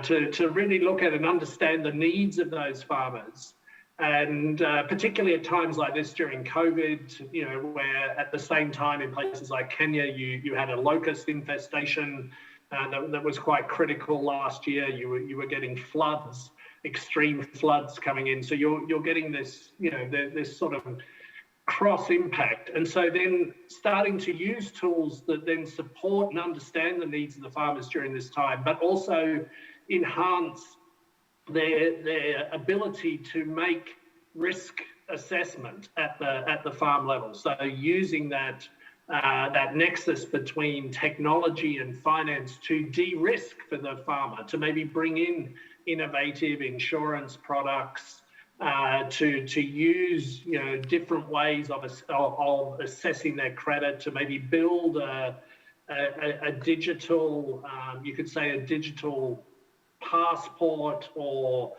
to really look at and understand the needs of those farmers. And particularly at times like this during COVID, where at the same time in places like Kenya, you had a locust infestation that was quite critical last year. You were getting floods, extreme floods coming in. So you're getting this, this sort of cross impact. And so then starting to use tools that then support and understand the needs of the farmers during this time, but also enhance their ability to make risk assessment at the farm level. So using that nexus between technology and finance to de-risk for the farmer, to maybe bring in innovative insurance products, to use different ways of assessing their credit, to maybe build a digital, you could say a digital passport, or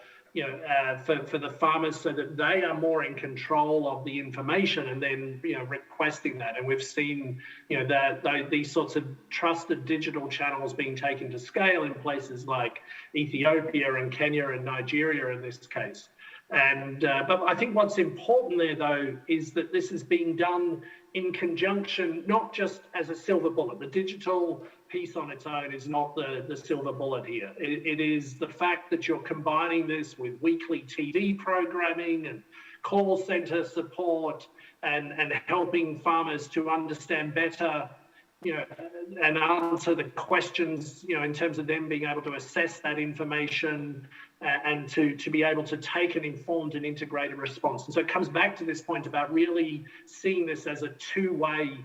for the farmers, so that they are more in control of the information, and then requesting that. And we've seen that these sorts of trusted digital channels being taken to scale in places like Ethiopia and Kenya and Nigeria in this case. And but I think what's important there, though, is that this is being done in conjunction, not just as a silver bullet. The digital piece on its own is not the silver bullet here. It is the fact that you're combining this with weekly TV programming and call center support, and helping farmers to understand better, and answer the questions, in terms of them being able to assess that information, and to be able to take an informed and integrated response. And so it comes back to this point about really seeing this as a two-way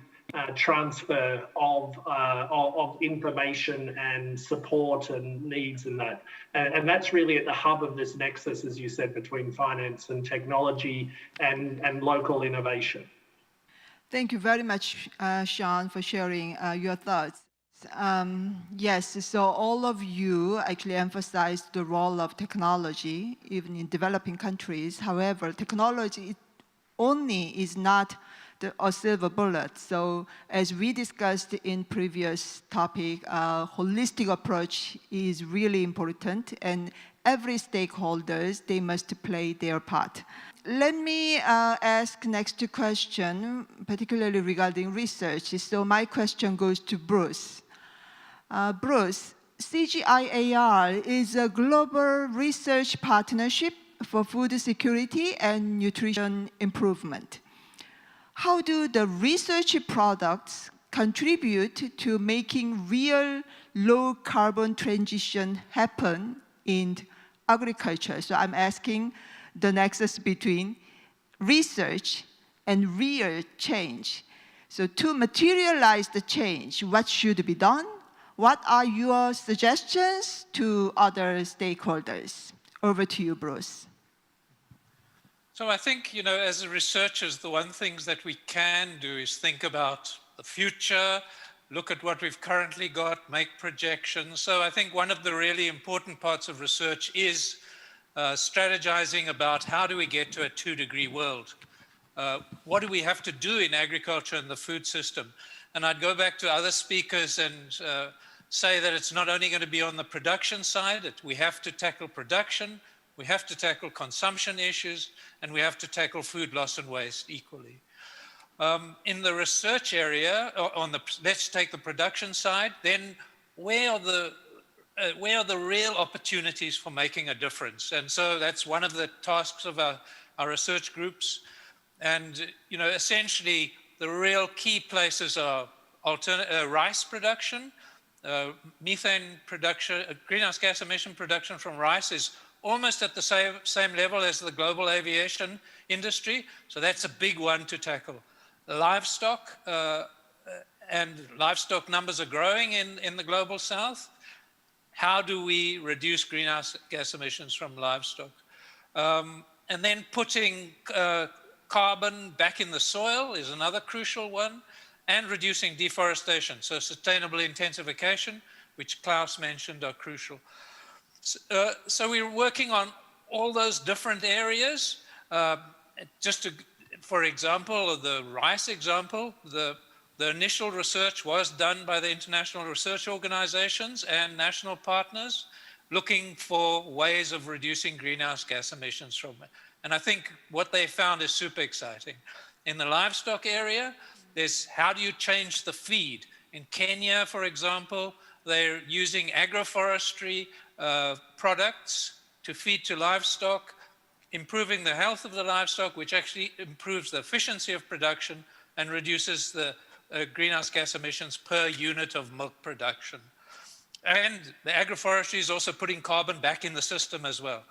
transfer of information and support and needs, and that. And that's really at the hub of this nexus, as you said, between finance and technology and local innovation. Thank you very much, Sean, for sharing your thoughts. Yes, so all of you actually emphasized the role of technology, even in developing countries. However, technology only is not a silver bullet. So as we discussed in previous topic, holistic approach is really important, and every stakeholders, they must play their part. Let me ask next question, particularly regarding research. So my question goes to Bruce. Bruce, CGIAR is a global research partnership for food security and nutrition improvement. How do the research products contribute to making real low carbon transition happen in agriculture? So I'm asking the nexus between research and real change. So to materialize the change, what should be done? What are your suggestions to other stakeholders? Over to you, Bruce. So I think, you know, as researchers, the one things that we can do is think about the future, look at what we've currently got, make projections. So I think one of the really important parts of research is strategizing about how do we get to a 2-degree world? What do we have to do in agriculture and the food system? And I'd go back to other speakers and say that it's not only going to be on the production side, that we have to tackle production, we have to tackle consumption issues, and we have to tackle food loss and waste equally. In the research area, let's take the production side, then where are the real opportunities for making a difference? And so that's one of the tasks of our research groups. And, you know, essentially the real key places are rice production, methane production, greenhouse gas emission production from rice is almost at the same level as the global aviation industry. So that's a big one to tackle. Livestock, and livestock numbers are growing in the global south. How do we reduce greenhouse gas emissions from livestock? And then putting carbon back in the soil is another crucial one, and reducing deforestation. So sustainable intensification, which Klaus mentioned, are crucial. So we're working on all those different areas. For example, the rice example, the initial research was done by the international research organizations and national partners looking for ways of reducing greenhouse gas emissions from it. And I think what they found is super exciting. In the livestock area, there's how do you change the feed? In Kenya, for example, they're using agroforestry products to feed to livestock, improving the health of the livestock, which actually improves the efficiency of production and reduces the greenhouse gas emissions per unit of milk production. And the agroforestry is also putting carbon back in the system as well.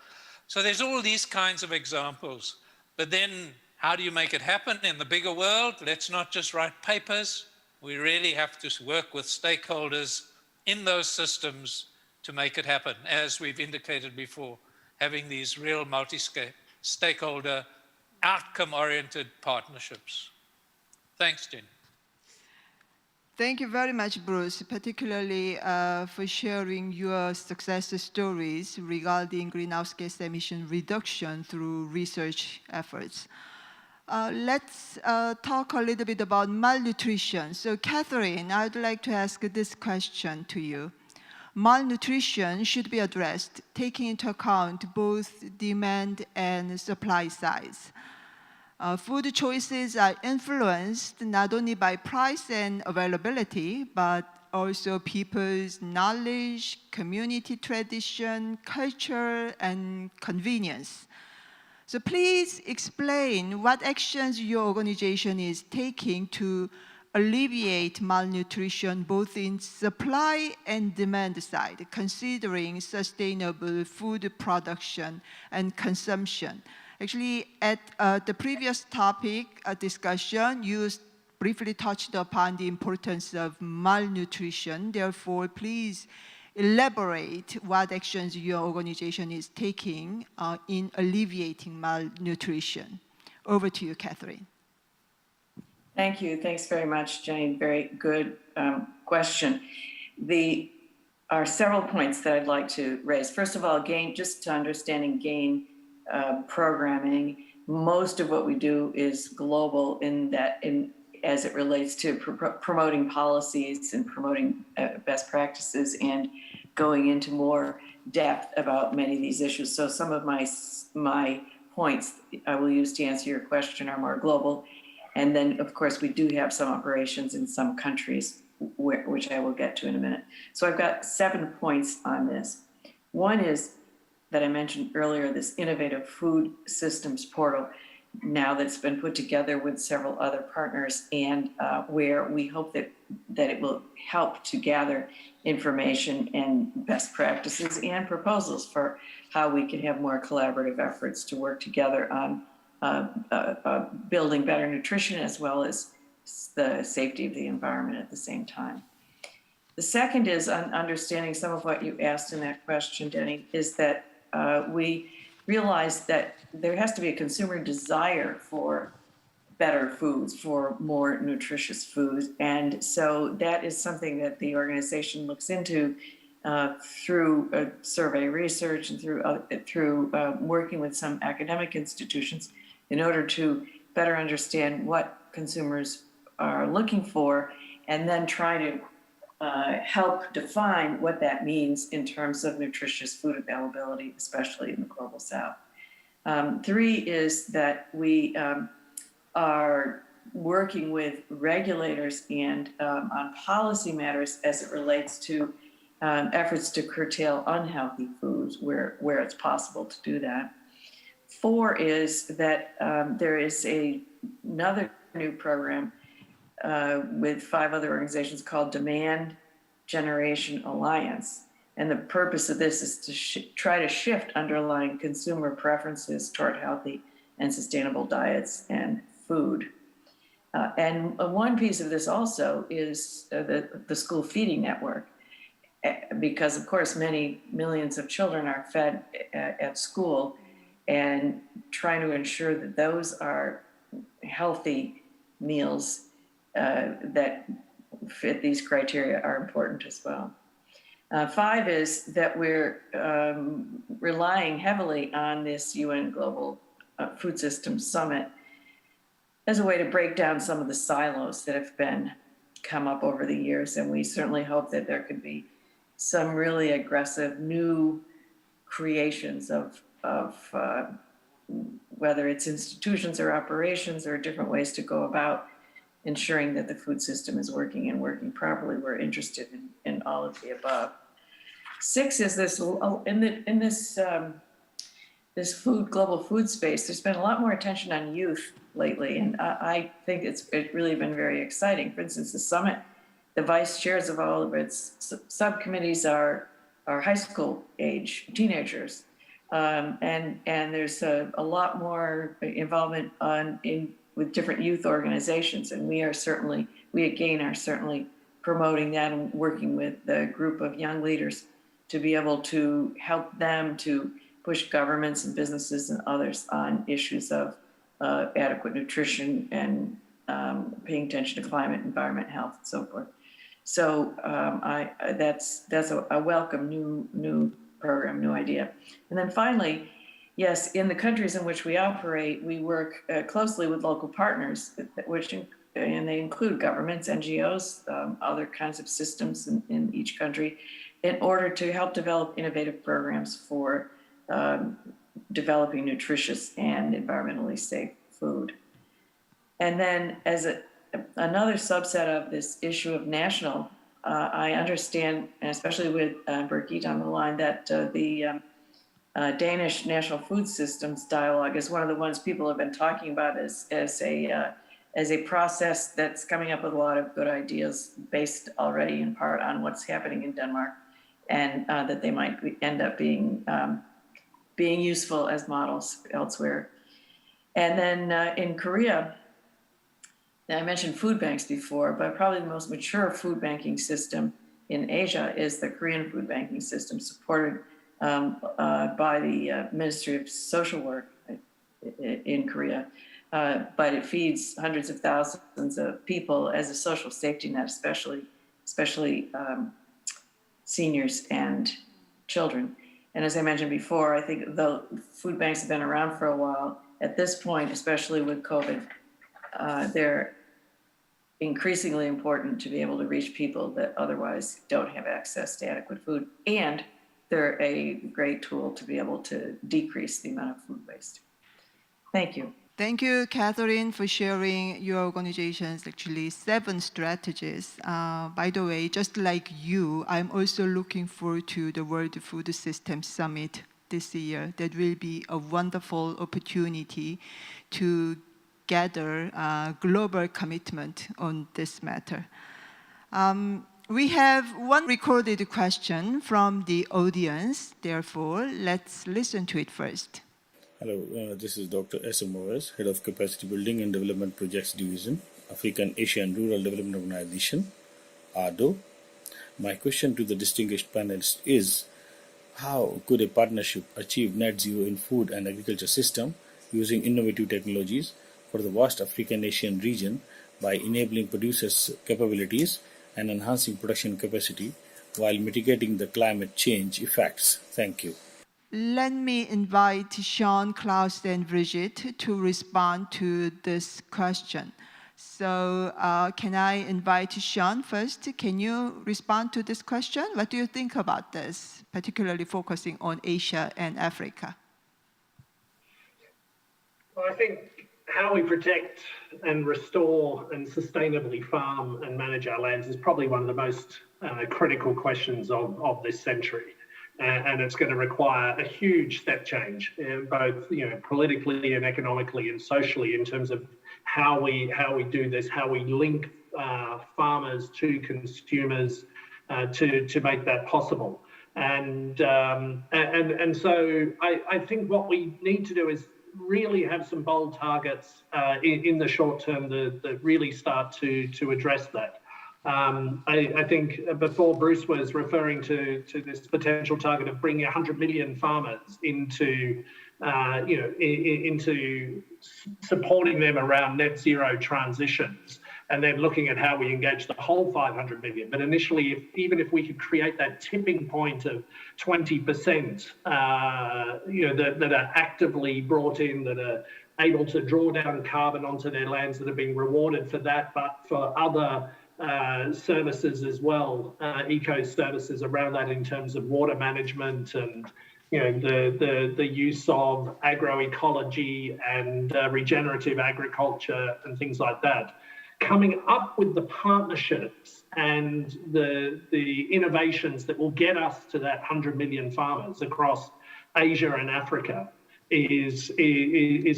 So there's all these kinds of examples. But then how do you make it happen in the bigger world? Let's not just write papers. We really have to work with stakeholders in those systems to make it happen, as we've indicated before, having these real multi-stakeholder, outcome-oriented partnerships. Thanks, Jen. Thank you very much, Bruce, particularly for sharing your success stories regarding greenhouse gas emission reduction through research efforts. Let's talk a little bit about malnutrition. So, Catherine, I'd like to ask this question to you. Malnutrition should be addressed, taking into account both demand and supply sides. Food choices are influenced not only by price and availability, but also people's knowledge, community tradition, culture, and convenience. So please explain what actions your organization is taking to alleviate malnutrition both in supply and demand side, considering sustainable food production and consumption. Actually, at the previous topic discussion, you briefly touched upon the importance of malnutrition. Therefore, please elaborate what actions your organization is taking in alleviating malnutrition. Over to you, Catherine. Thank you. Thanks very much, Jane. Very good question. There are several points that I'd like to raise. First of all, just to understanding GAIN programming, most of what we do is global as it relates to promoting policies and promoting best practices and going into more depth about many of these issues. So some of my points I will use to answer your question are more global. And then, of course, we do have some operations in some countries, which I will get to in a minute. So I've got 7 points on this. One is that I mentioned earlier, this innovative food systems portal, now that's been put together with several other partners, and where we hope that it will help to gather information and best practices and proposals for how we can have more collaborative efforts to work together on building better nutrition as well as the safety of the environment at the same time. The second is on understanding some of what you asked in that question, Denny, is that we realize that there has to be a consumer desire for better foods, for more nutritious foods. And so that is something that the organization looks into through survey research and through working with some academic institutions in order to better understand what consumers are looking for, and then try to help define what that means in terms of nutritious food availability, especially in the global South. 3 is that we are working with regulators and on policy matters as it relates to efforts to curtail unhealthy foods where it's possible to do that. 4 is that there is another new program with 5 other organizations called Demand Generation Alliance. And the purpose of this is to try to shift underlying consumer preferences toward healthy and sustainable diets and food. And one piece of this also is the school feeding network, because of course many millions of children are fed at school, and trying to ensure that those are healthy meals that fit these criteria are important as well. 5 is that we're relying heavily on this UN Global Food Systems Summit as a way to break down some of the silos that have come up over the years. And we certainly hope that there could be some really aggressive new creations of whether it's institutions or operations or different ways to go about ensuring that the food system is working and working properly. We're interested in all of the above. 6 is this, in this global food space, there's been a lot more attention on youth lately, and I think it's really been very exciting. For instance, the summit, the vice chairs of all of its subcommittees are high school age teenagers, and there's a lot more involvement with different youth organizations, and we are certainly promoting that and working with the group of young leaders to be able to help them to push governments and businesses and others on issues of adequate nutrition and paying attention to climate, environment, health, and so forth. So that's a welcome new program, new idea. And then finally, yes, in the countries in which we operate, we work closely with local partners, and they include governments, NGOs, other kinds of systems in each country, in order to help develop innovative programs for developing nutritious and environmentally safe food. And then as another subset of this issue of national, I understand, and especially with Birgit on the line, that the Danish National Food Systems Dialogue is one of the ones people have been talking about as a process that's coming up with a lot of good ideas based already in part on what's happening in Denmark, and that they might end up being useful as models elsewhere. And then in Korea, I mentioned food banks before, but probably the most mature food banking system in Asia is the Korean food banking system, supported by the Ministry of Social Work in Korea. But it feeds hundreds of thousands of people as a social safety net, especially seniors and children. And as I mentioned before, I think the food banks have been around for a while. at this point, especially with COVID, they're increasingly important to be able to reach people that otherwise don't have access to adequate food. And they're a great tool to be able to decrease the amount of food waste. Thank you. Thank you, Catherine, for sharing your organization's actually 7 strategies. By the way, just like you, I'm also looking forward to the World Food Systems Summit this year. That will be a wonderful opportunity to gather global commitment on this matter. We have one recorded question from the audience. Therefore, let's listen to it first. Hello, this is Dr. S.M. Morris, Head of Capacity Building and Development Projects Division, African, Asia and Rural Development Organization, ARDO. My question to the distinguished panelists is, how could a partnership achieve net zero in food and agriculture system using innovative technologies for the vast African Asian region by enabling producers' capabilities and enhancing production capacity while mitigating the climate change effects? Thank you. Let me invite Sean, Klaus, and Brigitte to respond to this question. So can I invite Sean first? Can you respond to this question? What do you think about this, particularly focusing on Asia and Africa? Well, I think how we protect and restore and sustainably farm and manage our lands is probably one of the most critical questions of this century. And it's going to require a huge step change, both politically and economically and socially, in terms of how we do this, how we link farmers to consumers to make that possible. And so I think what we need to do is really have some bold targets in the short term that really start to address that. I think before Bruce was referring to this potential target of bringing 100 million farmers into supporting them around net zero transitions, and then looking at how we engage the whole 500 million. But initially, even if we could create that tipping point of 20%, that are actively brought in, that are able to draw down carbon onto their lands, that are being rewarded for that, but for other services as well, eco services around that in terms of water management and the use of agroecology and regenerative agriculture and things like that. Coming up with the partnerships and the innovations that will get us to that 100 million farmers across Asia and Africa is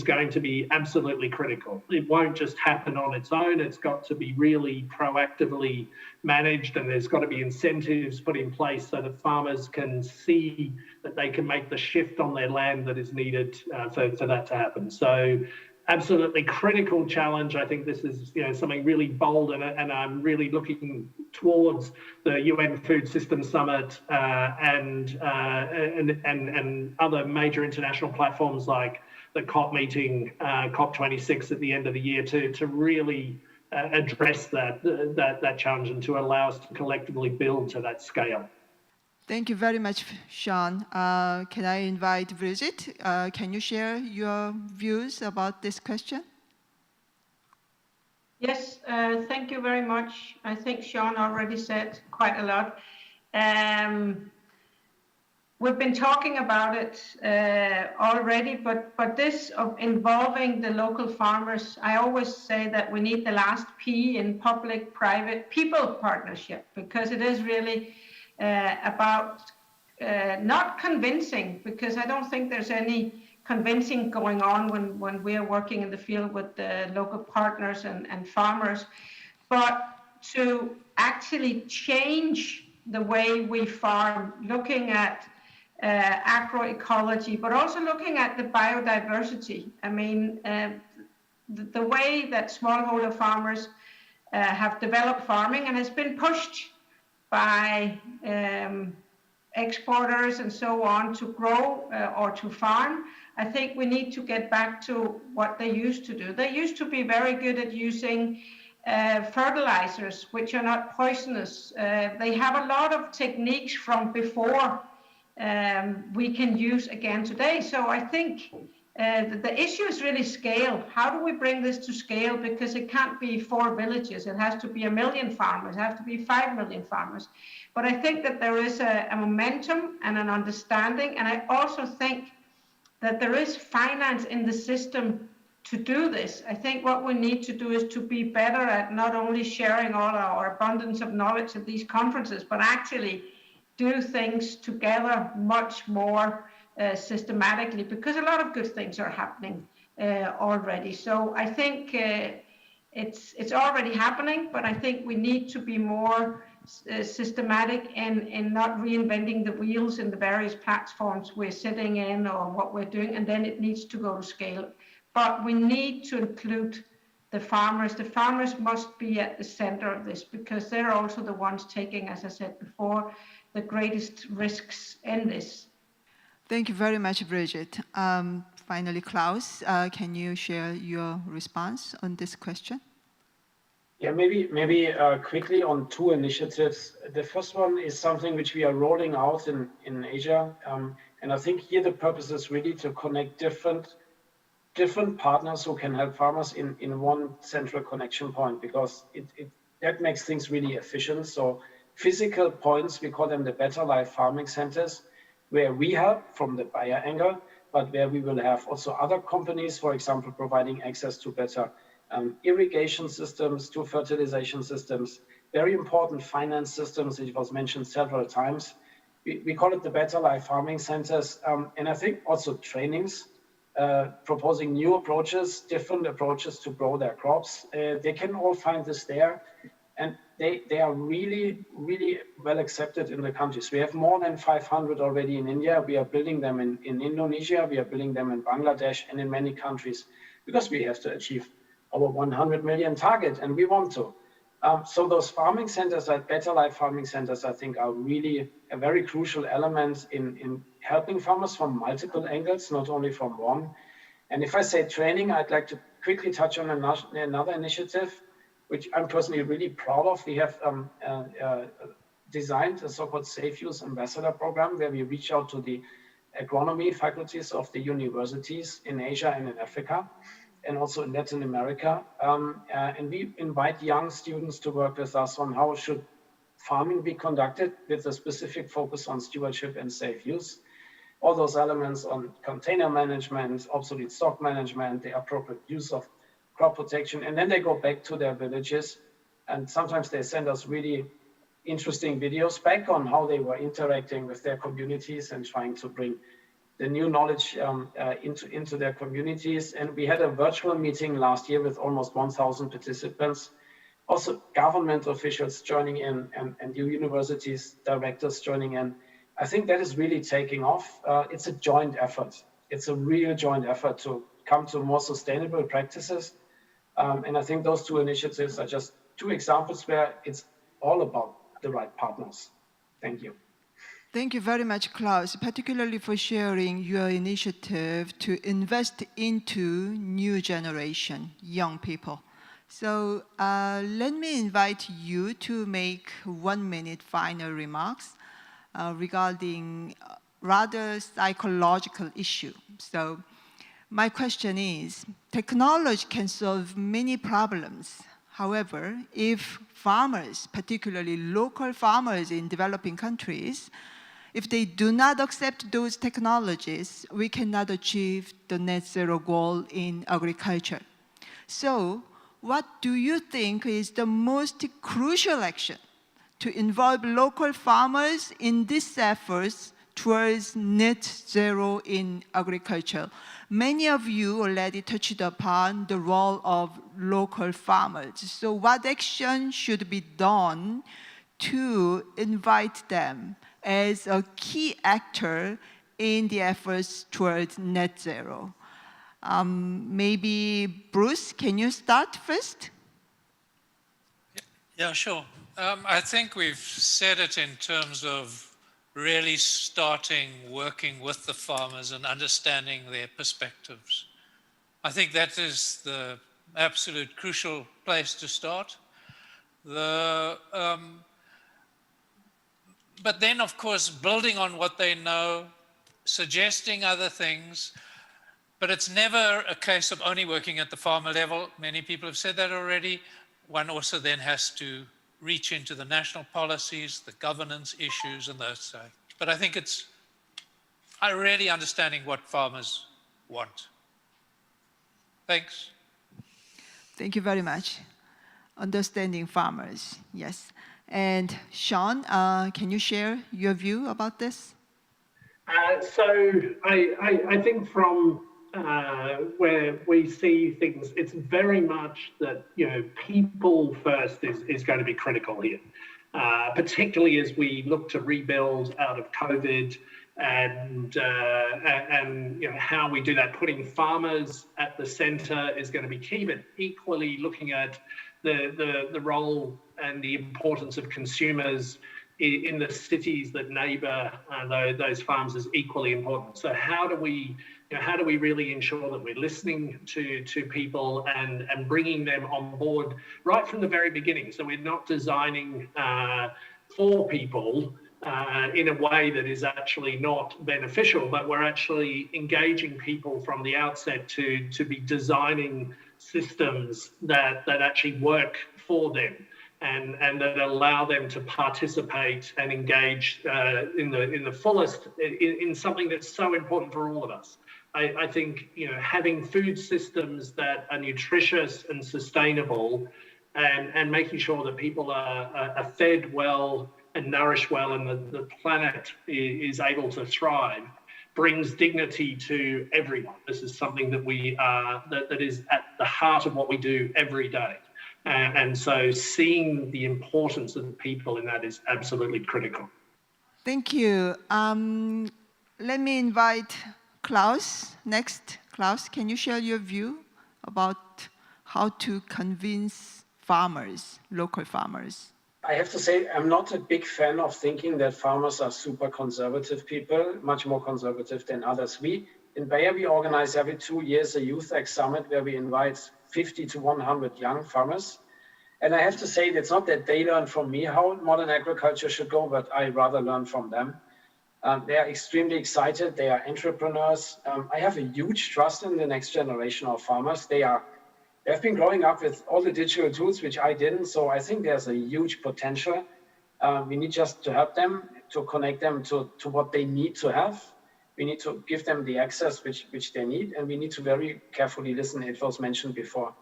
going to be absolutely critical. It won't just happen on its own. It's got to be really proactively managed, and there's got to be incentives put in place so that farmers can see that they can make the shift on their land that is needed for that to happen. So absolutely critical challenge. I think this is something really bold, and I'm really looking towards the UN Food Systems Summit and other major international platforms like the COP meeting, COP26 at the end of the year, to really address that challenge and to allow us to collectively build to that scale. Thank you very much, Sean. Can I invite Brigitte? Can you share your views about this question? Yes, thank you very much. I think Sean already said quite a lot. We've been talking about it already, but this of involving the local farmers, I always say that we need the last P in public-private people partnership, because it is really about not convincing, because I don't think there's any convincing going on when we are working in the field with the local partners and farmers, but to actually change the way we farm, looking at agroecology, but also looking at the biodiversity. I mean, the way that smallholder farmers have developed farming and has been pushed by exporters and so on to grow or to farm. I think we need to get back to what they used to do. They used to be very good at using fertilizers, which are not poisonous. They have a lot of techniques from before we can use again today. So I think The issue is really scale. How do we bring this to scale? Because it can't be 4 villages. It has to be 1 million farmers. It has to be 5 million farmers. But I think that there is a momentum and an understanding. And I also think that there is finance in the system to do this. I think what we need to do is to be better at not only sharing all our abundance of knowledge at these conferences, but actually do things together much more systematically, because a lot of good things are happening already. So I think it's already happening, but I think we need to be more systematic in not reinventing the wheels in the various platforms we're sitting in or what we're doing, and then it needs to go to scale. But we need to include the farmers. The farmers must be at the center of this, because they're also the ones taking, as I said before, the greatest risks in this. Thank you very much, Bridget. Finally, Klaus, can you share your response on this question? Yeah, maybe quickly on 2 initiatives. The first one is something which we are rolling out in Asia. And I think here the purpose is really to connect different partners who can help farmers in one central connection point, because that makes things really efficient. So physical points, we call them the Better Life Farming Centers, where we help from the buyer angle, but where we will have also other companies, for example, providing access to better irrigation systems, to fertilization systems, very important finance systems, it was mentioned several times. We call it the Better Life Farming Centers. And I think also trainings, proposing new approaches, different approaches to grow their crops. They can all find this there. And they are really, really well accepted in the countries. We have more than 500 already in India. We are building them in Indonesia. We are building them in Bangladesh and in many countries, because we have to achieve our 100 million target, and we want to. So those farming centers, like Better Life Farming Centers, I think are really a very crucial element in helping farmers from multiple angles, not only from one. And if I say training, I'd like to quickly touch on another initiative, which I'm personally really proud of. We have designed a so-called Safe Use Ambassador program, where we reach out to the agronomy faculties of the universities in Asia and in Africa, and also in Latin America. And we invite young students to work with us on how should farming be conducted, with a specific focus on stewardship and safe use. All those elements on container management, obsolete stock management, the appropriate use of crop protection, and then they go back to their villages, and sometimes they send us really interesting videos back on how they were interacting with their communities and trying to bring the new knowledge into their communities. And we had a virtual meeting last year with almost 1,000 participants, also government officials joining in, and universities, directors joining in. I think that is really taking off. It's a joint effort. It's a real joint effort to come to more sustainable practices. And I think those 2 initiatives are just 2 examples where it's all about the right partners. Thank you. Thank you very much, Klaus, particularly for sharing your initiative to invest into new generation, young people. So let me invite you to make 1-minute final remarks regarding rather psychological issue. So my question is, technology can solve many problems. However, if farmers, particularly local farmers in developing countries, if they do not accept those technologies, we cannot achieve the net zero goal in agriculture. So what do you think is the most crucial action to involve local farmers in these efforts towards net zero in agriculture? Many of you already touched upon the role of local farmers. So what action should be done to invite them as a key actor in the efforts towards net zero? Maybe Bruce, can you start first? Yeah, sure. I think we've said it in terms of really starting working with the farmers and understanding their perspectives. I think that is the absolute crucial place to start. But then, of course, building on what they know, suggesting other things. But it's never a case of only working at the farmer level. Many people have said that already. One also then has to reach into the national policies, the governance issues, and those things. But I think it's really understanding what farmers want. Thanks. Thank you very much. Understanding farmers, yes. And Sean, can you share your view about this? So I think from where we see things, it's very much that, people first is going to be critical here, particularly as we look to rebuild out of COVID and how we do that. Putting farmers at the center is going to be key, but equally looking at the role and the importance of consumers in the cities that neighbour those farms is equally important. So how do we really ensure that we're listening to people and bringing them on board right from the very beginning? So we're not designing for people in a way that is actually not beneficial, but we're actually engaging people from the outset to be designing systems that actually work for them. And that allow them to participate and engage in the fullest in something that's so important for all of us. I think having food systems that are nutritious and sustainable, and making sure that people are fed well and nourished well, and the planet is able to thrive, brings dignity to everyone. This is something that that is at the heart of what we do every day. And so seeing the importance of the people in that is absolutely critical. Thank you. Let me invite Klaus next. Klaus, can you share your view about how to convince farmers, local farmers? I have to say, I'm not a big fan of thinking that farmers are super conservative people, much more conservative than others. In Bayer, we organize every 2 years a Youth X Summit where we invite 50 to 100 young farmers. And I have to say, it's not that they learn from me how modern agriculture should go, but I rather learn from them. They are extremely excited. They are entrepreneurs. I have a huge trust in the next generation of farmers. They've been growing up with all the digital tools, which I didn't. So I think there's a huge potential. We need just to help them, to connect them to what they need to have. We need to give them the access which they need, and we need to very carefully listen, it was mentioned before,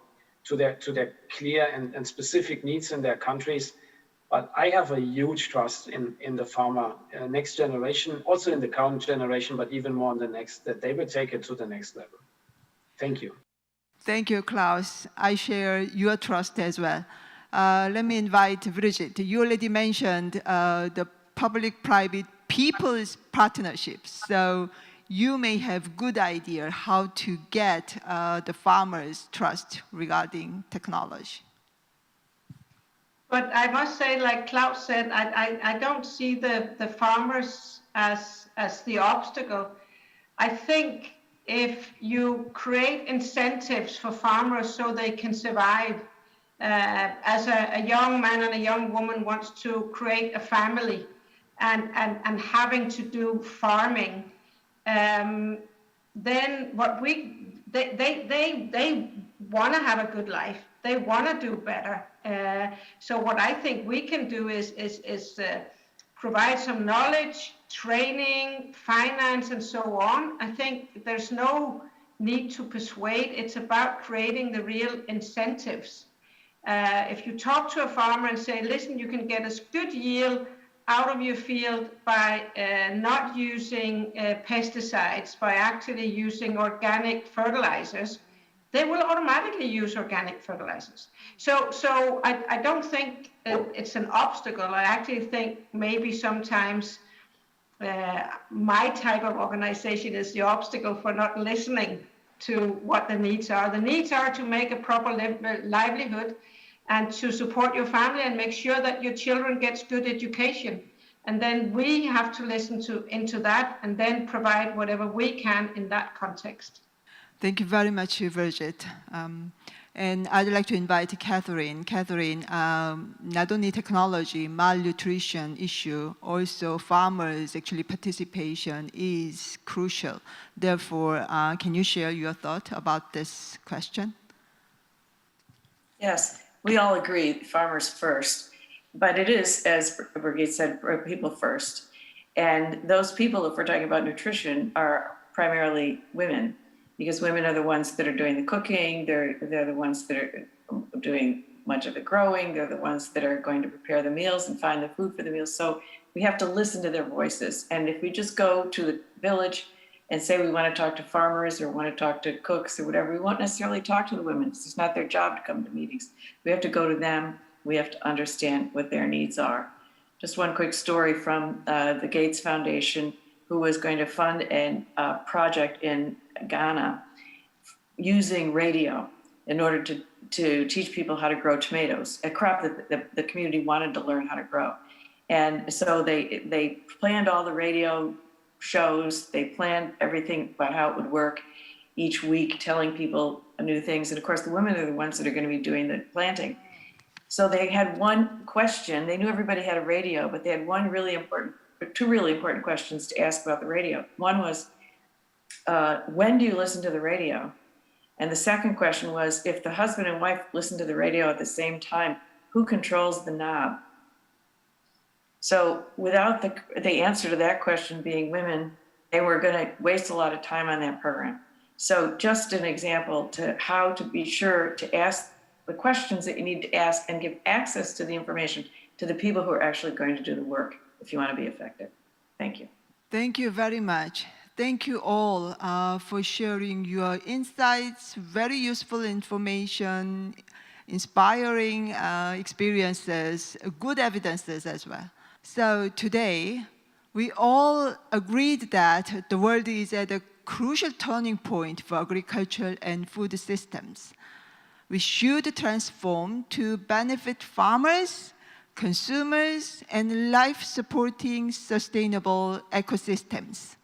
to their clear and specific needs in their countries. But I have a huge trust in the farmer next generation, also in the current generation, but even more in the next, that they will take it to the next level. Thank you. Thank you, Klaus. I share your trust as well. Let me invite Brigitte. You already mentioned the public-private people's partnerships. So you may have good idea how to get the farmers' trust regarding technology. But I must say, like Klaus said, I don't see the farmers as the obstacle. I think if you create incentives for farmers so they can survive, as a young man and a young woman wants to create a family and having to do farming, then they want to have a good life. They want to do better. So what I think we can do is provide some knowledge, training, finance, and so on. I think there's no need to persuade. It's about creating the real incentives. If you talk to a farmer and say, listen, you can get a good yield out of your field by not using pesticides, by actually using organic fertilizers, they will automatically use organic fertilizers. So I don't think it's an obstacle. I actually think maybe sometimes my type of organization is the obstacle for not listening to what the needs are. The needs are to make a proper livelihood and to support your family and make sure that your children gets good education. And then we have to listen into that and then provide whatever we can in that context. Thank you very much, Brigitte. And I'd like to invite Catherine. Catherine, not only technology, malnutrition issue, also farmers' actually participation is crucial. Therefore, can you share your thought about this question? Yes, we all agree, farmers first, but it is, as Brigitte said, people first. And those people, if we're talking about nutrition, are primarily women, because women are the ones that are doing the cooking, they're the ones that are doing much of the growing, they're the ones that are going to prepare the meals and find the food for the meals. So we have to listen to their voices. And if we just go to the village and say we want to talk to farmers or want to talk to cooks or whatever, we won't necessarily talk to the women. It's not their job to come to meetings. We have to go to them. We have to understand what their needs are. Just one quick story from the Gates Foundation, who was going to fund a project in Ghana using radio in order to teach people how to grow tomatoes, a crop that the community wanted to learn how to grow. And so they planned all the radio shows, they planned everything about how it would work each week, telling people new things. And of course, the women are the ones that are going to be doing the planting. So they had one question. They knew everybody had a radio, but they had two really important questions to ask about the radio. One was, when do you listen to the radio? And the second question was, if the husband and wife listen to the radio at the same time, who controls the knob? So without the answer to that question being women, they were going to waste a lot of time on that program. So just an example to how to be sure to ask the questions that you need to ask and give access to the information to the people who are actually going to do the work if you want to be effective. Thank you. Thank you very much. Thank you all for sharing your insights, very useful information, inspiring experiences, good evidences as well. So today, we all agreed that the world is at a crucial turning point for agriculture and food systems. We should transform to benefit farmers, consumers, and life-supporting sustainable ecosystems.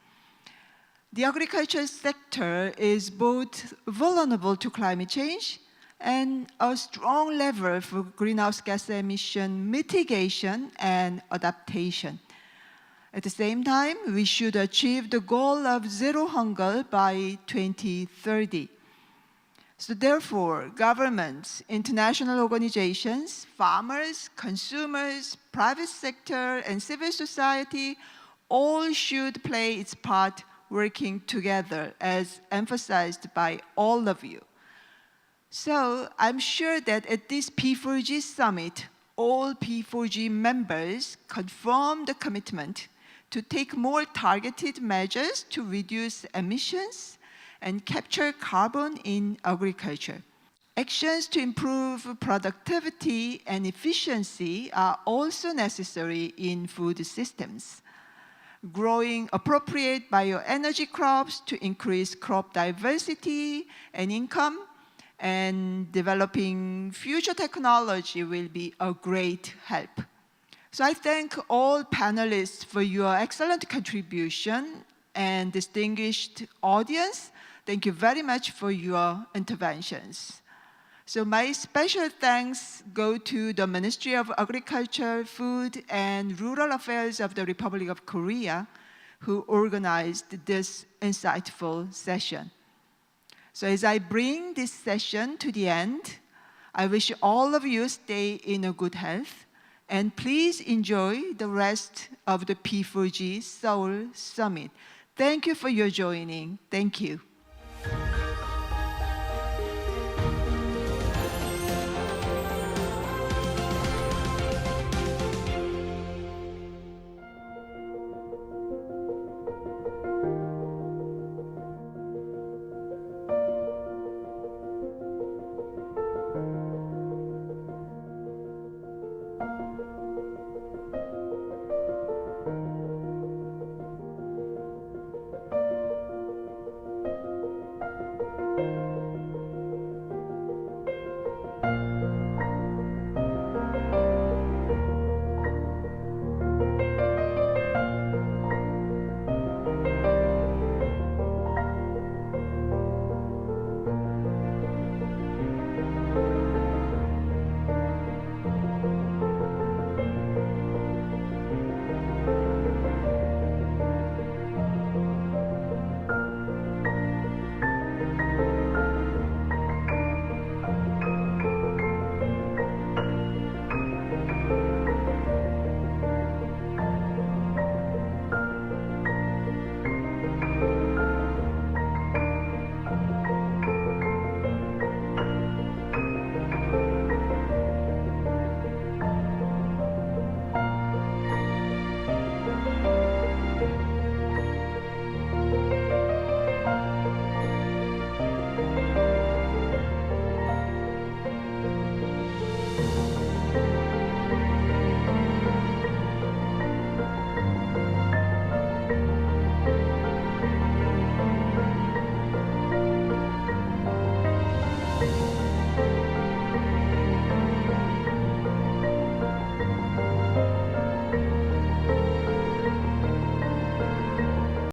The agriculture sector is both vulnerable to climate change and a strong lever for greenhouse gas emission mitigation and adaptation. At the same time, we should achieve the goal of zero hunger by 2030. So therefore, governments, international organizations, farmers, consumers, private sector, and civil society all should play its part working together, as emphasized by all of you. So I'm sure that at this P4G summit, all P4G members confirm the commitment to take more targeted measures to reduce emissions and capture carbon in agriculture. Actions to improve productivity and efficiency are also necessary in food systems. Growing appropriate bioenergy crops to increase crop diversity and income, and developing future technology will be a great help. So I thank all panelists for your excellent contribution, and distinguished audience, thank you very much for your interventions. So my special thanks go to the Ministry of Agriculture, Food, and Rural Affairs of the Republic of Korea, who organized this insightful session. So as I bring this session to the end, I wish all of you stay in a good health, and please enjoy the rest of the P4G Seoul Summit. Thank you for your joining. Thank you.